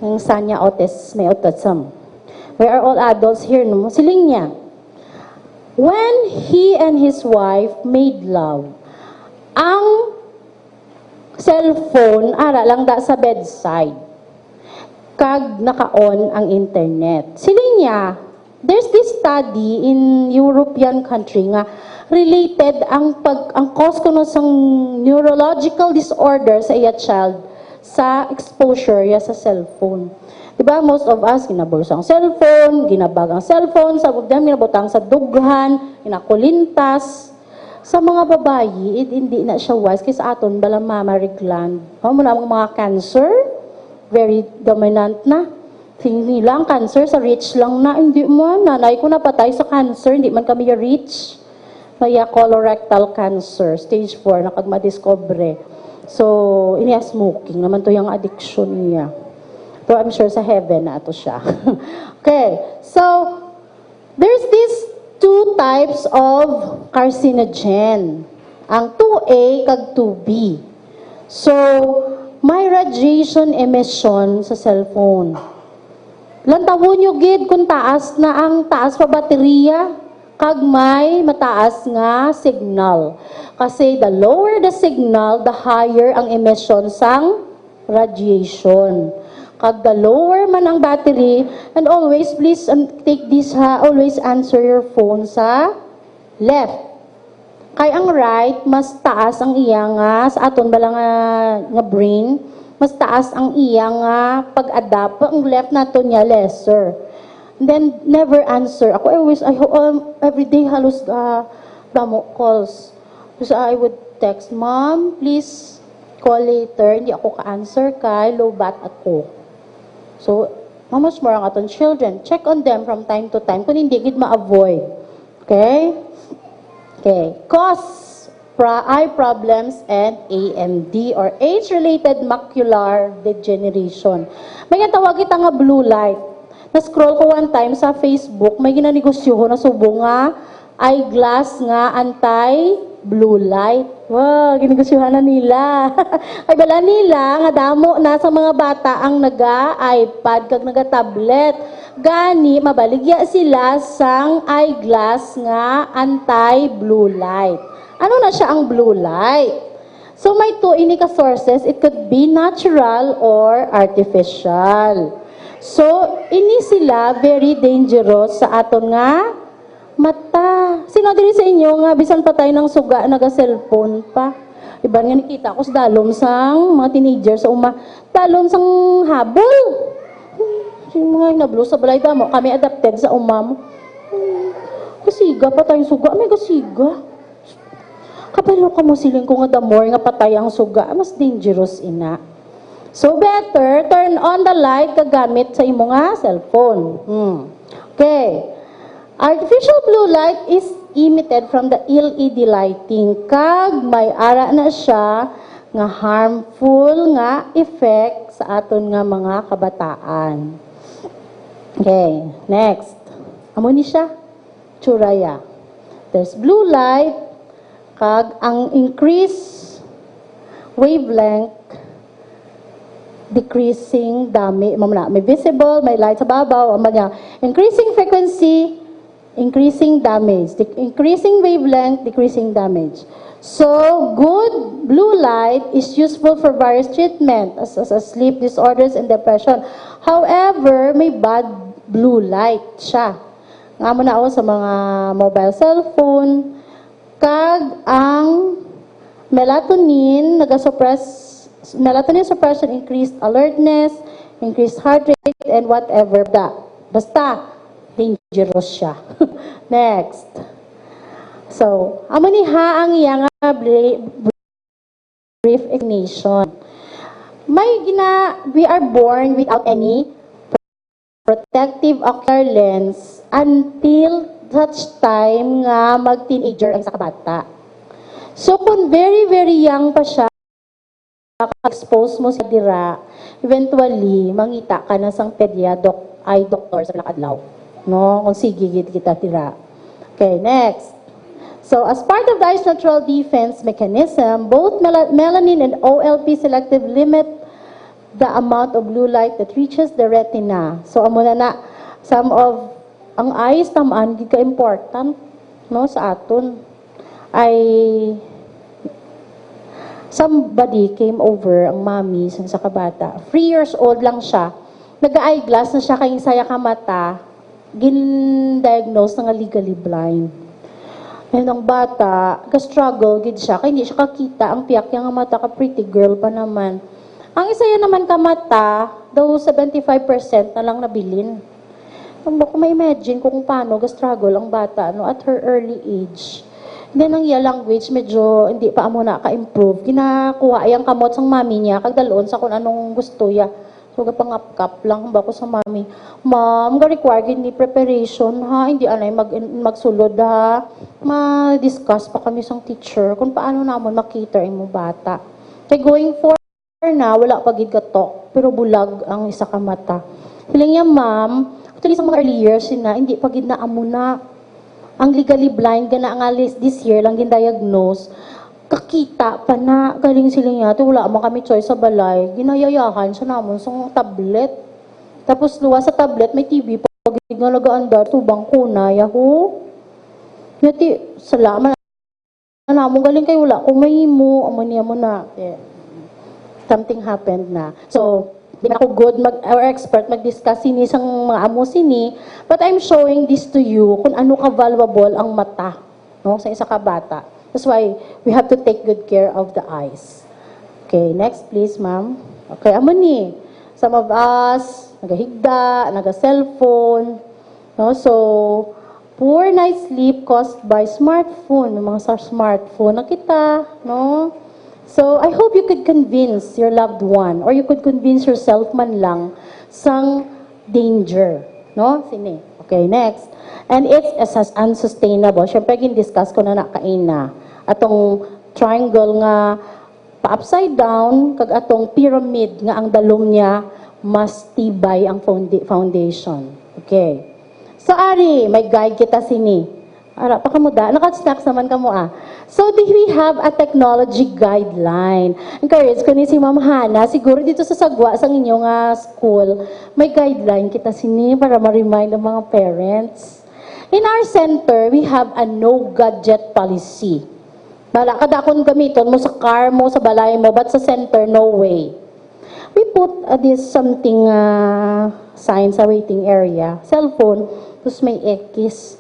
yung sanya may autism. We are all adults here, no? Siling niya. When he and his wife made love, ang cellphone, ara lang da sa bedside, kag naka-on ang internet. Siling niya, there's this study in European country nga related ang cause kuno sang neurological disorder sa iya child sa exposure ya sa cellphone. Diba, most of us ginabulsa ang cellphone, ginabag ang cellphone, sa bugdam ginabutang sa dughan, ginakulintas. Sa mga babayi, hindi na siya wise kasi aton bala mammary gland. Muna ang mga cancer, very dominant na. Hindi lang, cancer sa rich lang na. Hindi mo, nanay ko napatay sa cancer, hindi man kami rich. Kaya colorectal cancer, stage 4, nakagmadiscobre. So, iniya smoking naman to yung addiction niya. So, I'm sure sa heaven na ito siya. Okay, so, there's these two types of carcinogen. Ang 2A kag 2B. So, may radiation emission sa cellphone. Lantawon nyo gid kung taas na ang taas pa baterya, kag may mataas nga signal. Kasi the lower the signal, the higher ang emission sang radiation. Kag the lower man ang battery, and always please take this ha, always answer your phone sa left. Kay ang right, mas taas ang iya nga, sa aton bala nga brain, mas taas ang iya nga pag-adapt, ang left nato niya lesser. And then, never answer. Ako every day halos damo calls. So I would text, Mom, please call later. Hindi ako ka-answer kay low bat ako. So, mas more ang aton children. Check on them from time to time kung hindi gid ma-avoid. Okay? Okay. Cause eye problems and AMD or age-related macular degeneration. May tawag kita nga blue light. Na-scroll ko one time sa Facebook, may ginanegosyo ko na subo nga eyeglass nga anti-blue light. Wow, ginegosyohan na nila. Ay bala nila, nga damo na sa mga bata ang naga-iPad kag naga-tablet. Gani, mabaligya sila sang eyeglass nga anti-blue light. Ano na siya ang blue light? So may two ini ka sources, it could be natural or artificial. So, ini sila very dangerous sa aton nga mata. Sino diri sa inyo nga bisan pa tayo ng suga naga-cellphone pa? Iban nga nakita ko sa dalom sang mga teenager sa uma. Dalom sang habol. Yung mga nablo sa balay mo, kami adapted sa uma mo. Kasiga pa tayong suga. May kasiga. Kabalo ka mo siling ko nga the more nga patay ang suga. Mas dangerous ina. So better, turn on the light kagamit sa imo nga cellphone. Okay. Artificial blue light is emitted from the LED lighting. Kag may ara na siya nga harmful nga effect sa aton nga mga kabataan. Okay, next. Amo ni siya? Tsuraya. There's blue light, kag ang increase wavelength, decreasing dami, may visible, may light sa babaw, increasing frequency, increasing damage, increasing wavelength, decreasing damage. So, good blue light is useful for various treatment, as sleep disorders and depression. However, may bad blue light siya. Nga mo na ako sa mga mobile cellphone, kag ang melatonin suppression, increased alertness, increased heart rate, and whatever that. Basta, dangerous siya. Next. So, amo ni ha ang iyang brief explanation. We are born without any protective ocular lens until such time nga mag-teenager ang sa kabata. So, kung very, very young pa siya, expose mo sa dira, eventually, mangita ka na sang eye doctor sa lakadlaw. No? Kung sige, kita dira. Okay, next. So, as part of the eye's natural defense mechanism, both melanin and OLP selective limit the amount of blue light that reaches the retina. So, amo na some of ang eyes naman, di ka important, no, sa aton. Somebody came over, ang mami, sa kabata. 3 years old lang siya. Nag-eyeglass na siya kayong saya ka mata. Gin-diagnose na nga legally blind. And ang bata, ka-struggle, gid siya. Kaya hindi siya kakita. Ang piyak niya nga mata, ka-pretty girl pa naman. Ang isa yan naman ka mata, daw 75% na lang nabilin. Ang bako ma-imagine kung paano ka-struggle ang bata no, at her early age. Then, ang iya language, medyo hindi pa amo na ka-improve. Kinakuha yung kamot sang mami niya, kagdaloon sa kung anong gusto ya. So, gapangap-kap lang ba ko sa mami. Ma'am, ga-require ni preparation, ha? Hindi anay magsulod, ha? Ma-discuss pa kami sang teacher kung paano naman makita mo bata. Kaya going forward na, wala pa gid ka talk, pero bulag ang isa ka mata. Hiling niya, ma'am, actually sa mga early years na, hindi pa gid na amo na. Ang legally blind, gana nga this year lang gin-diagnose, kakita pa na, galing sila niya, wala mo kami choice sa balay, ginayayahan siya namon sa tablet. Tapos luwa sa tablet, may TV, pag nga nag-aandar, tubang kuna, yahu. Yati, salamat na namon, galing kayo, wala kung may mo, amo niya mo na. Something happened na. So, di na ako good or expert mag-discuss sini sang mga amo sini, but I'm showing this to you kung ano ka valuable ang mata, no, sa isa ka bata. That's why we have to take good care of the eyes. Okay, next please, ma'am. Okay, amo ni. Some of us, nagahigda, naga-cellphone, no? So, poor night sleep caused by smartphone, mga sa smartphone na kita, no? So, I hope you could convince your loved one or you could convince yourself man lang sang danger, no? Sini. Okay, next. And it's as unsustainable. Siyempre, gin-discuss ko na nakaina. Atong triangle nga pa-upside down, kag atong pyramid nga ang dalom niya, mas tibay ang foundation. Okay. So, ari, may guide kita sini. Ara pa kamo da, naka-snacks naman kamo So we have a technology guideline. Encourage ko ni si Ma'am Hana, siguro dito sa sagwa sa inyong school, may guideline kita sini para ma-remind ang mga parents. In our center, we have a no gadget policy. Bala kada akong gamiton mo sa car mo, sa balay mo, but sa center, no way. We put this something sign sa waiting area, cellphone, tapos may X.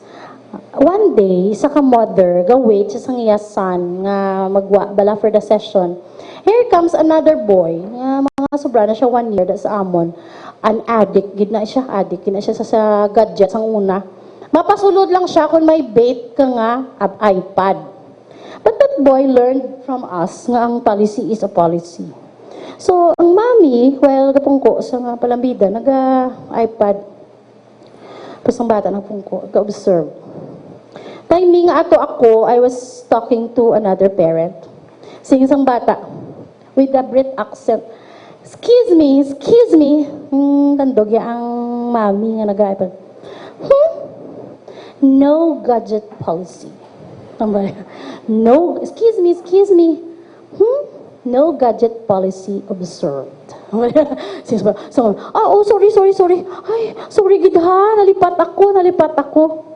One day, sa ka-mother, ga-wait siya sang iya son nga magwa bala for the session. Here comes another boy, nga mga sobra na siya 1 year, sa amon. An addict, gid na siya sa gadget sang una. Mapasulod lang siya kung may bait ka nga iPad. But that boy learned from us nga ang policy is a policy. So, ang mami, well, kapungko sa nga palambida, nag-iPad. Tapos ang bata nagpungko, nag-observe. Timing nga ato ako, I was talking to another parent. Sige isang bata, with a Brit accent, excuse me. Tandog ya ang mami nga nag-iPad. No gadget policy. No, excuse me. No gadget policy observed. Sorry. Ay, sorry gid ha, nalipat ako.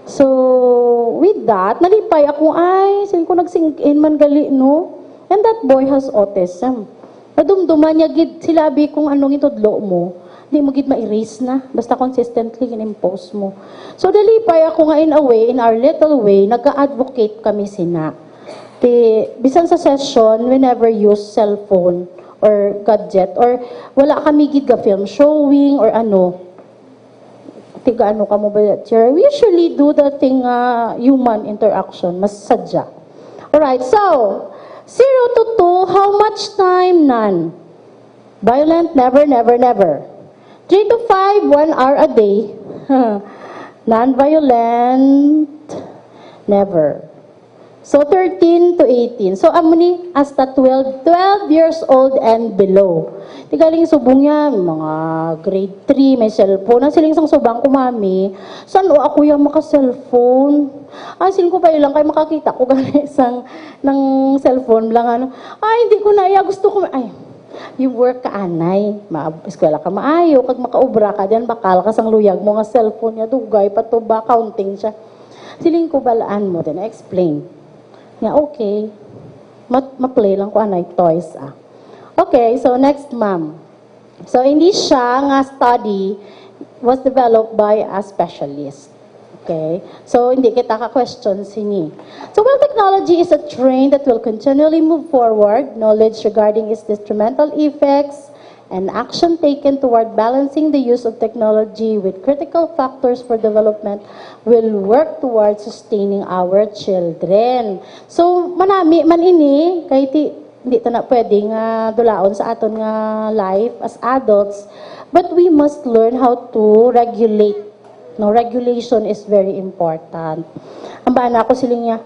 So, with that, nalipay ako, sin ko nag-sink in man gali, no? And that boy has autism. Nadumduman niya gid, silabi kung anong itudlo mo. Di mo gid ma-erase na, basta consistently in-impose mo. So, nalipay ako nga in a way, in our little way, nagka-advocate kami sina. Bisan sa session, we never use cellphone or gadget, or wala kami gid ga film showing or ano. Tiga ano ka mo ba, chair? We usually do the thing, human interaction, mas sadya. Alright, so, 0 to 2, how much time? None. Violent, never. 3 to 5, 1 hour a day. Non-violent, never. So, 13 to 18. So, amuni, hasta 12 years old and below. Tigaling subong yan, mga grade 3, may cellphone. Ang siling sang subang ko, mami, saan ako yung maka-cellphone? Siling ko pa lang kayo makakita ko gani isang ng cellphone lang. Hindi ko na, gusto ko, you work ka anay, eskwela ka maayo, kag makaubra ka diyan, bakal ka sang luyag mo nga cellphone niya, dugay, patuba, counting siya. Siling ko balaan mo, then explain. Okay. Ma-play lang ko anay toys Okay, so next ma'am. So hindi siya nga study was developed by a specialist. Okay? So hindi kita ka-question sini. So while technology is a train that will continually move forward, knowledge regarding its detrimental effects and action taken toward balancing the use of technology with critical factors for development will work towards sustaining our children. So, manami, man ini, kahit hindi ta na pwedeng dulaon sa aton nga life as adults, but we must learn how to regulate. No, regulation is very important. Ang bana ko siling niya,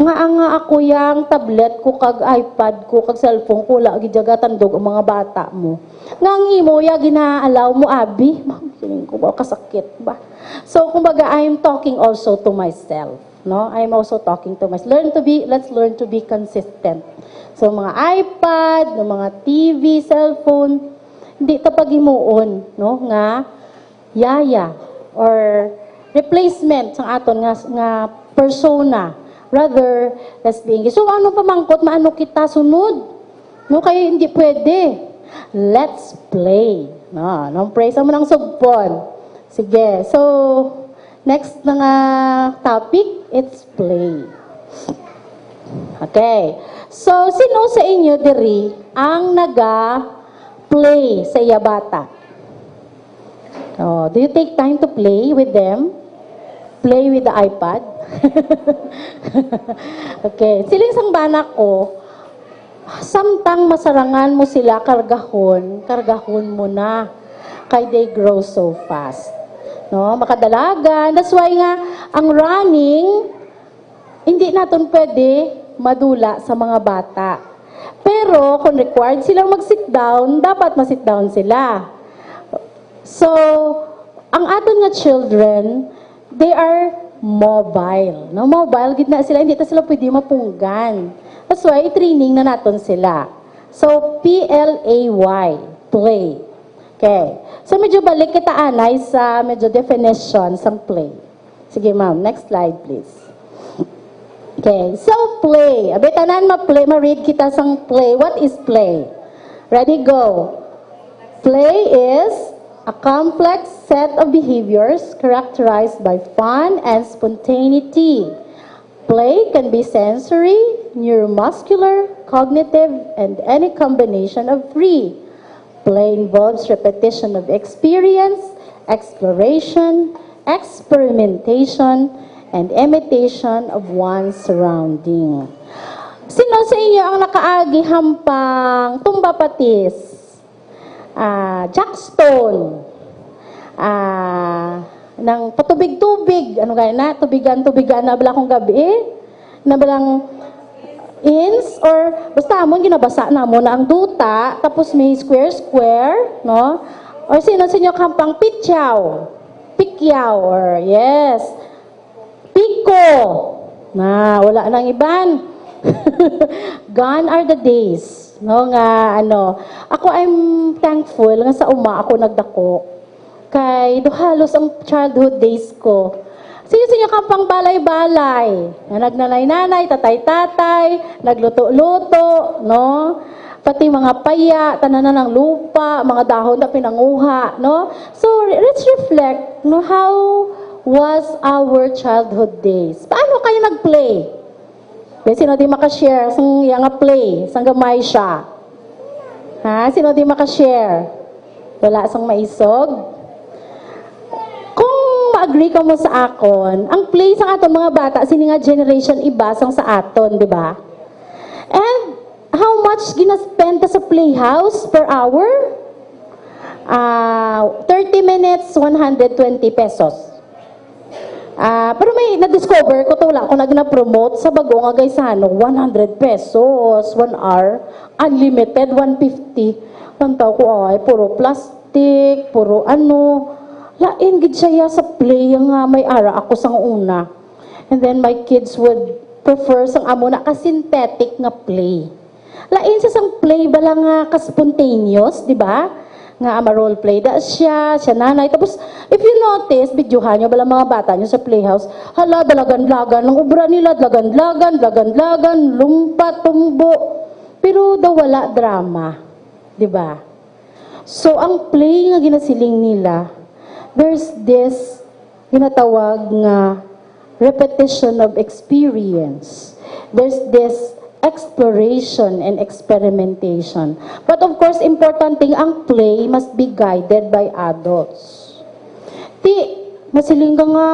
nga ako yang tablet ko kag iPad ko kag cellphone ko lagi jaga tandog ang mga bata mo. Nga ang imo ya ginaalaw mo abi, feeling ko ba kasakit ba. So kumbaga I'm talking also to myself, no? I'm also talking to myself. Let's learn to be consistent. So mga iPad, mga TV, cellphone, hindi ta pagimuon, no? Nga yaya or replacement sa aton nga persona. Rather, let's be engaged. So, ano pamangkot, maano kita sunod? No, kayo hindi pwede. Let's play. No, praise mo ng sugpon. Sige. So, next na nga topic, it's play. Okay. So, sino sa inyo diri ang naga-play sa iya bata? Do you take time to play with them? Play with the iPad? Okay. Siling sang bana ko, samtang masarangan mo sila kargahon mo na. Kay they grow so fast. No? Makadalagan. That's why nga, ang running, hindi natin pwede madula sa mga bata. Pero, kung required silang mag-sit down, dapat ma-sit down sila. So, ang aton nga children, they are mobile. No, mobile, gid na sila, hindi ta sila pwede mapunggan. That's why, training na naton sila. So, P-L-A-Y, play. Okay. So, medyo balik kita anay sa medyo definition sang play. Sige, ma'am. Next slide, please. Okay. So, play. Abi, tanan ma-play, ma-read kita sang play. What is play? Ready, go. Play is a complex set of behaviors characterized by fun and spontaneity. Play can be sensory, neuromuscular, cognitive, and any combination of three. Play involves repetition of experience, exploration, experimentation, and imitation of one's surrounding. Sino sa inyo ang nakaagi hampang tumba patis? Jackstone. Ng patubig-tubig. Ano gaya na? Tubigan-tubigan na bala kong gabi. Na balang ins or basta amon ginabasa na mo na ang duta tapos may square-square, no? Or sino sa inyo kampang pityaw? Pikyaw or yes. Piko. Na wala nang iban. Gone are the days. No nga ano, ako I'm thankful nga sa uma ako nagdako. Kay halos ang childhood days ko. Sino kampang balay-balay? Na nagnanay-nanay, tatay-tatay, nagluto-luto, no? Pati mga paya, tananan ng lupa, mga dahon na pinanguha, no? So, let's reflect, no, how was our childhood days? Paano kayo nag-play? Sino di makashare sang yang play, sang gamay siya? Ha? Sino di makashare? Wala sang maisog? Agree ka mo sa akon, ang play sa aton mga bata, sini nga generation iba sang sa aton, di ba? And how much ginaspend sa playhouse per hour? 30 minutes, 120 pesos. Pero may na-discover ko to lang, kung nagna-promote sa bago nga guys, 100 pesos, 1 hour, unlimited, 150. Ang tao ko ay, puro plastic, puro ano, lain gid siya sa play nga may ara ako sang una. And then my kids would prefer sang amo na ka synthetic nga play. Lain sa sang play bala nga ka spontaneous, di ba? Nga ama role play da siya nanay. Tapos if you notice, videohan nyo bala mga bata nyo sa playhouse, hala dalagan-lagan ng ubra nila, dalagan-lagan, lumpa, tumbo. Pero daw wala drama, di ba? So ang play nga ginasiling nila, there's this tinatawag nga repetition of experience. There's this exploration and experimentation. But of course, important thing, ang play must be guided by adults. Masiling ka nga,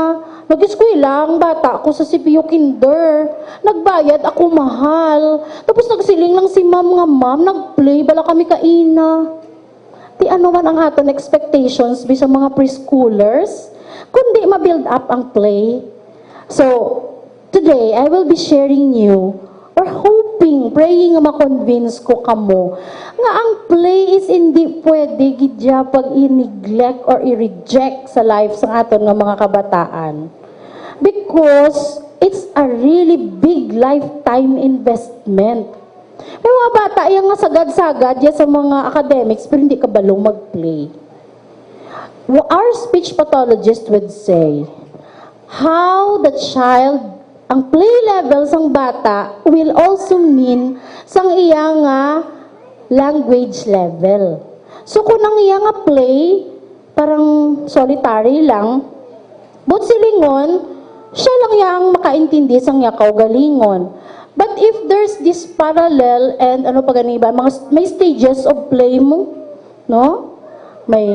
nag-eskwela ang bata ko sa CPU Kinder. Nagbayad ako mahal. Tapos nagsiling lang si ma'am nga, ma'am, nag-play, bala kami kaina. Ano man ang aton expectations sa mga preschoolers, kundi ma-build up ang play. So, today, I will be sharing you, or hoping, praying nga ma-convince ko kamo, nga ang play is hindi pwede gidya pag i-neglect or i-reject sa life sa aton nga mga kabataan. Because it's a really big lifetime investment. May mga bata yung nga sagad-sagad sa mga academics pero hindi ka balong mag-play. Our speech pathologist would say, how the child, ang play level sang bata will also mean sang iya nga language level. So kung ang iya nga play, parang solitary lang, but silingon, siya lang yang makaintindi sang iya kaugalingon. But if there's this parallel and ano pa ganiba, may stages of play mo, no? May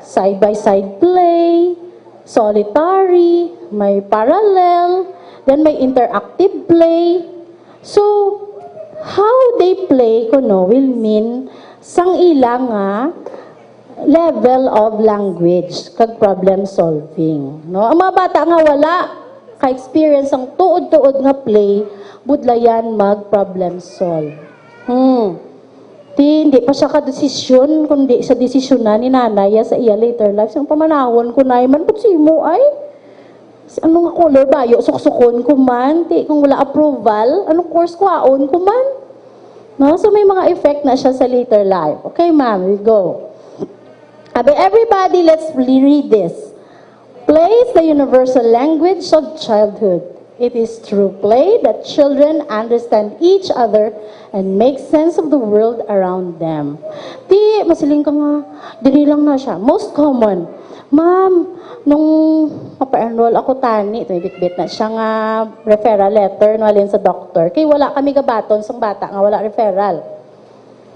side-by-side play, solitary, may parallel, then may interactive play. So, how they play kuno will mean sang ilang level of language kag problem solving, no? Ang mga bata nga wala ka-experience ang tuod-tuod nga play, budlayan mag-problem solve. Hindi pa siya ka-desisyon, kundi sa desisyon na ni nanay sa iya later life. Ang pamanahon ko na, man po si mo ay, Anong color ba? Yo, suksukon ko man. Di, kung wala approval, anong course ko aon ko man? No? So may mga effect na siya sa later life. Okay, ma'am, we go. But everybody, let's read this. Play is the universal language of childhood. It is through play that children understand each other and make sense of the world around them. Di, masiling ka nga, dili lang na siya. Most common, ma'am, nung mapa-enroll ako tani, ito bitbit na siya nga referral letter nalin sa doctor. Kay wala kami gabaton sa bata nga wala referral.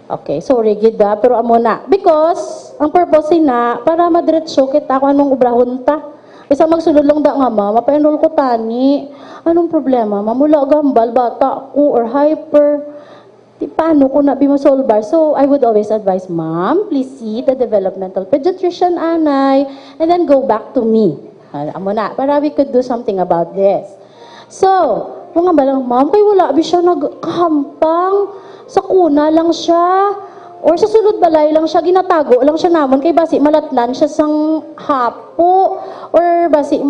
Okay, so rigid pero amo na. Because, ang purpose na, para madiretso kita kung anong ubrahon ta. Isa magsulod lang da nga mapa-enroll ko tani. Anong problema? Mamula gambal, bata ko, or hyper. Di paano ko na bimasolbar? So, I would always advise, ma'am, please see the developmental pediatrician, anay, and then go back to me. Amo na, para we could do something about this. So, mga balang, ma'am, kay wala ba siya nagkahampang? Sa kuna lang siya, or sa sulod balay lang siya, ginatago lang siya namon, kay basi malatnan siya sang hapo, or basi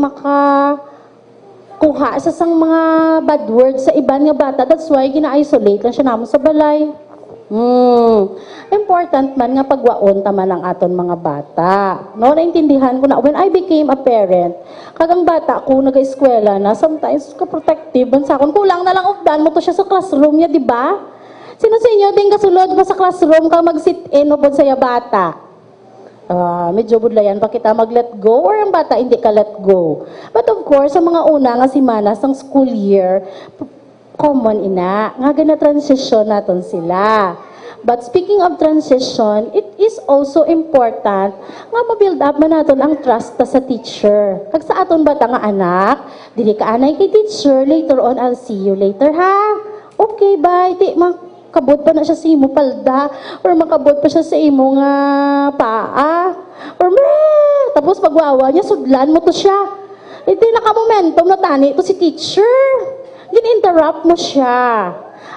kuha sa sang mga bad words sa iban nga bata. That's why gina-isolate lang siya namon sa balay. Important man nga pagwaon taman ang aton mga bata. No, naintindihan ko na when I became a parent, kagang bata ko nag-eskwela na, sometimes ka-protective sa akon. Kulang na lang ugdan mo to siya sa classroom niya, di ba? Sino sa inyo din kasulod pa sa classroom ka mag-sit-in o sa bata? Medyo budlayan pa kita mag-let go or ang bata hindi ka let go. But of course, sa mga una nga simanas ng school year, common ina, nga gana transition naton sila. But speaking of transition, it is also important nga ma-build up man naton ang trust ta sa teacher. Kag sa aton bata nga anak, dili ka anay kay teacher, later on I'll see you later ha. Okay, bye. Di makabot pa na siya sa imo palda or makabot pa siya sa imo nga paa or tapos pagwawa niya sudlan mo to siya. Ito naka-momentum na tani ito si teacher. Gin-interrupt mo siya.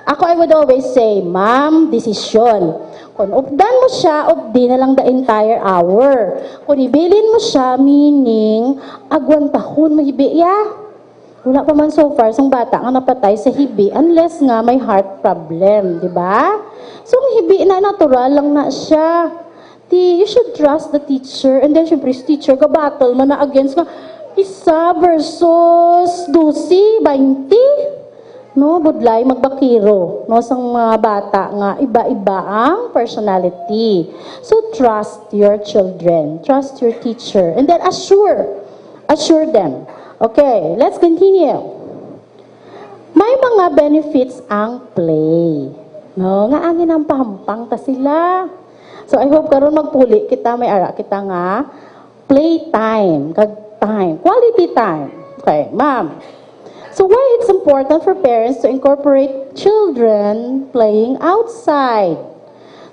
Ako, I would always say, ma'am, desisyon. Kung updan mo siya, updi na lang the entire hour. Kung ibilin mo siya, meaning, agwan tahon mo hibi ya. Wala pa man so far, sang bata nga napatay sa hibi, unless nga may heart problem, di ba? So, ang hibi na, natural lang na siya. You should trust the teacher, and then, syempre, si teacher, ka-battle man na against nga, 1 versus 12, 20. No, budlay magbakiro no sang mga bata nga iba-iba ang personality. So trust your children, trust your teacher, and then assure them. Okay, let's continue. May mga benefits ang play. No, nga angin ang pahampang ta sila. So I hope karon magpuli kita may ara kita nga playtime, kag time, quality time. Okay, ma'am. So why it's important for parents to incorporate children playing outside?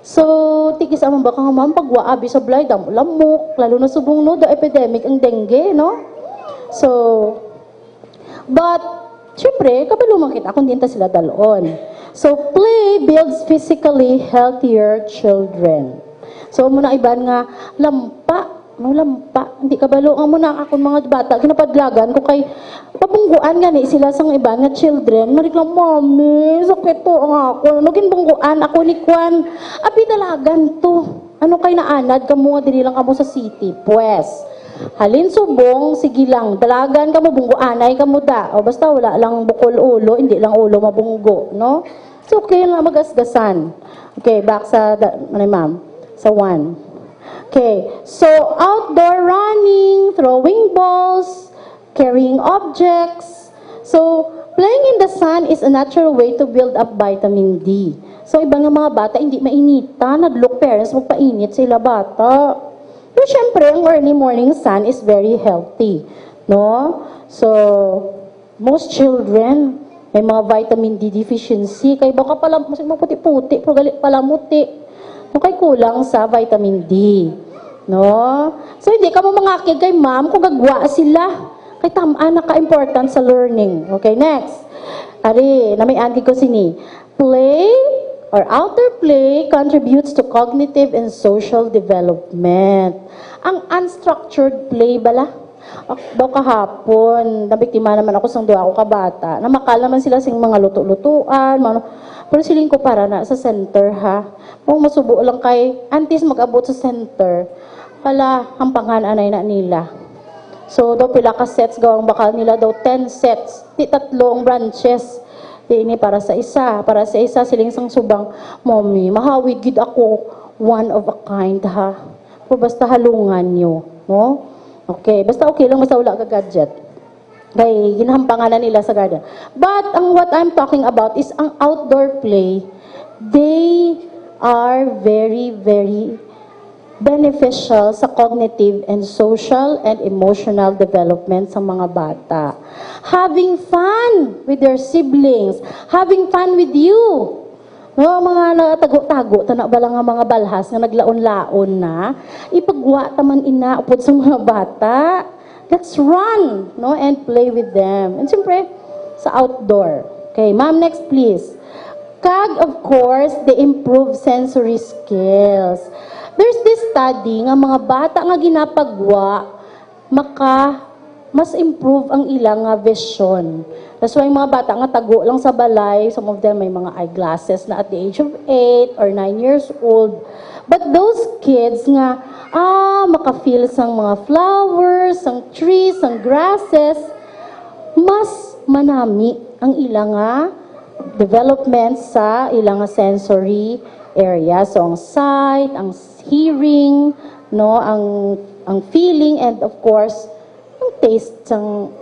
So, tigis amang baka nga ma'am, pagwaabi sa blay, lamok, lalo na subong no, the epidemic, ang dengue, no? So, but, syempre, kabalo man kita, kung dinta sila dalon. So, play builds physically healthier children. So, muna iban nga, lampa, hindi kabalo ang muna akong mga bata, ginapadlagan ko kay, pabungguan gani sila sa iba nga children, mariklang, mami, sakit to ang ako, naging bungguan, ako ni Kwan, abi dalagan to, ano kay naanad ka mo, dili lang kamo sa city, pues, halin subong, sige lang, dalagan ka mo, bungguanay ka mo da, o basta wala lang bukol ulo, hindi lang ulo mabunggo, no? So, okay lang magasgasan. Okay, back sa, ma'am, sa 1. Okay, so outdoor running, throwing balls, carrying objects. So, playing in the sun is a natural way to build up vitamin D. So, ibang mga bata, hindi mainita, nadlook parents, magpainit sila bata. Pero syempre, ang early morning sun is very healthy. No? So, most children, may mga vitamin D deficiency. Kaya baka pala, puti-puti, pero galit pala muti. Okay, kulang sa vitamin D. No? So, hindi ka mo mangakig kay ma'am kung gagwa sila. Kay tamaan na ka-important sa learning. Okay, next. Ari, na may anti ko sini. Play or outer play contributes to cognitive and social development. Ang unstructured play bala, Daw kahapon, nabiktima naman ako sang duha ako kabata. Namakal naman sila sing mga luto-lutuan, pero siling ko para na sa center ha. Kung masubo lang kay antes mag-abot sa center, wala hampanghan anay na nila. So daw pila ka sets gawang bakal nila daw 10 sets, di tatlong branches. Di ini para sa isa siling sang subang, mommy, mahawig gid ako, one of a kind ha. O basta halungan nyo, no? Okay, basta okay lang, basta wala ka gadget. Kaya ginhampangan na nila sa garden. But what I'm talking about is ang outdoor play. They are very, very beneficial sa cognitive and social and emotional development sa mga bata. Having fun with their siblings, having fun with you. No, mga natago-tago, tanak ba lang ang mga balhas nga naglaon-laon na, ipagwa taman ina upod sa mga bata. Let's run, no, and play with them. And siyempre, sa outdoor. Okay, ma'am, next please. Kag, of course, they improve sensory skills. There's this study nga mga bata nga ginapagwa, mas improve ang ilang vision. That's why mga bata nga tago lang sa balay, some of them may mga eyeglasses na at the age of 8 or 9 years old. But those kids nga, makafeel sang mga flowers, sang trees, sang grasses, mas manami ang ilang development sa ilang sensory area. So ang sight, ang hearing, no, ang feeling, and of course, ang taste sang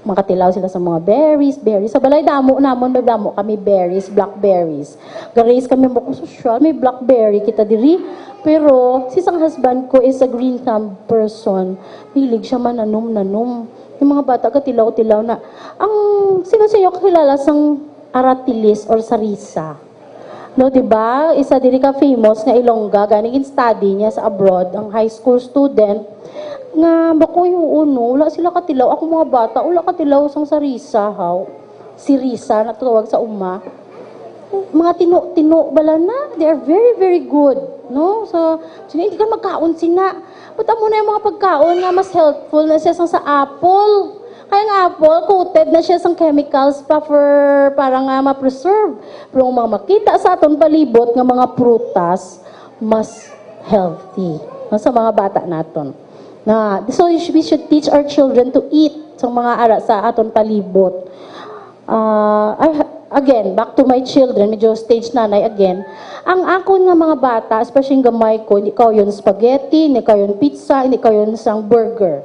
makatilaw sila sa mga berries. Sa balay damo namon, may damo kami berries, blackberries. Garis kami mo social, may blackberry kita diri. Pero si sang husband ko is a green thumb person. Hilig siya mananom-nanom. Yung mga bata katilaw-tilaw na ang sino sa iyo kakilala sang aratilis or sarisa. No, di ba? Isa diri ka famous nga Ilongga, ganing study niya sa abroad, ang high school student nga bako yung uno, wala sila katilaw. Ako mga bata, wala katilaw sang sarisa, how? Si Risa, natutawag sa uma. Mga tino bala na, they are very, very good. No? So, hindi ka magkaon sina. But amo na yung mga pagkaon nga mas helpful na siya sang sa apple. Kaya nga apple, coated na siya sang chemicals para nga ma-preserve. Pero ang mga makita sa aton palibot nga mga prutas, mas healthy. No? Sa mga bata naton. So we should teach our children to eat sa mga ara sa aton palibot. Again, back to my children, medyo stage nanay again. Ang akon nga mga bata, especially yung gamay ko, hindi ka yun spaghetti, hindi ka yun pizza, hindi ka yun sang burger.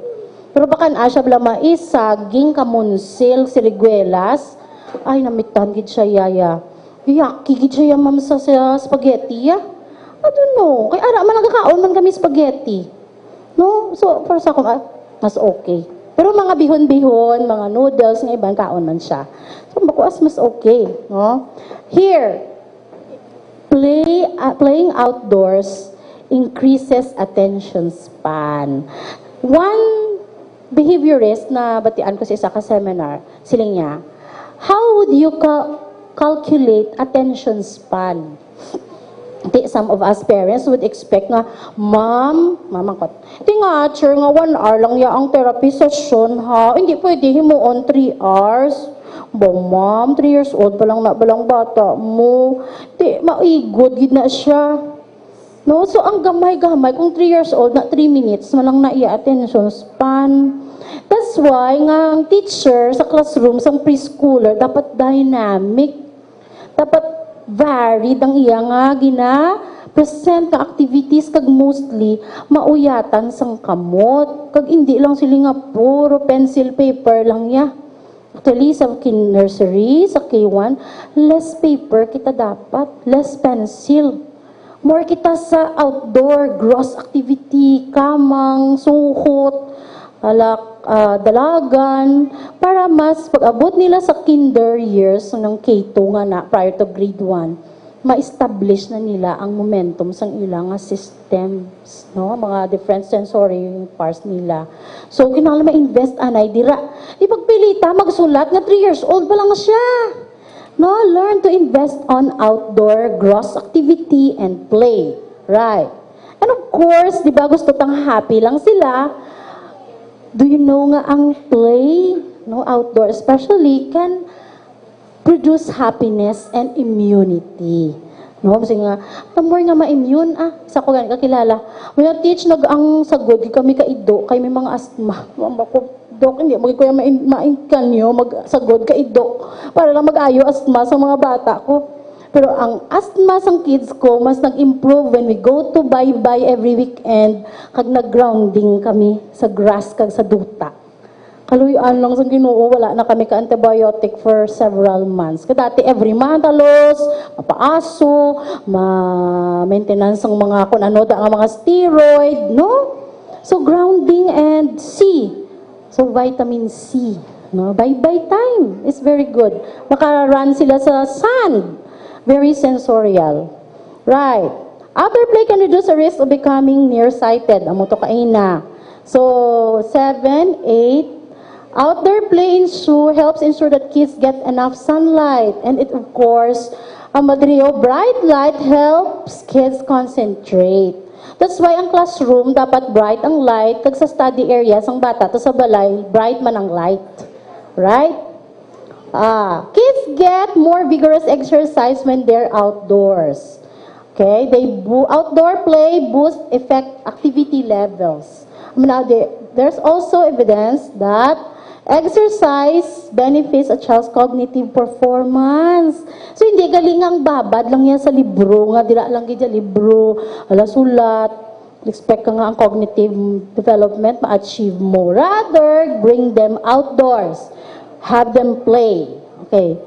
Pero baka asya bala mais, saging, kamunsil, siriguelas, ay namitan gid siya yaya. Yaki gid siya ma'am sa spaghetti ya. I don't know. Kaya ara man nagkakaon man kami spaghetti. No? So, para sa akong, mas okay. Pero mga bihon-bihon, mga noodles, ng ibang kaon man siya. So, bakuas mas okay. No? Here, playing outdoors increases attention span. One behaviorist na batian ko sa isa ka seminar, siling niya, how would you calculate attention span? Some of us parents would expect nga, mamang kot, teacher nga 1 hour lang ya ang therapy session ha, hindi pwede himuon 3 hours. Ma'am, 3 years old pa lang na balang bata mo, maigod gid na siya. No, so ang gamay-gamay, kung 3 years old, na 3 minutes, malang na iya attention span. That's why nga ang teacher sa classroom, sa preschooler, dapat dynamic. Dapat varied ang iya nga present ka activities kag mostly mauyatan sang kamot. Kag hindi lang sila nga puro pencil paper lang ya. Actually, sa nursery, sa K1, less paper kita dapat, less pencil. More kita sa outdoor, gross activity, kamang, suhot, dalagan, para mas pag-abot nila sa kinder years ng K2 nga na, prior to grade 1, ma-establish na nila ang momentum sang ilang systems, no? Mga different sensory parts nila. So, kinahanglan ma-invest anay dira. Ipagpilita, magsulat nga 3 years old pa lang siya. No, learn to invest on outdoor gross activity and play. Right. And of course, di ba gusto tang happy lang sila, Do you know nga ang play, no, outdoor especially, can produce happiness and immunity. No, kasi nga, the more nga ma-immune, isa ko ganit kakilala. When I teach ang sagod, kami kaido, kay may mga asthma. Mama ko, dok, hindi, kuya maingkan nyo, magsagod kaido, para lang mag-ayo asthma sa mga bata ko. Pero ang asthma sang kids ko, mas nag-improve when we go to bye-bye every weekend, kag nag-grounding kami sa grass kag sa duta. Kaluyan lang sa Ginoo, wala na kami ka-antibiotic for several months. Kasi dati every month, alos, mapaaso, ma-maintenance ng mga kung ano, ang mga steroid, no? So, grounding and C. So, vitamin C. No? Bye-bye time. It's very good. Makarun sila sa sun. Very sensorial. Right. Outdoor play can reduce the risk of becoming nearsighted. Amo to kaina. So, 7, 8, outdoor play helps ensure that kids get enough sunlight. And it, of course, bright light helps kids concentrate. That's why ang classroom, dapat bright ang light. Kag sa study areas, ang bata, to sa balay, bright man ang light. Right? Kids get more vigorous exercise when they're outdoors. Okay? Outdoor play boosts activity levels. Now, there's also evidence that exercise benefits a child's cognitive performance. So, hindi galing ang babad lang yan sa libro, nga dila lang gid libro, ala sulat, expect ka nga ang cognitive development ma-achieve mo. Rather, bring them outdoors. Have them play. Okay.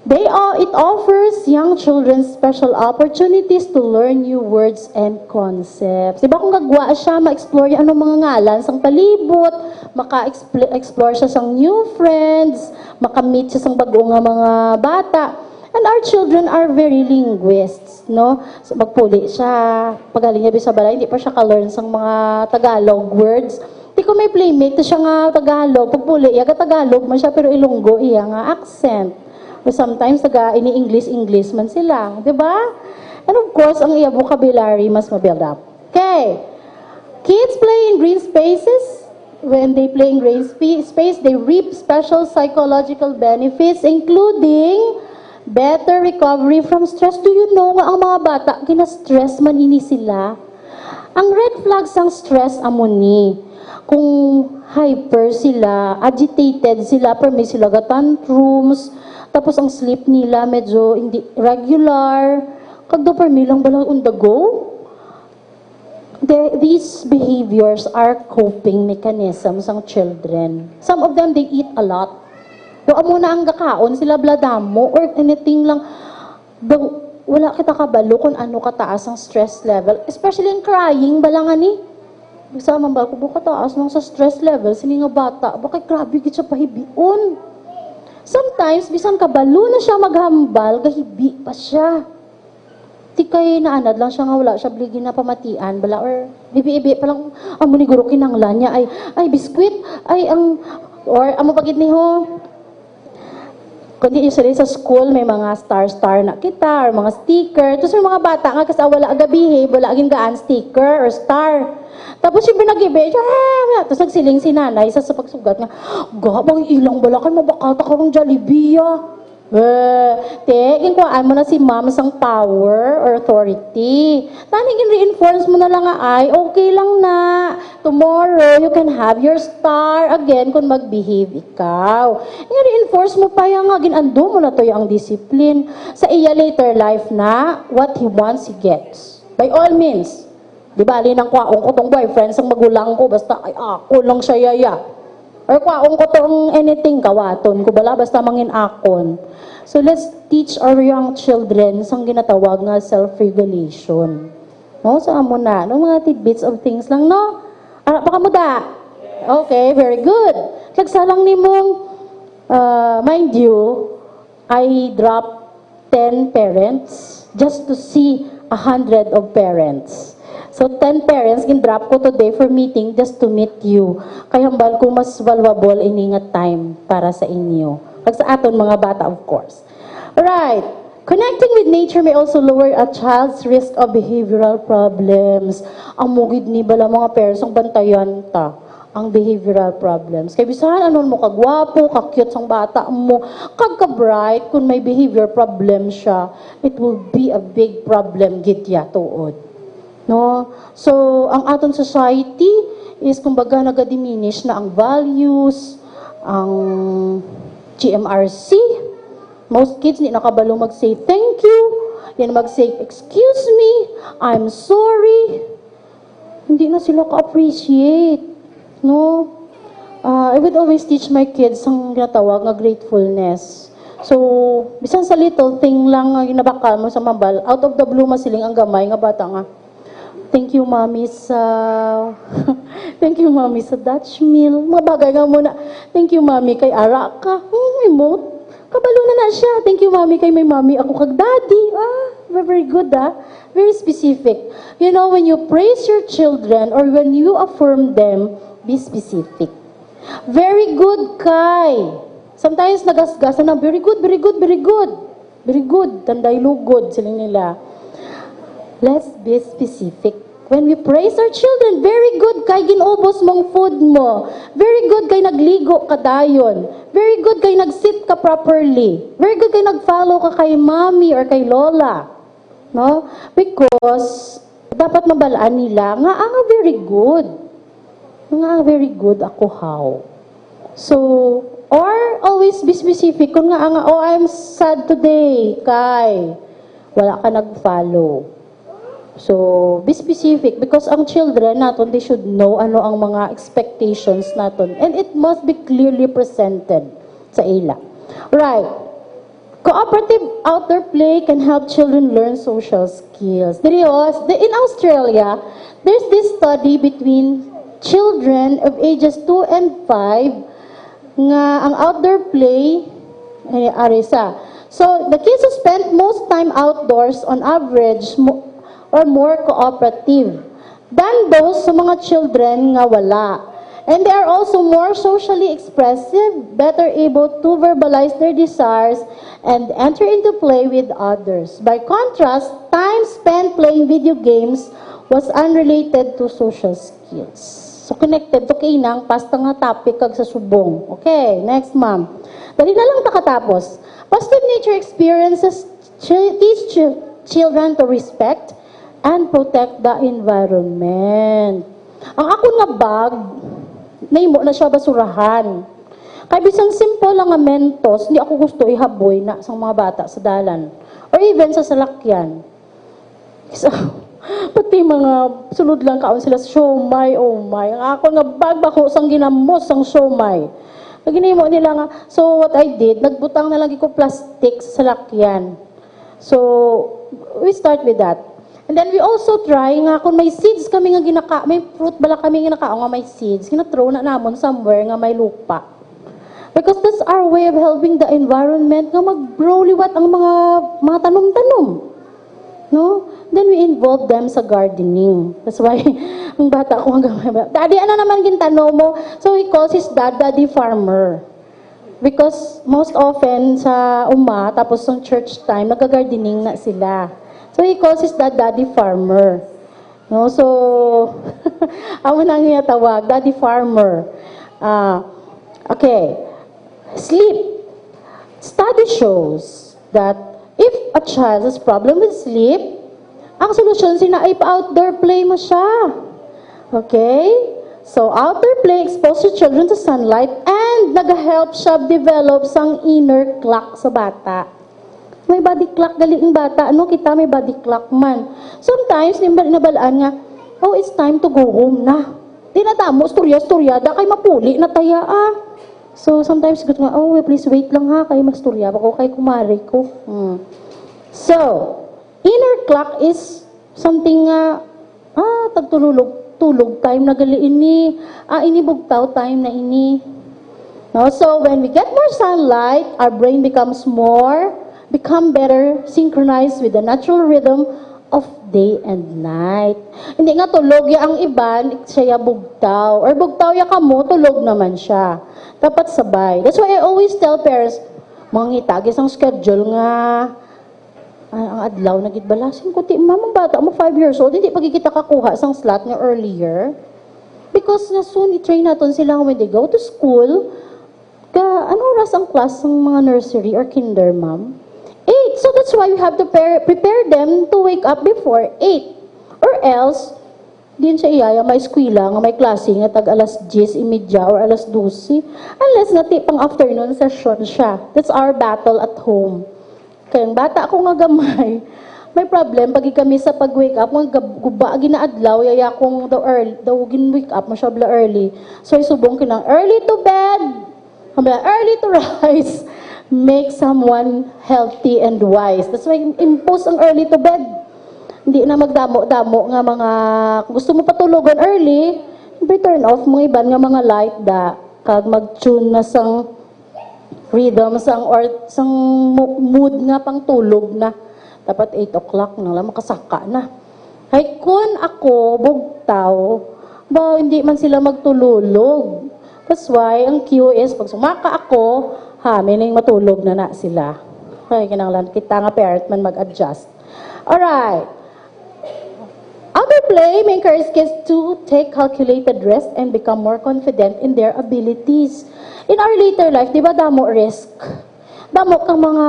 It offers young children special opportunities to learn new words and concepts. Diba kung gagwa siya, ma-explore yung anong mga ngalan sang palibot, maka-explore siya sang new friends, maka-meet siya sang bago nga mga bata. And our children are very linguists, no? So, magpuli siya, pagaling niya sa balay, hindi pa siya ka-learn sang mga Tagalog words. Di ko may playmate, to siya nga Tagalog, pagpuli, yaga Tagalog man siya, pero Ilonggo, iya nga accent. Sometimes, ini-English man sila. Diba? And of course, ang iya vocabulary mas ma-build up. Okay. Kids play in green spaces. When they play in green space, they reap special psychological benefits, including better recovery from stress. Do you know nga ang mga bata, gina-stress man ini sila? Ang red flags ang stress amoni. Kung hyper sila, agitated sila, pero may sila tantrums, tapos ang sleep nila medyo hindi regular. Kagdo per lang balang on the go. These behaviors are coping mechanisms ng children. Some of them, they eat a lot. So, amo na ang gakaon, sila bladamo or anything lang. Wala kita kabalo kung ano kataas ang stress level. Especially in crying, balangan ni. Bisa man ba, kung kataas ng sa stress level, sila nga bata, bakit grabe git siya pahibion. Sometimes, bisan kabalo na siya maghambal, gahibi pa siya. Di kay naanad lang siya nga wala siya bligin na pamatian, bala, or bibi-ibi, palang, amo ni guro kinanglan niya, ay, biskwit, or amo pagit ni ho, kundi usually sa school, may mga star na kita, or mga sticker, tapos may mga bata nga, kasi wala agabihe, wala aging gaan sticker, or star. Tapos yung pinag-ibe, tapos nagsiling si nanay sa pagsugat nga, gabang ilang balakan, mabakata ka ng Jollibee, ginkuhaan mo na si ma'am sang power or authority. Tanigin reinforce mo na lang nga, okay lang na. Tomorrow, you can have your star again kung mag-behave ikaw. Reinforce mo pa yung nga, ginando mo na to yung discipline. Sa iya later life na, what he wants, he gets. By all means. Di ba, alin ang kwaong ko tong boyfriend sang magulang ko, basta, ako lang siya yaya. Or kwaong ko tong anything, kawaton ko, bala, basta mangin akon. So, let's teach our young children sang ginatawag nga self-regulation. No? So, amo na. No? Mga tidbits of things lang, no? Baka mo da? Okay, very good. Kagsalang ni mong, mind you, I dropped 10 parents just to see 100 of parents. So, 10 parents, gin-drop ko today for meeting just to meet you. Kaya hambal ko mas valuable ini nga time para sa inyo. Kag sa aton mga bata, of course. Right. Connecting with nature may also lower a child's risk of behavioral problems. Ang mugid ni bala mga parents ang bantayan ta. ang behavioral problems. Kaya bisahan anon mo kagwapo, ka-cute sang bata mo, kagka-bright, kung may behavior problem siya, it will be a big problem gitya tuod. No? So, ang aton society is kumbaga naga-diminish na ang values, ang GMRC. Most kids hindi nakabalo mag-say thank you, yan mag-say excuse me, I'm sorry. Hindi na sila ka-appreciate. No? I would always teach my kids ang ginatawag nga gratefulness. So, bisan sa little thing lang nga ginabakal mo sa mambal, out of the blue masiling ang gamay nga bata nga. Thank you, Mommy, sa thank you, Mommy, sa Dutch meal. Mga bagay nga muna. Thank you, Mommy, kay ara ka. Emote. Kabalo na siya. Thank you, Mommy, kay may Mommy ako kag Daddy. Very good, Very specific. You know, when you praise your children or when you affirm them, be specific. Very good, Kai. Sometimes nagasgasan na, very good, very good, very good. Very good. Tanday lugod sila nila. Let's be specific. When we praise our children, very good kay ginubos mong food mo. Very good kay nagligo ka dayon. Very good kay nag-sit ka properly. Very good kay nag-follow ka kay mommy or kay lola. No? Because dapat mabalaan nila nga ang very good. Nga very good ako how. So, or always be specific. Kung nga, oh, I'm sad today, Kai. Wala ka nag-follow. So, be specific. Because ang children natin, they should know ano ang mga expectations natin. And it must be clearly presented sa ila. Right. Cooperative outdoor play can help children learn social skills. In Australia, there's this study between children of ages 2 and 5 nga ang outdoor play arisa. So the kids who spent most time outdoors on average or more cooperative than those sa mga children nga wala. And they are also more socially expressive, better able to verbalize their desires and enter into play with others. By contrast, time spent playing video games was unrelated to social skills. So, connected to kay nang pasta nga topic kag sa subong. Okay, next ma'am. Dali na lang takatapos. Positive nature experiences teach children to respect and protect the environment. Ang ako nga bag, nahimo na siya basurahan. Kaya bisan simple lang nga mentos, hindi ako gusto ihaboy na sa mga bata sa dalan. Or even sa salakyan. So, pati mga sunod lang kaon sila, siomay, oh my. Ang ako nga bagbako sang ginamos sang siomay. Naginimo nila nga, so what I did, nagbutang na lang ko plastic sa salakyan. So, we start with that. And then we also try nga kung may seeds kami nga may fruit bala kami nga nga may seeds, throw na namon somewhere nga may lupa. Because that's our way of helping the environment nga mag-grow liwat ang mga tanom-tanom. No? Then we involve them sa gardening. That's why ang bata ko hanggang Daddy, ano naman gintano mo? So he calls his dad Daddy Farmer. Because most often sa tapos ng church time, nag-gardening na sila. So he calls his dad Daddy Farmer. No? So, amo na niya tawag, Daddy Farmer. Okay. Sleep. Study shows that if a child has problem with sleep, ang solusyon sina ay pa-outdoor play mo siya. Okay? So, outdoor play exposes children to sunlight and nag-help siya develop sang inner clock sa bata. May body clock gali ang bata. Ano kita may body clock man. Sometimes, nabalaan nga, oh, it's time to go home na. Di na tamo, storya-storyada, kay mapuli na taya So, sometimes, oh, please wait lang ha, kay mastorya ako, kay kumari ko. So, inner clock is something tulog time na gali ini. Inibugtaw time na ini. No? So, when we get more sunlight, our brain become better synchronized with the natural rhythm of day and night. Hindi nga tulog ya ang iban, siya bugtaw. Or bugtaw ya kamo, tulog naman siya. Dapat sabay. That's why I always tell parents, mga ngitagis ang schedule nga, ang adlaw na gitbalasin ko, mamang bata mo 5 years old, hindi pagkikita kakuha sang slot nga earlier. Because nga soon, i-train natin sila when they go to school. Ano oras ang class ng mga nursery or kinder, ma'am? 8. So that's why you have to prepare them to wake up before 8. Or else, din siya iyaya may eskwela nga may klase nga tag alas 10:30 or alas 12. Unless nga pang afternoon session siya. That's our battle at home. Kaya ang bata ko nga gamay, may problem pag kami sa pag-wake up, mga guba ginaadlaw, yaya kong daw gin-wake up, masyabla early. So isubong kinang early to bed, early to rise, make someone healthy and wise. That's why impose ang early to bed. Hindi na magdamo-damo nga mga, kung gusto mo patulogan early, turn off mga iban nga mga light da, kag mag-tune na sang rhythm, sang mood nga pang tulog na. Dapat 8 o'clock na lang, makasaka na. Ay kun ako, bugtaw, hindi man sila magtululog. That's why, ang cue is, pag sumaka ako, may matulog na sila. Ay, kinanglan, kita nga parent man mag-adjust. Alright. Other play may encourage kids to take calculated rest and become more confident in their abilities. In our later life, di ba damo risk? Damo kang mga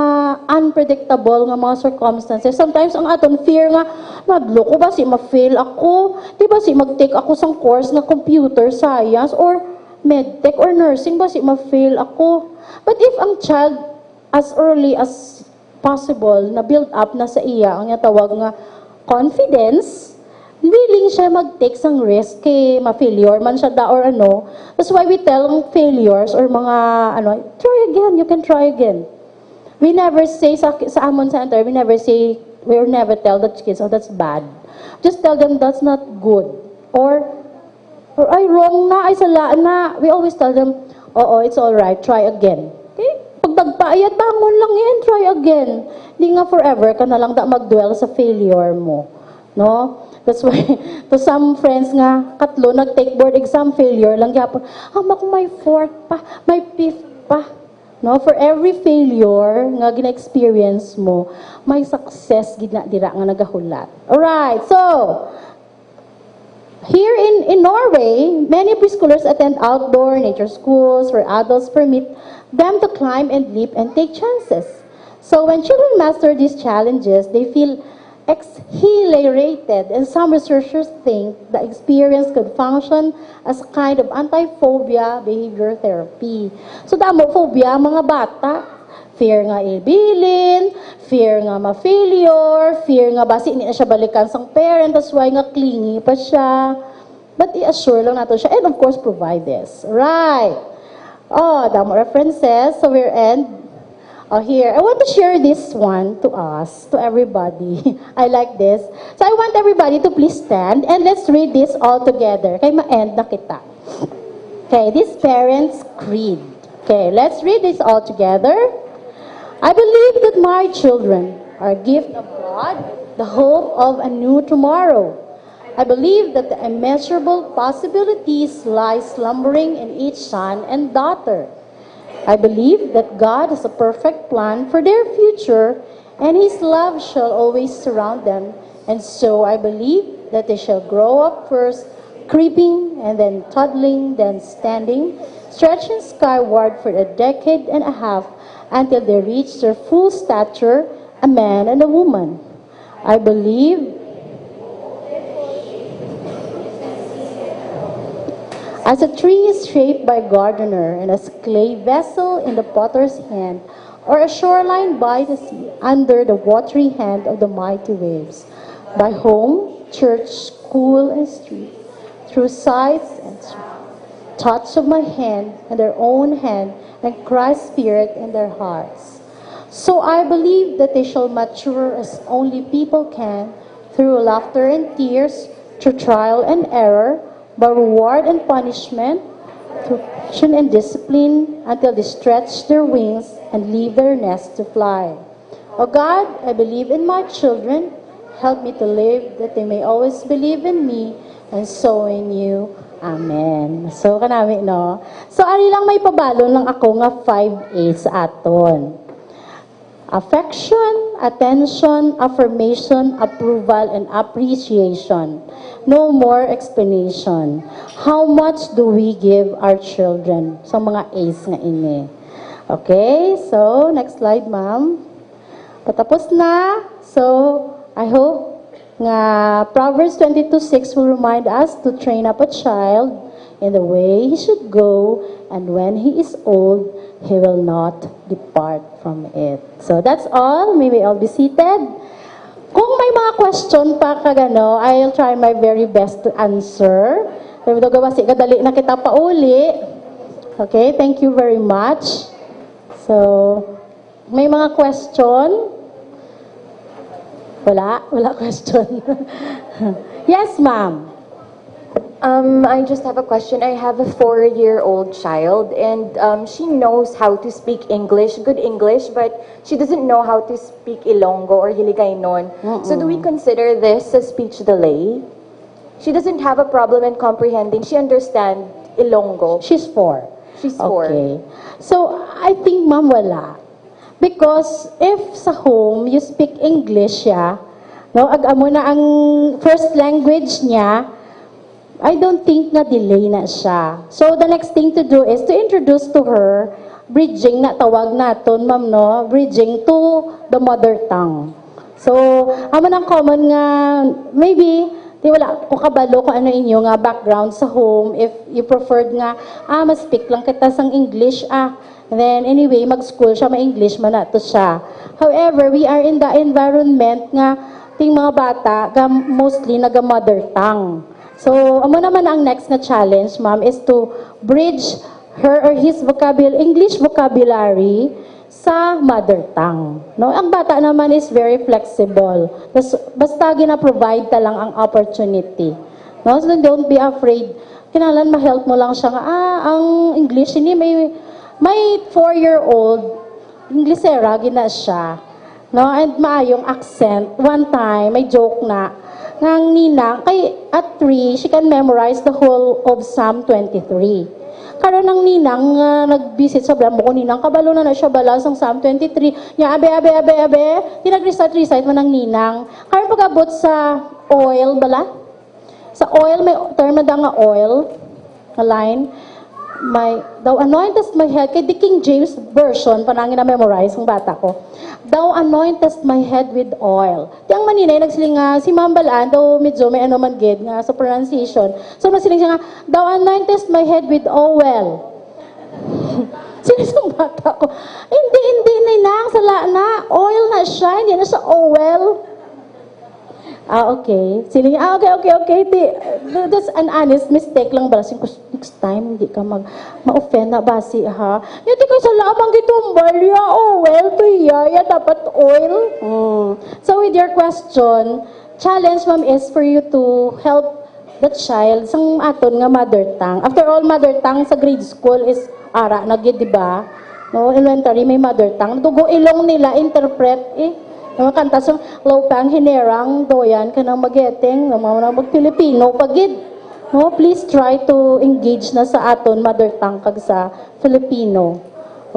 unpredictable nga mga circumstances. Sometimes ang aton fear nga, nagloko ba si ma-fail ako? Di ba si mag-take ako sang course nga computer science or medtech or nursing ba si ma-fail ako? But if ang child as early as possible na build up na sa iya, ang tawag nga confidence, willing siya mag-take sang risk kay ma-failure man siya da or ano. That's why we tell failures or mga try again, you can try again. We never say sa Amon Center, we never tell the kids, oh, that's bad. Just tell them that's not good. Or ay, wrong na, ay sala na. We always tell them, oo, it's alright, try again. Okay? Pag nagpaayat, bangon lang yan, try again. Hindi nga forever ka na lang mag-dwell sa failure mo. No? That's why, to some friends nga, katlo, nag-take board exam failure lang, yapon, ako may 4th pa, may 5th pa. No? For every failure nga gina-experience mo, may success gina dira nga nagahulat. Alright, so, here in Norway, many preschoolers attend outdoor nature schools where adults permit them to climb and leap and take chances. So when children master these challenges, they feel exhilarated, and some researchers think the experience could function as a kind of anti-phobia behavior therapy. So damo phobia mga bata, fear nga ibilin, fear nga ma-failure, fear nga basi hindi na siya balikan sang parent, that's why nga clingy pa siya. But i-assure lang natin siya, and of course provide this. Right. Oh, damo references, so we're end. Oh, here, I want to share this one to us, to everybody. I like this. So I want everybody to please stand and let's read this all together. Kaya ma-end na kita. Okay, this Parents' Creed. Okay, let's read this all together. I believe that my children are a gift of God, the hope of a new tomorrow. I believe that the immeasurable possibilities lie slumbering in each son and daughter. I believe that God has a perfect plan for their future, and His love shall always surround them. And so I believe that they shall grow up first, creeping, and then toddling, then standing, stretching skyward for a decade and a half until they reach their full stature, a man and a woman. I believe as a tree is shaped by a gardener, and as a clay vessel in the potter's hand, or a shoreline by the sea, under the watery hand of the mighty waves, by home, church, school, and street, through sights and touch of my hand, and their own hand, and Christ's Spirit in their hearts. So I believe that they shall mature as only people can, through laughter and tears, through trial and error, by reward and punishment, through action and discipline, until they stretch their wings and leave their nest to fly. O God, I believe in my children. Help me to live that they may always believe in me, and so in you. Amen. So, kanami, no? So, ari lang may pabalon lang ako nga 5-8 sa aton. Affection, attention, affirmation, approval, and appreciation. No more explanation. How much do we give our children? Sa mga A's nga ini. Okay, so next slide, ma'am. Patapos na. So, I hope nga Proverbs 22:6 will remind us to train up a child in the way he should go, and when he is old, he will not depart from it. So that's all. May we all be seated. Kung may mga question pa kagano, I'll try my very best to answer. Pero gawa si kadali na kita pa uli. Okay, thank you very much. So, may mga question? Wala question. Yes, ma'am. I just have a question. I have a 4-year-old child, and she knows how to speak English, good English, but she doesn't know how to speak Ilonggo or Hiligaynon. So do we consider this a speech delay? She doesn't have a problem in comprehending. She understands Ilonggo. She's 4. She's 4. Okay. So, I think, ma'am, wala. Because if sa home, you speak English siya, no, ag-amo na ang first language niya, I don't think na delay na siya. So, the next thing to do is to introduce to her, bridging na tawag naton, ma'am, no? Bridging to the mother tongue. So, amo nang common nga, maybe, di wala ko kabalo kung ano inyo nga background sa home, if you preferred nga, mas speak lang kita sang English, then anyway, mag-school siya, ma-English man na to siya. However, we are in the environment nga, ting mga bata, mostly naga-mother tongue. So, amo naman ang next na challenge, ma'am, is to bridge her or his English vocabulary sa mother tongue. No? Ang bata naman is very flexible. Basta gina-provide ta lang ang opportunity. No? So, don't be afraid. Kinalan ma-help mo lang siya nga, ang English, hindi may 4-year-old, Inglesera, gina siya. No? And maayong accent. One time, may joke na, ngang ninang, kay at 3, she can memorize the whole of Psalm 23. Karon ng ninang nag-visit sa blam ko, ninang, kabalo na siya balas ng Psalm 23. Nya, abe, di nag-recite man ng ninang. Karon pag-abot sa oil, bala? Sa oil, may term na nga oil, na line, thou anointest my head, kay the King James Version, panangin na memorize ng bata ko. Thou anointest my head with oil. Di ang maninay, nagsiling nga, si Ma'am Balaan, daw medyo may ano man gid nga sa pronunciation. So nagsiling siya nga, thou anointest my head with oil. Sinisang bata ko, hindi, ninang, sala na, oil na siya, hindi na siya oil. Okay. Siling, okay. That's an honest mistake lang ba? Next time, hindi ka ma-offend na basi, ha? Hindi kayo sa lamang gitumbal, well, to iya, dapat oil. So, with your question, challenge, ma'am, is for you to help the child sang aton nga mother tongue. After all, mother tongue sa grade school is ara, nagyid, di ba? No, elementary, may mother tongue. Dugo ilong nila, interpret, yung kanta sa lopang hinerang doyan kanang mageteng mga mag-Filipino pagid. No, please try to engage na sa aton mother tongue kag sa Filipino.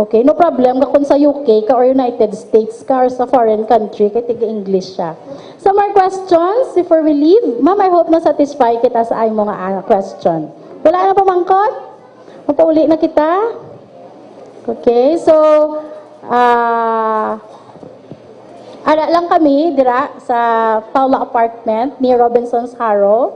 Okay, no problem ka kung sa UK ka or United States ka or sa foreign country kay tiga English siya. Some more questions before we leave? Ma'am, I hope na satisfy kita sa ay mga question. Wala na pa mangkot? Mapauli na kita? Okay, so ala lang kami dira sa Paula Apartment ni Robinson's Harrow.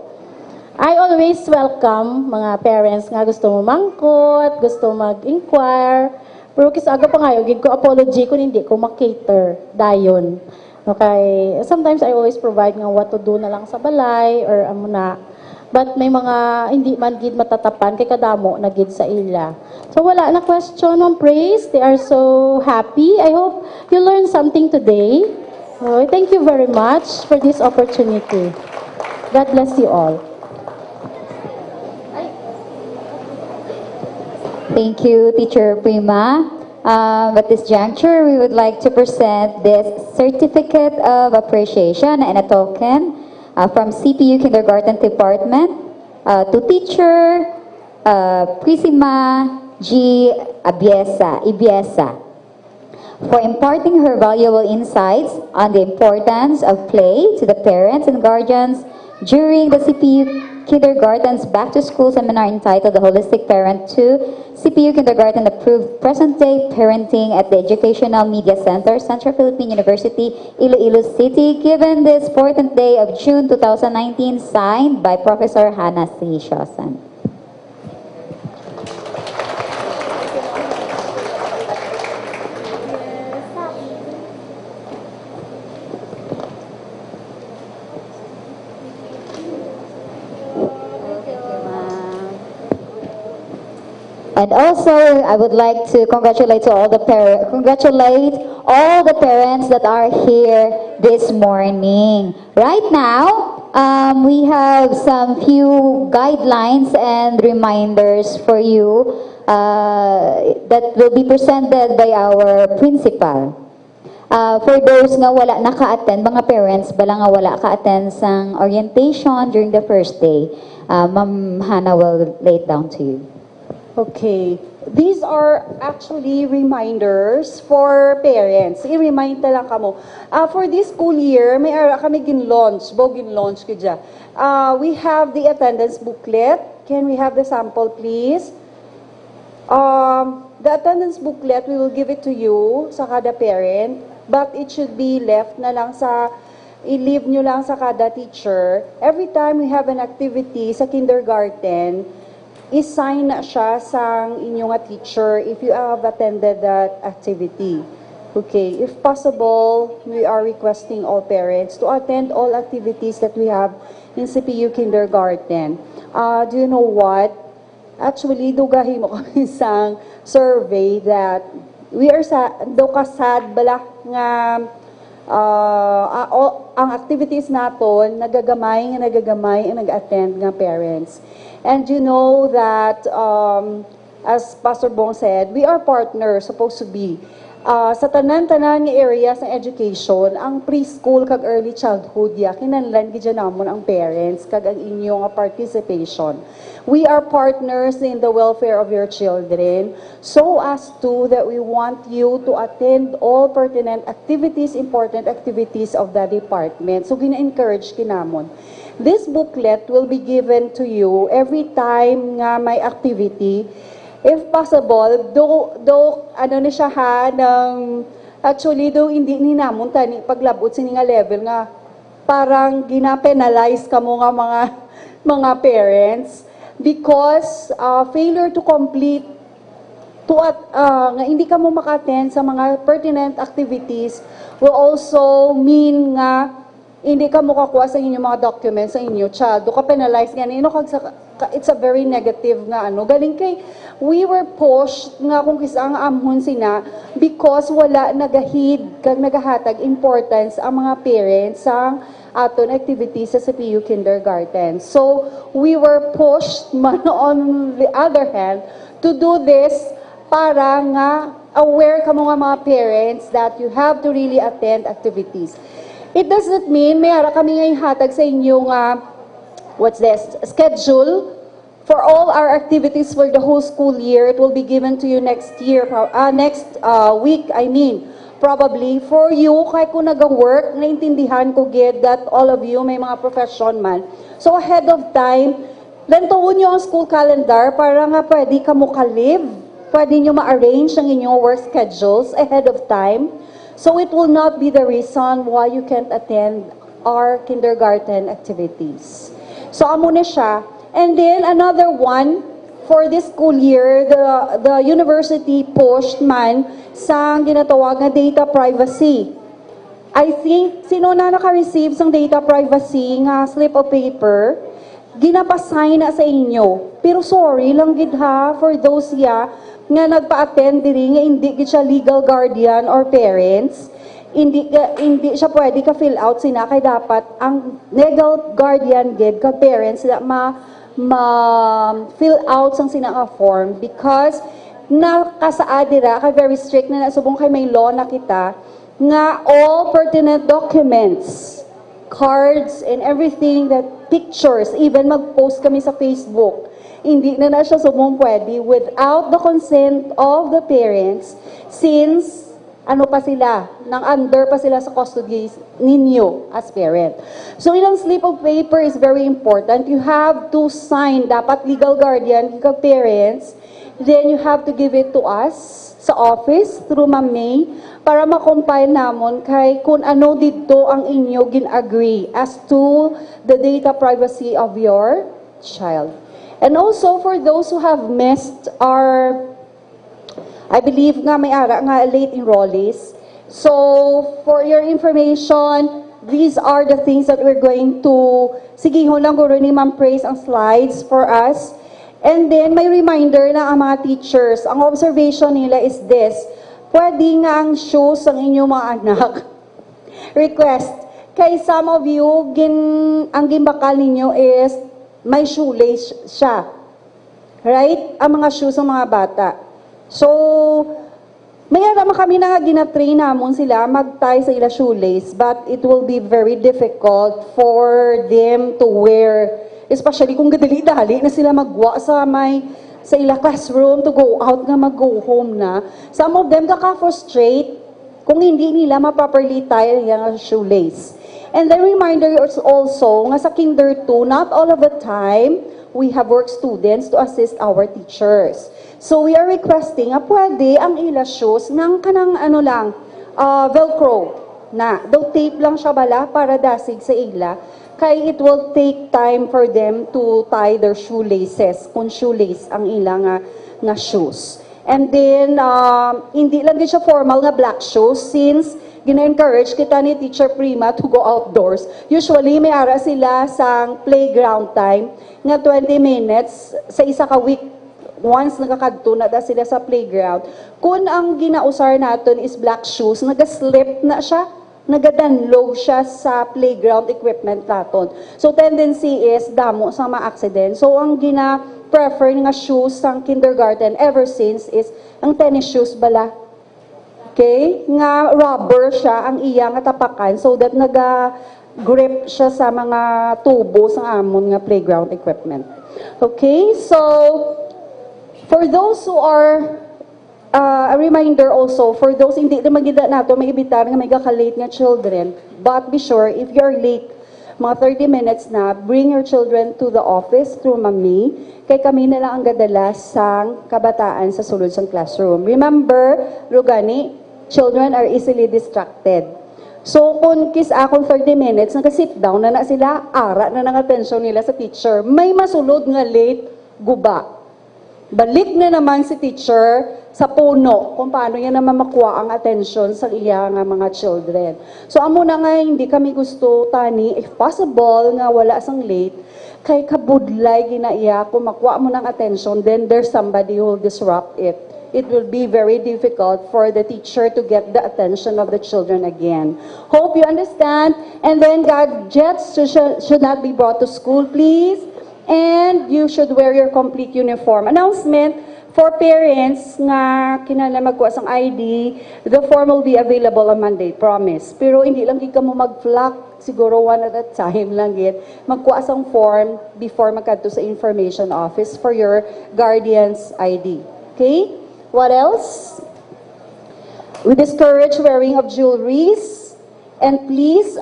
I always welcome mga parents nga gusto mo mangkot, gusto mag-inquire. Pero kisaga pa ngayon, gid ko apology kung hindi ko makater dayon. Okay, sometimes I always provide nga what to do na lang sa balay or amo na. But may mga hindi man gid matatapan kay kadamo na gid sa ila. So wala na question on praise. They are so happy. I hope you learned something today. Thank you very much for this opportunity. God bless you all. Thank you, Teacher Prima. At this juncture, we would like to present this certificate of appreciation and a token from CPU Kindergarten Department to Teacher Prisima G. Ibiesa. for imparting her valuable insights on the importance of play to the parents and guardians during the CPU Kindergarten's back-to-school seminar entitled The Holistic Parent 2, CPU Kindergarten approved present-day parenting at the Educational Media Center, Central Philippine University, Iloilo City, given this 14th day of June 2019, signed by Professor Hannah C. Shosan. And also, I would like to congratulate all the parents that are here this morning. Right now, we have some few guidelines and reminders for you that will be presented by our principal. For those nga wala naka-attend, mga parents, bala nga wala ka-attend sang orientation during the first day, Ma'am Hannah will lay it down to you. Okay, these are actually reminders for parents. I-remind na lang kamo. For this school year, may ara kami gin-launch ko dyan. We have the attendance booklet. Can we have the sample, please? The attendance booklet, we will give it to you sa kada parent, but it should be left na lang i-leave nyo lang sa kada teacher. Every time we have an activity sa kindergarten, i-sign na siya sa inyong teacher if you have attended that activity. Okay, if possible, we are requesting all parents to attend all activities that we have in CPU Kindergarten. Do you know what? Actually, dugahin mo kami sa survey that we are sad bala nga ang activities naton nagagamay ang nag-attend nga parents. And you know that, as Pastor Bong said, we are partners, supposed to be. Sa tanan-tanan nga areas ng education, ang preschool kag early childhood, kinahanglan gid namon ang parents kag ang inyong participation. We are partners in the welfare of your children, so as to that we want you to attend all pertinent activities, important activities of the department. So gina-encourage kinamon. This booklet will be given to you every time nga may activity. If possible, though ano ni siya ha, actually, though hindi ni namon tani paglabot sini nga level nga, parang gina-penalize ka mo nga mga parents, because failure to complete, nga hindi ka mo maka-attend sa mga pertinent activities will also mean nga hindi ka mo kakuha sa inyong mga documents sa inyo child. Do ka penalize nga it's a very negative nga ano. Galing kay we were pushed nga kung kisa ang amhon sina because wala nagahid kag nagahatag importance ang mga parents sa aton activities sa CPU Kindergarten. So we were pushed man on the other hand to do this para nga aware ka mga parents that you have to really attend activities. It doesn't mean may ara kami ngayong hatag sa inyong schedule for all our activities for the whole school year. It will be given to you next week, probably. For you, kaya kung nag-work, naintindihan ko gid that all of you may mga profession man. So ahead of time, lantuon nyo ang school calendar para nga pwede ka mo ka-live. Pwede nyo ma-arrange ang inyong work schedules ahead of time. So it will not be the reason why you can't attend our kindergarten activities. So amo na siya. And then another one, for this school year, the university pushed man sa ginatawag na data privacy. I think, sino na naka-receive sang data privacy nga slip of paper, ginapasign na sa inyo. Pero sorry lang gid ha, for those nga nagpa-attend diri nga hindi gid siya legal guardian or parents, hindi siya pwede ka fill out sina kay dapat ang legal guardian gid ka parents na fill out sang sina nga form, because nakasaad dira kay very strict na subong kay may law na kita nga all pertinent documents, cards and everything, that pictures, even mag-post kami sa Facebook, hindi na siya subong pwede without the consent of the parents, since ano pa sila, under pa sila sa custody ninyo as parent. So ilang slip of paper is very important. You have to sign, dapat legal guardian, ikaw parents, then you have to give it to us sa office through Ma'am May para ma-compile namon kay kung ano dito ang inyo gin-agree as to the data privacy of your child. And also for those who have missed our, I believe nga may ara nga late enrollees. So for your information, these are the things that we're going to, sigihon lang guro ni Ma'am Praise ang slides for us. And then may reminder na ang mga teachers, ang observation nila is this, pwede nga ang shoes ang inyong mga anak. Request, kay some of you, ang gimbakal ninyo is may shoelace siya. Right? Ang mga shoes ng mga bata. So, may alam kami na nga ginatrain namon sila mag-tie sa ila shoelace, but it will be very difficult for them to wear, especially kung gadali-dali na sila magwa sa ila classroom to go out nga mag-go home na. Some of them kaka-frustrate kung hindi nila ma-properly tie yung shoelace. And the reminder is also, nga sa Kinder 2, not all of the time, we have work students to assist our teachers. So we are requesting, pwede ang ila shoes ng kanang Velcro na. Daw tape lang siya bala para dasig sa ila. Kay it will take time for them to tie their shoelaces, kung shoelace ang ila nga shoes. And then, hindi lang din siya formal nga black shoes since gina-encourage kita ni Teacher Prima to go outdoors. Usually, may ara sila sa playground time nga 20 minutes sa isa ka week. Once nakakadto na da sila sa playground. Kung ang ginausar natin is black shoes, nag-slip na siya, nagadanlog siya sa playground equipment natin. So, tendency is damo sa mga accident. So, ang gina-prefer nga shoes sa kindergarten ever since is ang tennis shoes bala. Okay? Nga rubber siya ang iya nga tapakan so that naga-grip siya sa mga tubo sa amon nga playground equipment. Okay? So, for those who are, a reminder also, for those hindi na magida nato, may ibitar nga may kakalate nga children, but be sure, if you're late, mga 30 minutes na, bring your children to the office through Mami, kay kami na lang ang gadalas sang kabataan sa sulod sang classroom. Remember, Rugani, children are easily distracted. So, kung akong 30 minutes, nag-sit down na sila, ara na ng attention nila sa teacher, may masulod nga late, guba. Balik na naman si teacher sa puno kung paano niya naman makuha ang attention sa iya nga mga children. So, amo na nga hindi kami gusto, Tani, if possible, nga wala sang late, kay kabudlay ginaiya, kung makuha mo ng attention, then there's somebody who will disrupt it. It will be very difficult for the teacher to get the attention of the children again. Hope you understand. And then gadgets should not be brought to school, please. And you should wear your complete uniform. Announcement for parents nga kinala magkuha sang ID, the form will be available on Monday, promise. Pero hindi lang di ka mo mag-flock, siguro one at a time lang yun. Magkuha sang form before magkadto sa information office for your guardian's ID. Okay? What else? We discourage wearing of jewelries, and please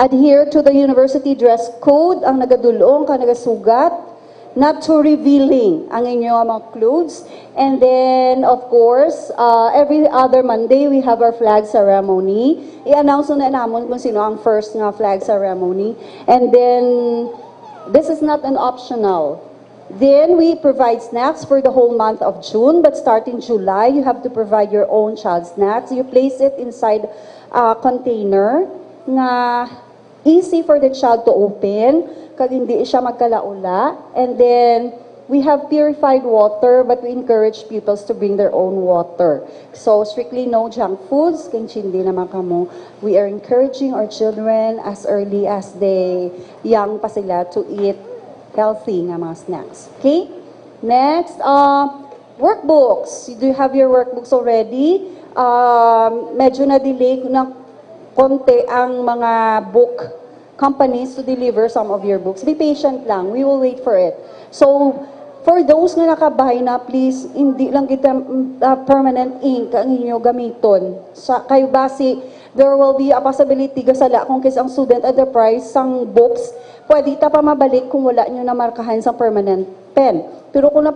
adhere to the university dress code ang nagadulong ka nagasugat, not too revealing ang inyong mga clothes. And then, of course, every other Monday, we have our flag ceremony. I-announce na namon kung sino ang first nga flag ceremony. And then, this is not an optional. Then, we provide snacks for the whole month of June, but starting July, you have to provide your own child snacks. You place it inside a container na easy for the child to open, kag hindi siya magkalaula. And then, we have purified water, but we encourage pupils to bring their own water. So, strictly no junk foods, kung hindi naman kamo. We are encouraging our children as early as they young pa sila to eat healthy nga mga snacks. Okay? Next, workbooks. Do you have your workbooks already? Medyo na-delay na konti ang mga book companies to deliver some of your books. Be patient lang. We will wait for it. So, for those nga nakabahay na, please, hindi lang kita permanent ink ang inyo gamiton. Kayo basi, there will be a possibility gasala kung kis ang student enterprise sang books, pwede ta pa mabalik kung wala nyo na markahan sa permanent pen. Pero kung na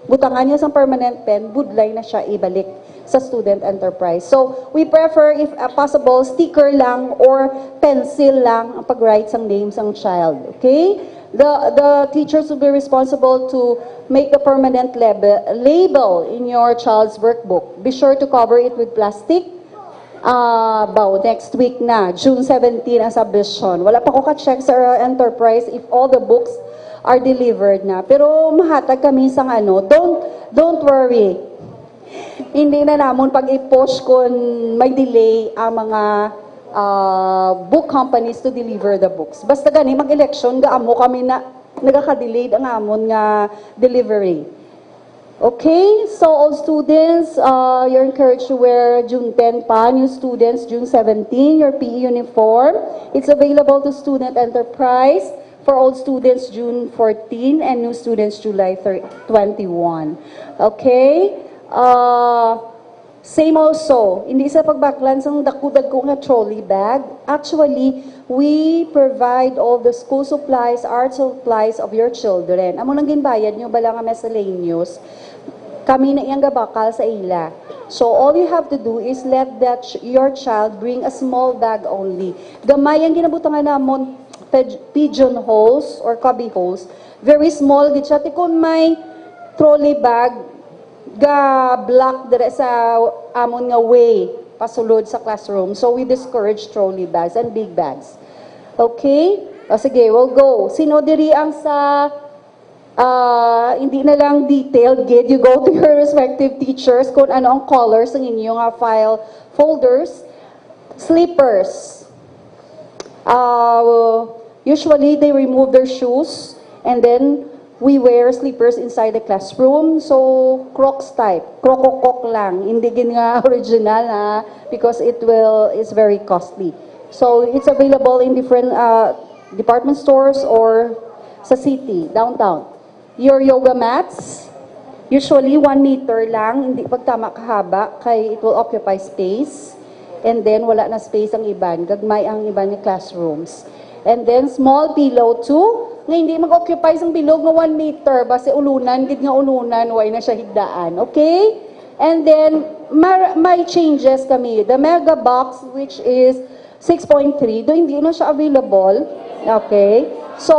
butangan niya sa permanent pen, budlay na siya ibalik sa student enterprise. So, we prefer, if possible, sticker lang or pencil lang ang pag-write sang names ng child. Okay? The teachers will be responsible to make the permanent label in your child's workbook. Be sure to cover it with plastic. Next week na, June 17 ang submission. Wala pa ko ka-check sa enterprise if all the books are delivered na. Pero mahatag kami sa don't worry. Hindi na namon pag i-push kung may delay ang mga book companies to deliver the books. Basta gani, mag-election, gaamo kami na nagaka-delayed ang amon nga delivery. Okay, so all students, you're encouraged to wear June 10 pa, new students, June 17, your PE uniform. It's available to Student Enterprise for old students June 14 and new students July 21. Okay? Same also, hindi sa pagbaklan sa dako-dako nga trolley bag. Actually, we provide all the school supplies, art supplies of your children. Amo nang ginbayad nyo bala nga miscellaneous. Kami na iyang gabakal sa ila. So all you have to do is let your child bring a small bag only. Gamay ang ginabutangan namon pigeon holes or cubby holes. Very small gid siya. Kung may trolley bag, ga-block dire sa amon nga way pasulod sa classroom. So we discourage trolley bags and big bags. Okay? O sige, we'll go. Sino diri ang sa hindi na lang detailed gid, you go to your respective teachers kung ano ang colors ng inyong file folders. Slippers. Usually they remove their shoes and then we wear slippers inside the classroom. So Crocs type, krokokok lang, hindi gin nga original because it's very costly. So it's available in different department stores or sa city, downtown. Your yoga mats, usually 1 meter lang, hindi pagtama kahaba, kay it will occupy space. And then wala na space ang iban, gagmay ang iban ng classrooms. And then small pillow too, nga hindi mag-occupy sang bilog nga 1 meter, base ulunan, gid nga ulunan, way na siya higdaan. Okay? And then, may changes kami. The mega box, which is 6.3, do hindi na siya available. Okay? So,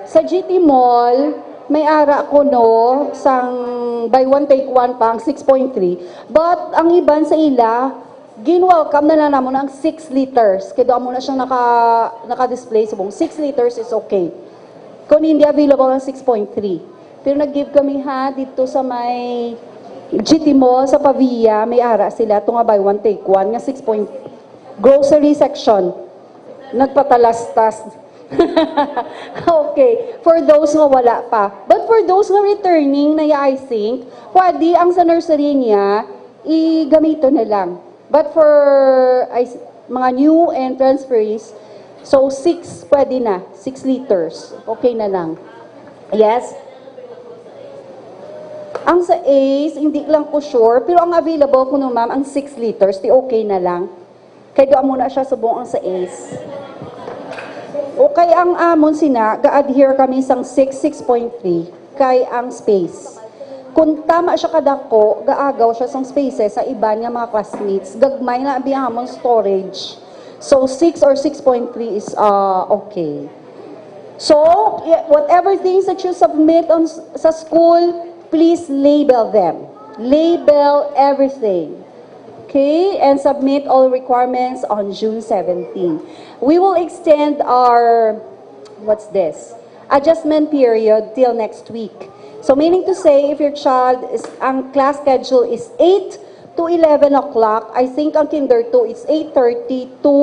sa GT Mall, may ara ko sang buy one take one pang 6.3. But, ang iban sa ila, gin-welcome na lang namon ang 6 liters. Kaya doon muna siyang naka-display sa buong 6 liters is okay. Kung hindi available ang 6.3. Pero nag-give kami dito sa may GT Mall sa Pavia, may ara sila. Ito nga buy one take one, nga 6. Grocery section. Nagpatalastas. Okay. For those nga wala pa. But for those nga returning, I think, pwede ang sa nursery niya, igamito na lang. But for mga new and transferees, so 6 pwede na, 6 liters. Okay na lang. Yes? Ang sa Ace, hindi lang ko sure, pero ang available ko ma'am, ang 6 liters, di okay na lang. Kaya doon muna siya subong ang sa Ace. Okay, ang amon ga-adhere kami sang 6.3, kay ang space. Kung tama siya kadako, gaagaw siya sang spaces sa iba niya mga classmates. Gagmay na bihamon storage. So 6 or 6.3 is okay. So whatever things that you submit sa school, please label them. Label everything. Okay? And submit all requirements on June 17. We will extend our, adjustment period till next week. So meaning to say, if your child ang class schedule is 8 to 11 o'clock, I think ang kinder 2 is 8:30 to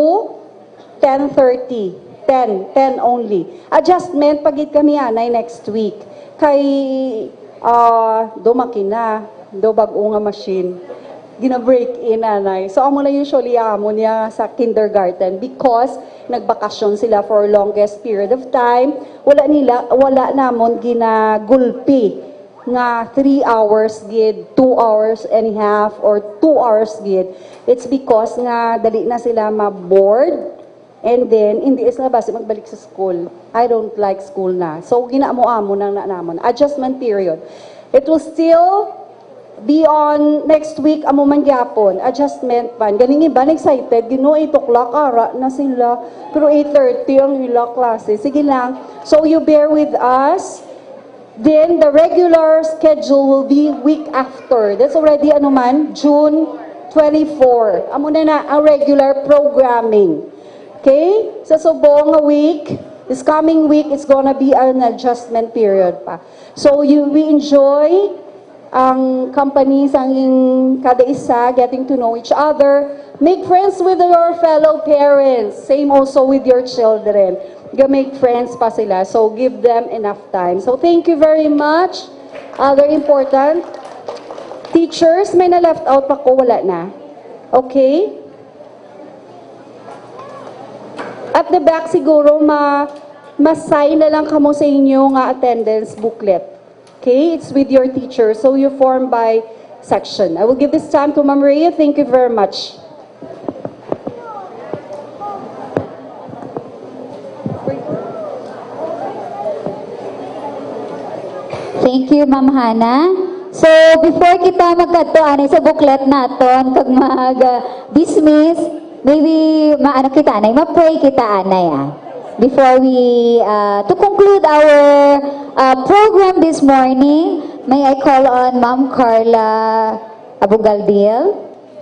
10:30. 10 only. Adjustment, pagit kami anay next week. Kay, do makina, do bag-o nga machine. gina-break in anay. So amo na usually amo niya sa kindergarten because nagbakasyon sila for longest period of time. Wala namon ginagulpi nga 3 hours gid, 2 hours and a half or 2 hours gid. It's because nga dali na sila ma-board and then hindi is na basi magbalik sa school. I don't like school na. So ginaamo-amo nang namon. Adjustment period. It will still be on next week amo man gyapon adjustment pan ganing iba excited Gino 8 o'clock ara na sila pero 8:30 ang ila klase sige lang so you bear with us then the regular schedule will be week after that's already ano man June 24 amo na ang regular programming okay sa subong nga week this coming week it's gonna be an adjustment period pa so we enjoy ang companies, ang kada isa, getting to know each other. Make friends with your fellow parents. Same also with your children. Make friends pa sila. So, give them enough time. So, thank you very much. Other important. Teachers, may na-left out pa ko, wala na. Okay? At the back siguro, ma-sign na lang kamo sa inyo nga attendance booklet. Okay, it's with your teacher. So you form by section. I will give this time to Ma'am Maria. Thank you very much. Thank you, Ma'am Hana. So, before kita magkatuan sa booklet naton, kag mag-dismiss, maybe maano kita anay, ma-pray kita anay Before we, to conclude our program this morning, may I call on Ma'am Carla Abugaldil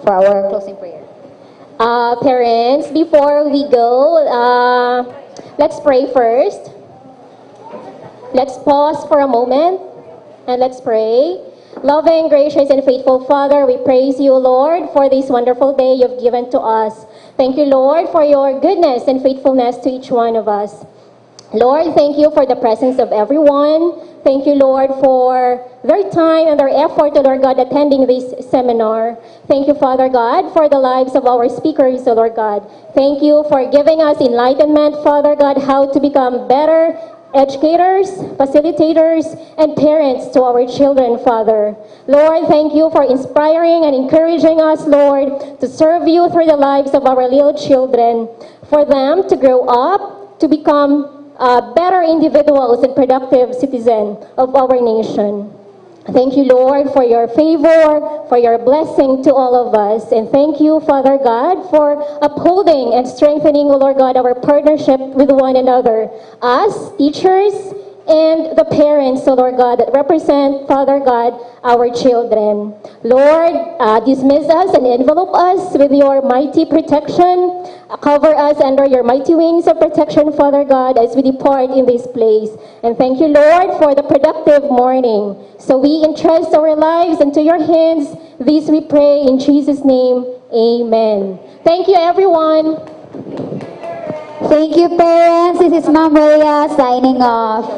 for our closing prayer. Parents, before we go, let's pray first. Let's pause for a moment and let's pray. Loving, gracious, and faithful Father, we praise you, Lord, for this wonderful day you've given to us. Thank you, Lord, for your goodness and faithfulness to each one of us. Lord, thank you for the presence of everyone. Thank you, Lord, for their time and their effort, Lord God, attending this seminar. Thank you, Father God, for the lives of our speakers, Lord God. Thank you for giving us enlightenment, Father God, how to become better educators, facilitators, and parents to our children, Father. Lord, thank you for inspiring and encouraging us, Lord, to serve you through the lives of our little children, for them to grow up, to become better individuals and productive citizens of our nation. Thank you, Lord, for your favor, for your blessing to all of us. And thank you, Father God, for upholding and strengthening, Lord God, our partnership with one another. Us, teachers, and the parents, Lord God, that represent, Father God, our children. Lord, dismiss us and envelope us with your mighty protection. Cover us under your mighty wings of protection, Father God, as we depart in this place. And thank you, Lord, for the productive morning. So we entrust our lives into your hands. This we pray in Jesus' name. Amen. Thank you, everyone. Thank you, parents. This is Ma'am Rhea signing off.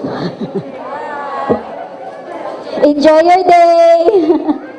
Enjoy your day.